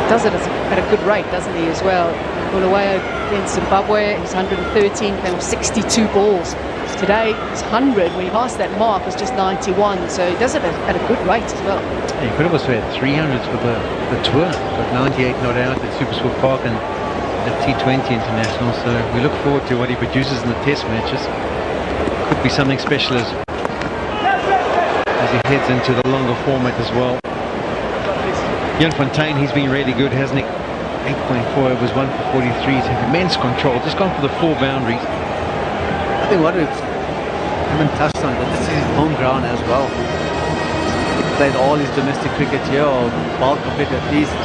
Does it at a good rate, doesn't he, as well? Bulawayo against Zimbabwe, he's 113, came off 62 balls. Today, his 100, when he passed that mark, was just 91, so he does it at a good rate as well. Yeah, he could have also had 300s for the tour, but 98 not out at Supersport Park and at T20 International, so we look forward to what he produces in the test matches. Could be something special as he heads into the longer format as well. Jan Fontaine, he's been really good, hasn't he? 8.4 overs, 1 for 43, he's had immense control, just gone for the 4 boundaries. I think what we haven't touched on, but this is his home ground as well. He played all his domestic cricket here, or bulk of it at least.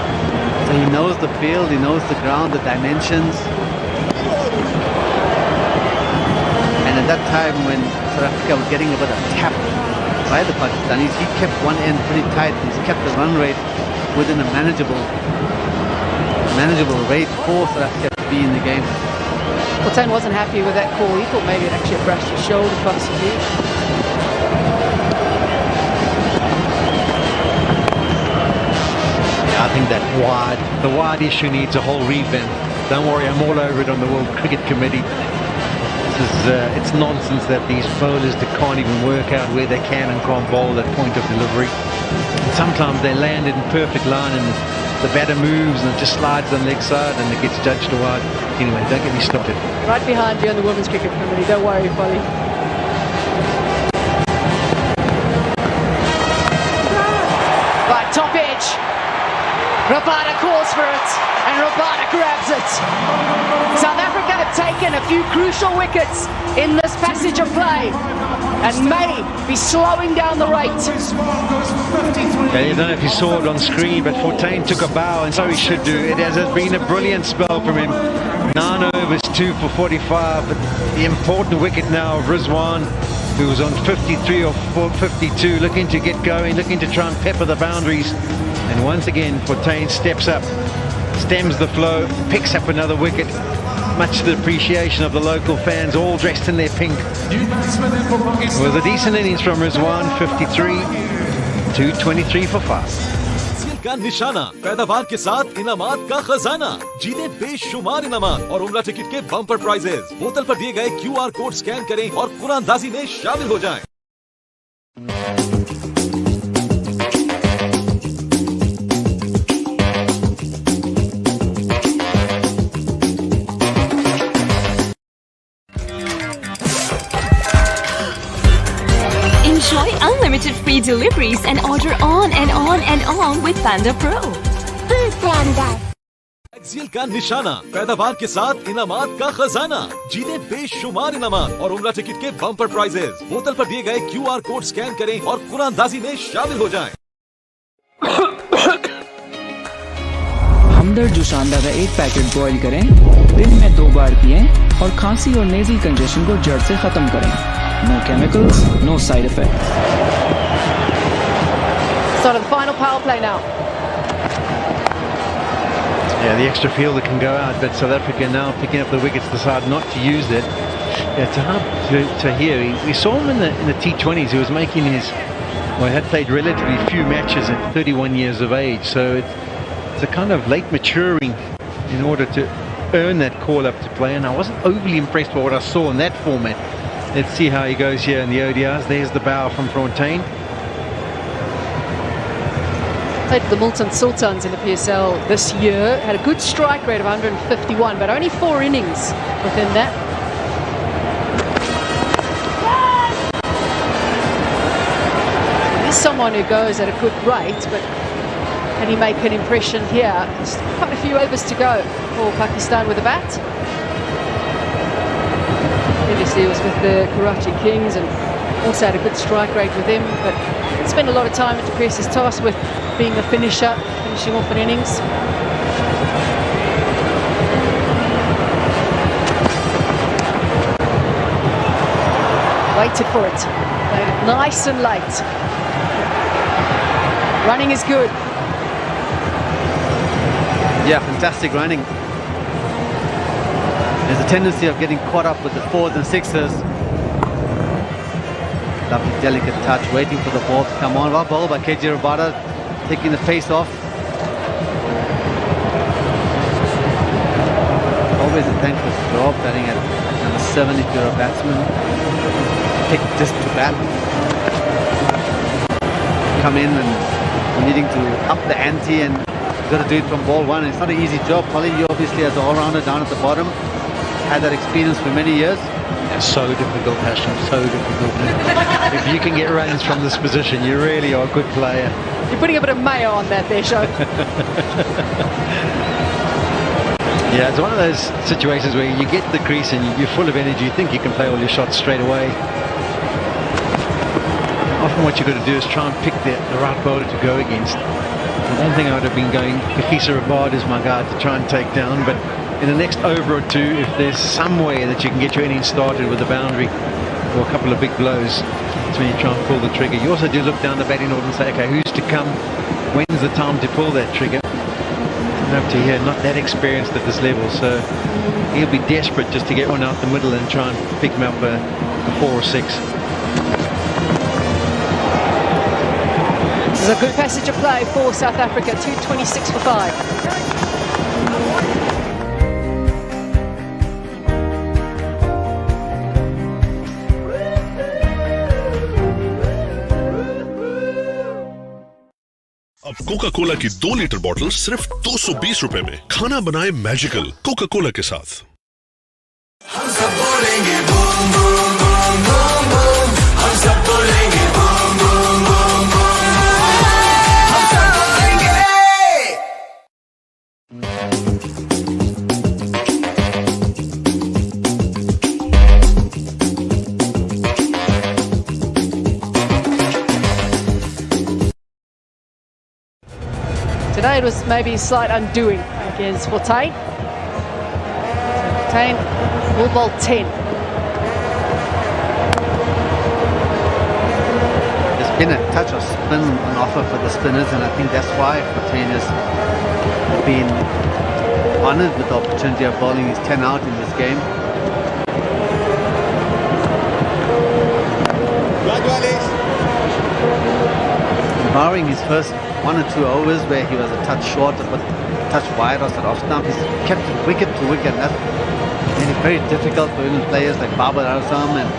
So he knows the field, he knows the ground, the dimensions. And at that time when South Africa was getting a bit of tap by the Pakistanis, he kept one end pretty tight. He's kept the run rate within a manageable rate for South Africa to be in the game. Fontaine wasn't happy with that call. He thought maybe it actually brushed his shoulder possibly. Yeah, I think that the wide issue needs a whole revamp. Don't worry, I'm all over it on the World Cricket Committee. It's nonsense that these bowlers that can't even work out where they can and can't bowl at point of delivery. And sometimes they land in perfect line and the batter moves and it just slides on the leg side and it gets judged a wide. Anyway, don't get me started. Right behind you on the Women's Cricket Committee, don't worry, Polly. Right, top edge. Rabada calls for it, and Rabada grabs it. South Africa have taken a few crucial wickets in this passage of play, and may be slowing down the rate. Yeah, I don't know if you saw it on screen, but Fontaine took a bow, and so he should do. It has been a brilliant spell from him. 9 overs, 2 for 45, but the important wicket now of Rizwan, who was on 53 or 52, looking to get going, looking to try and pepper the boundaries. And once again, Fontaine steps up, stems the flow, picks up another wicket, much to the appreciation of the local fans, all dressed in their pink. It was a decent innings from Rizwan, 53, 223 for 5. का निशाना, पैदावार के साथ इनामात का खजाना, जीते बेशुमार इनामात और उम्रा टिकट के बम्पर प्राइजेस। बोतल पर दिए गए QR कोड स्कैन करें और कुरानदाजी में शामिल हो जाएं। Enjoy unlimited free deliveries and order on and on and on with Panda Pro. Axial का निशाना, पैदावार के साथ इनामात का खजाना, जीते बेशुमार इनामात और उम्रा टिकट के बम्पर प्राइजेस। बोतल पर दिए गए QR कोड स्कैन करें और कुरानदाजी में शामिल हो जाएं। हमदर्द जुसांदा का एक पैकेट बॉईल करें, दिन में 2 बार पिएं और खांसी और नेज़ल कंजेशन को जड़ से खत्म करें। No chemicals, no side effects. Start of the final power play now. Yeah, the extra fielder can go out, but South Africa now picking up the wickets, decide not to use it. Yeah, it's hard to hear. We saw him in the T20s. He was making he had played relatively few matches at 31 years of age, so it's a kind of late maturing in order to earn that call up to play, and I wasn't overly impressed by what I saw in that format. Let's see how he goes here in the ODIs. There's the bow from Fontaine. Played the Multan Sultans in the PSL this year. Had a good strike rate of 151, but only 4 innings within that. He's someone who goes at a good rate, but can he make an impression here? There's quite a few overs to go for Pakistan with the bat. Previously he was with the Karachi Kings and also had a good strike rate with him, but spent a lot of time to press his task with being a finisher, finishing off an innings. Waited for it. Played it nice and late. Running is good. Yeah, fantastic running. There's a tendency of getting caught up with the 4s and 6s. Lovely delicate touch, waiting for the ball to come on. Well bowled by KG Rabada, taking the face off. Always a thankless job batting at number 7 if you're a batsman. Pick just to bat. Come in and needing to up the ante, and you've got to do it from ball 1. It's not an easy job. Colin, you obviously as an all-rounder down at the bottom, had that experience for many years. It's so difficult, Hashim, so difficult. If you can get runs from this position, you really are a good player. You're putting a bit of mayo on that there, Sean. Yeah, it's one of those situations where you get the crease and you're full of energy, you think you can play all your shots straight away. Often what you've got to do is try and pick the right bowler to go against. I don't think I would have been going Kisa Rabad is my guy to try and take down, but in the next over or two, if there's some way that you can get your innings started with a boundary or a couple of big blows, that's when you try and pull the trigger. You also do look down the batting order and say, okay, who's to come? When's the time to pull that trigger? And up to here, not that experienced at this level, so he'll be desperate just to get one out the middle and try and pick him up a 4 or 6. This is a good passage of play for South Africa, 226 for 5. अब Coca Cola की 2 litre बोतल सिर्फ 220 रुपए में। खाना बनाए magical Coca Cola के साथ। हम सब बोलेंगे boom boom boom boom boom, हम सब बोलेंगे बूम बूम बूम बूम, हम सब बोलेंगे। Today it was maybe a slight undoing against Fortain. Fortain will bowl 10. There's been a touch of spin on offer for the spinners, and I think that's why Fortain has been honoured with the opportunity of bowling his 10 out in this game. Barring his first 1 or 2 overs where he was a touch short, but a touch wide or sort of stump, he's kept it wicket to wicket. That made it very difficult for even players like Babar Azam and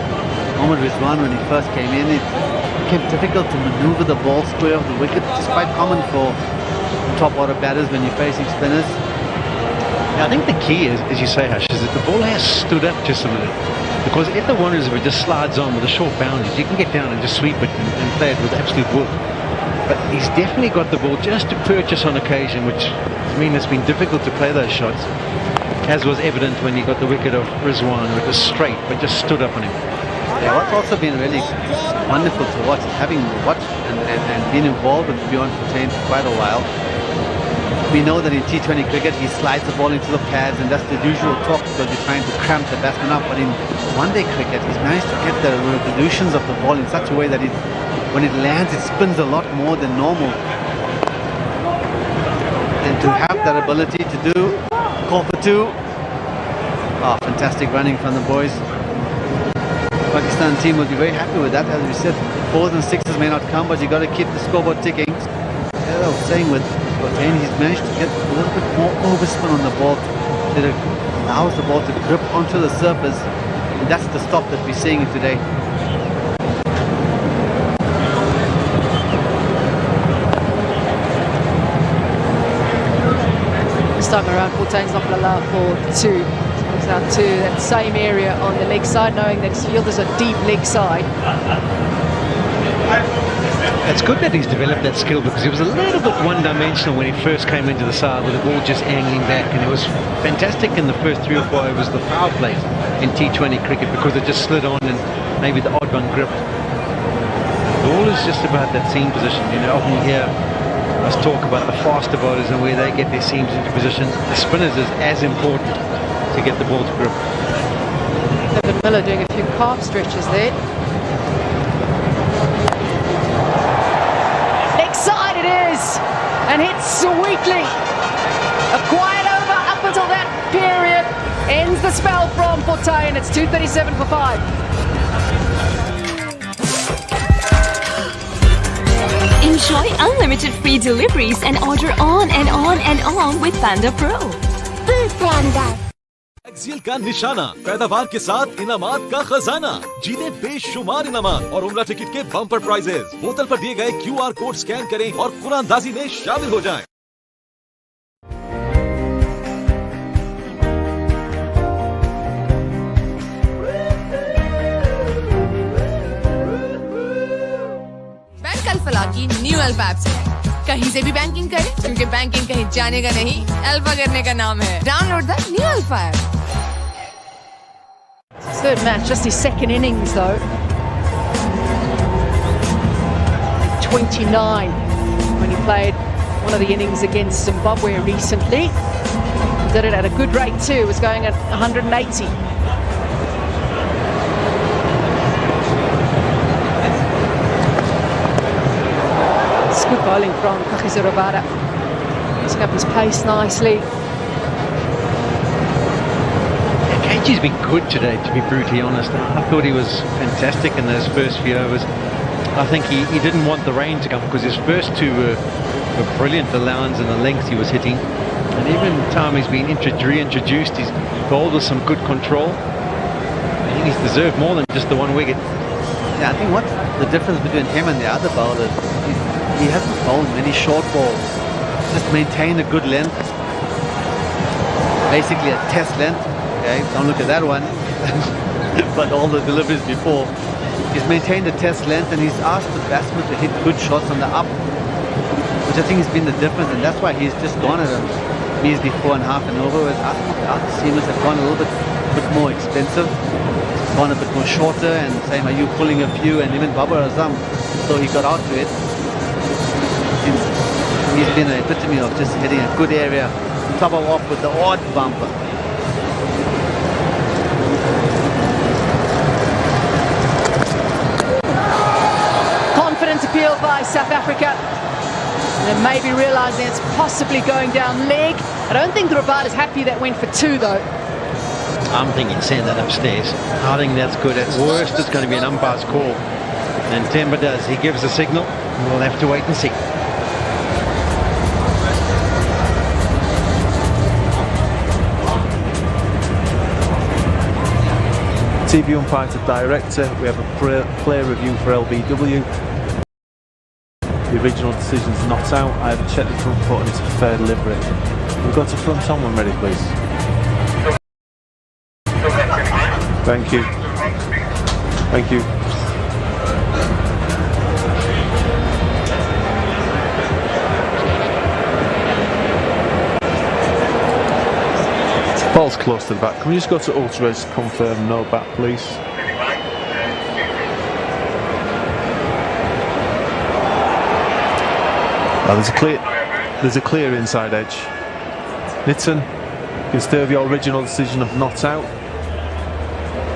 Mohammad Rizwan when he first came in. It became difficult to maneuver the ball square of the wicket, which is quite common for top order batters when you're facing spinners. Yeah, I think the key is, as you say, Hush, is that the ball has stood up just a little. Because if the Wanderers, if it just slides on with a short boundaries, you can get down and just sweep it and play it with absolute will. But he's definitely got the ball just to purchase on occasion, which I mean it's been difficult to play those shots, as was evident when he got the wicket of Rizwan. It was straight, but just stood up on him. Yeah, what's also been really wonderful to watch, having watched and been involved with Bjorn Fortain for quite a while. We know that in T20 cricket he slides the ball into the pads, and that's the usual talk because you're trying to cramp the batsman up. But in one-day cricket, he's managed to get the revolutions of the ball in such a way that when it lands, it spins a lot more than normal. And to have that ability to do call for 2. Oh, fantastic running from the boys. Pakistan team will be very happy with that. As we said, 4s and 6s may not come, but you got to keep the scoreboard ticking. As I was saying with Fortain, he's managed to get a little bit more overspin on the ball that allows the ball to grip onto the surface, and that's the stop that we're seeing today. This time around, Fortain's not going to allow for 2. He's out to that same area on the leg side, knowing that his field is a deep leg side. It's good that he's developed that skill, because he was a little bit one-dimensional when he first came into the side with the ball just angling back, and it was fantastic in the first 3 or 4 overs, the power plays in T20 cricket, because it just slid on and maybe the odd one gripped. The ball is just about that seam position. You know, often you hear us talk about the faster bowlers and where they get their seams into position. The spinners is as important to get the ball to grip. David Miller doing a few calf stretches there. Side it is, and hits sweetly. A quiet over up until that period. Ends Ends the spell from Forte, and it's 2:37 for 5. Enjoy unlimited free deliveries and order on and on and on with Panda Pro. Panda. Axial का निशाना, पैदावार के साथ इनामात का खजाना, जीते बेशुमार इनामात और उम्रा टिकट के बम्पर प्राइजेस। बोतल पर दिए गए QR कोड स्कैन करें और कुरानदाजी में शामिल हो जाएं। बैंक अल्फला की न्यू अल्फा ऐप से कहीं से भी बैंकिंग करें, क्योंकि बैंकिंग कहीं जाने का नहीं, अल्फा करने का नाम है। Download the new alpha app. Third match, just his second innings though. 29 when he played one of the innings against Zimbabwe recently. Did it at a good rate too, was going at 180. It's good bowling from Kagiso, using up his pace nicely. He's been good today, to be brutally honest. I thought he was fantastic in those first few overs. I think he didn't want the rain to come because his first two were brilliant, the lines and the lengths he was hitting. And even time he's been reintroduced, he's bowled with some good control. I think he's deserved more than just the one wicket. Yeah, I think what's the difference between him and the other bowlers, he hasn't bowled many short balls. Just maintained a good length. Basically a test length. Okay, don't look at that one. But all the deliveries before. He's maintained a test length and he's asked the batsman to hit good shots on the up, which I think has been the difference, and that's why he's just gone at a measly 4.5 and over. Whereas other seamers have gone a little bit more expensive, gone a bit more shorter, and same are you pulling a few, and even Babar Azam, so he got out to it. He's been an epitome of just hitting a good area, top off with the odd bumper. Appeal by South Africa, and then maybe realising it's possibly going down leg. I don't think Rabada is happy that went for 2 though. I'm thinking send that upstairs. I think that's good. At worst it's going to be an umpire's call, and Temba does. He gives a signal. We'll have to wait and see. TV umpire to director. We have a player review for LBW. The original decision's not out. I have checked the front foot and it's a fair delivery. We've got to front someone ready, please. Thank you. Thank you. Ball's close to the back. Can we just go to ultras to confirm no bat, please? There's a clear inside edge. Nitin, you can stay with your original decision of not out.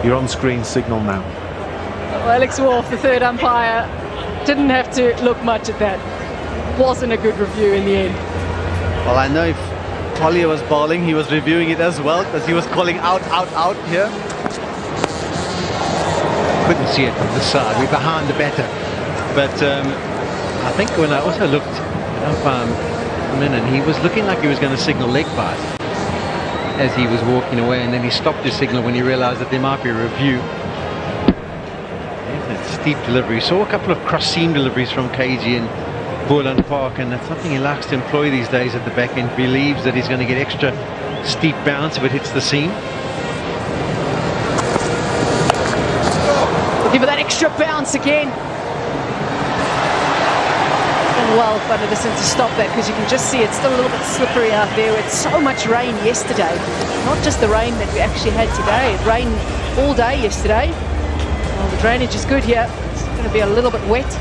Your on-screen signal now. Well, Alex Wolf, the third umpire, didn't have to look much at that. Wasn't a good review in the end. Well, I know if Collier was bowling, he was reviewing it as well, because he was calling out here. Couldn't see it from the side. We're behind the batter. But I think when I also looked up a minute, he was looking like he was going to signal leg pass as he was walking away, and then he stopped his signal when he realised that there might be a review. Steep delivery. Saw a couple of cross-seam deliveries from KG in Boland Park, and that's something he likes to employ these days at the back end. Believes that he's going to get extra steep bounce if it hits the seam. Looking for that extra bounce again. And well, but listen to stop that, because you can just see it's still a little bit slippery out there. It's so much rain yesterday. Not just the rain that we actually had today. It rained all day yesterday. Well, the drainage is good here. It's going to be a little bit wet.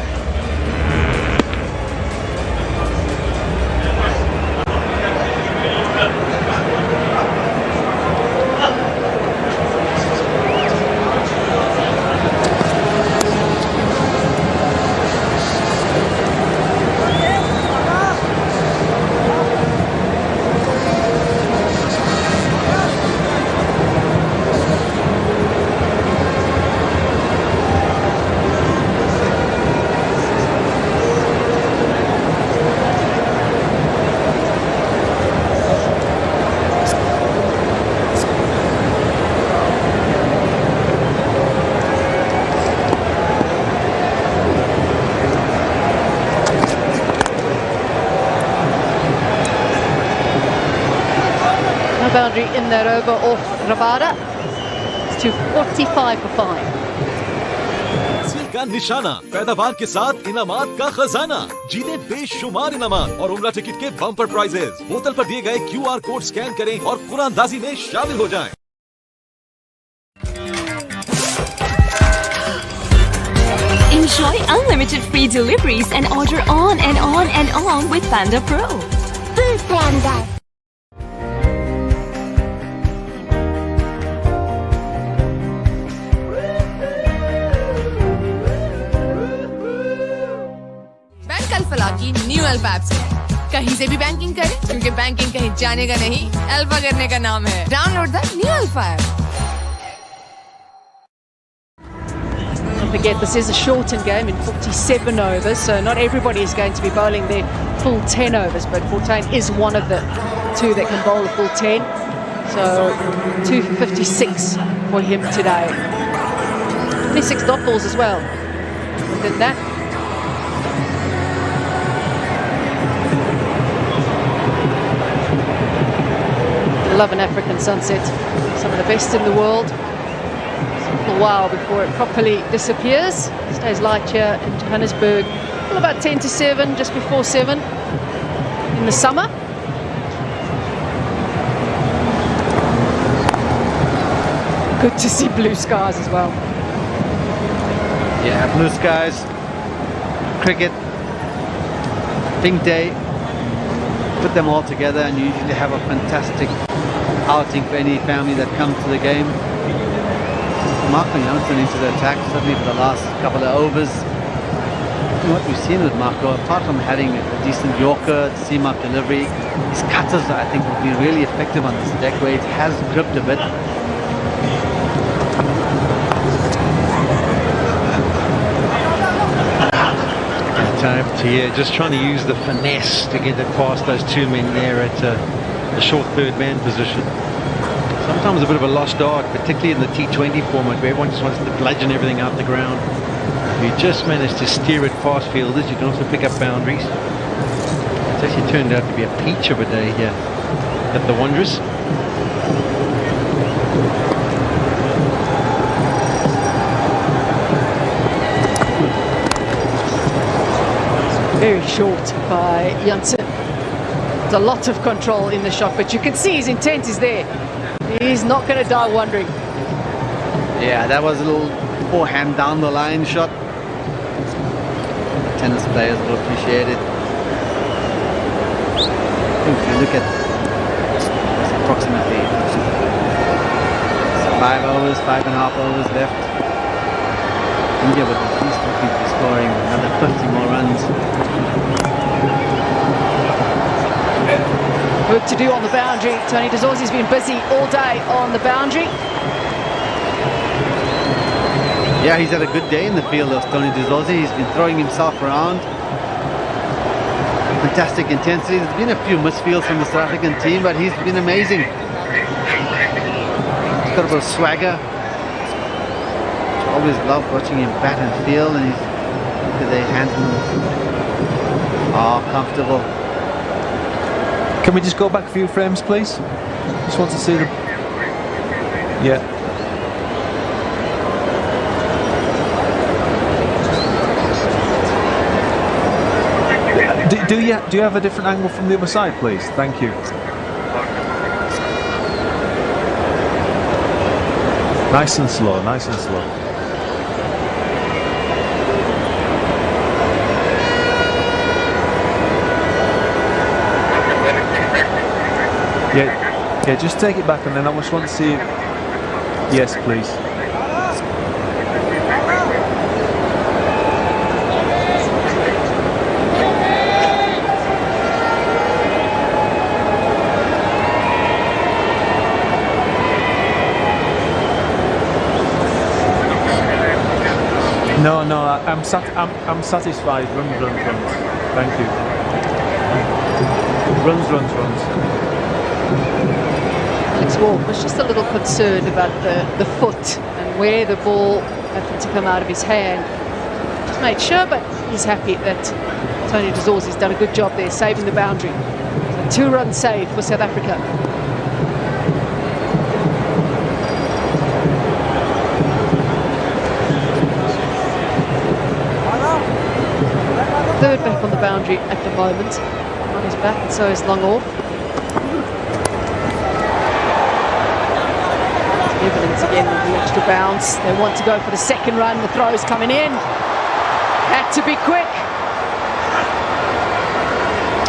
boundary in that over off Rabada. It's to 45 for 5. का निशाना, पैदावार के साथ इनामात का खजाना, जीते बेशुमार इनामात और उम्रा टिकट के बम्पर प्राइजेस। बोतल पर दिए गए QR कोड स्कैन करें और कुरानदाजी में शामिल हो जाएं। Enjoy unlimited free deliveries and order on and on and on with Panda Pro. Panda. Bank Alfalah की न्यू अल्फा ऐप से कहीं से भी बैंकिंग करें क्योंकि बैंकिंग कहीं जाने का नहीं, अल्फा करने का नाम है। Download the new alpha app. Don't forget, this is a shortened game in 47 overs, so not everybody is going to be bowling their full 10 overs, but Fortuyn is one of the two that can bowl a full 10. So 2 for 56 for him today. 26 dot balls as well. Did that. Love an African sunset. Some of the best in the world. A while before it properly disappears. Stays light here in Johannesburg till about 10 to 7, just before 7 in the summer. Good to see blue skies as well. Yeah, blue skies, cricket, pink day, put them all together and you usually have a fantastic outing for any family that comes to the game. Marco Jansen into the attack, certainly for the last couple of overs. And what we've seen with Marco, apart from having a decent Yorker, seam-up delivery, his cutters I think will be really effective on this deck where it has gripped a bit. Time to just trying to use the finesse to get it past those two men there at the short third man position. Sometimes a bit of a lost art, particularly in the T20 format where everyone just wants to bludgeon everything out the ground. If you just manage to steer it past fielders, you can also pick up boundaries. It's actually turned out to be a peach of a day here at the Wanderers. Very short by Jansen. There's a lot of control in the shot, but you can see his intent is there. He's not going to die wondering. Yeah, that was a little forehand down the line shot. Tennis players will appreciate it. I think if you look at approximately 5 overs, 5.5 overs left. India would at least looking to scoring another 50 more runs. Work to do on the boundary. Tony de Zorzi's been busy all day on the boundary. Yeah, he's had a good day in the field of Tony de Zorzi. He's been throwing himself around. Fantastic intensity. There's been a few misfields from the South African team, but he's been amazing. He's got a bit of swagger. Always love watching him bat and field, and he's look at their hands are comfortable. Can we just go back a few frames, please? Just want to see them. Yeah. Do you have a different angle from the other side, please? Thank you. Nice and slow, nice and slow. Yeah, just take it back and then I just want to see. Yes, please. No, I'm satisfied. Runs. Thank you. Runs. Alex Ward was just a little concerned about the foot and where the ball happened to come out of his hand. Just made sure, but he's happy that Tony de Zorzi's done a good job there, saving the boundary. So 2 runs saved for South Africa. third back on the boundary at the moment. On his back, and so is long off. Evidence again with the extra bounce. They want to go for the second run. The throw's coming in. Had to be quick.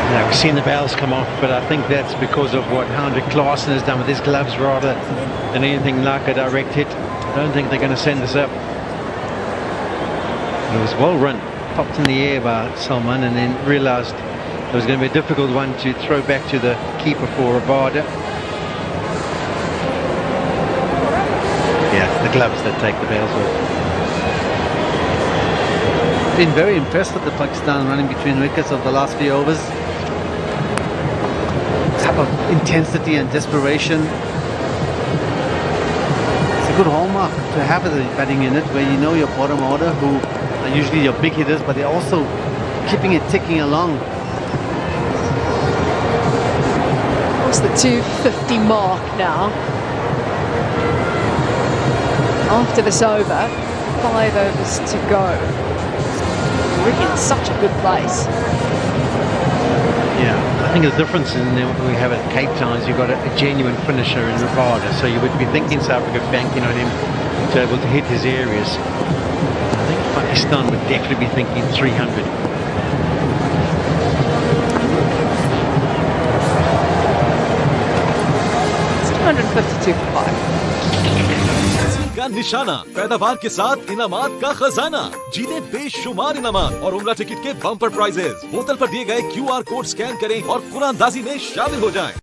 Yeah, we've seen the bells come off, but I think that's because of what Hendrik Klaasen has done with his gloves rather than anything like a direct hit. I don't think they're going to send this up. It was well run, popped in the air by Salman, and then realised it was going to be a difficult one to throw back to the keeper for Rabada. Yeah, the gloves that take the bells off. Been very impressed with the Pakistan running between wickets of the last few overs. Type of intensity and desperation. It's a good hallmark to have the batting unit where you know your bottom order, who are usually your big hitters, but they're also keeping it ticking along. What's the 250 mark now? After this over, 5 overs to go. Really in such a good place. Yeah, I think the difference in what we have at Cape Town is you've got a genuine finisher in Rabada, so you would be thinking South Africa banking on him to be able to hit his areas. I think Pakistan would definitely be thinking 300. It's 252 for 5. का निशाना, पैदावार के साथ इनामात का खजाना, जीते बेशुमार इनामात और उम्रा टिकट के बम्पर प्राइजेस। बोतल पर दिए गए QR कोड स्कैन करें और कुरानदाजी में शामिल हो जाएं।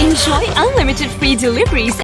Enjoy unlimited free deliveries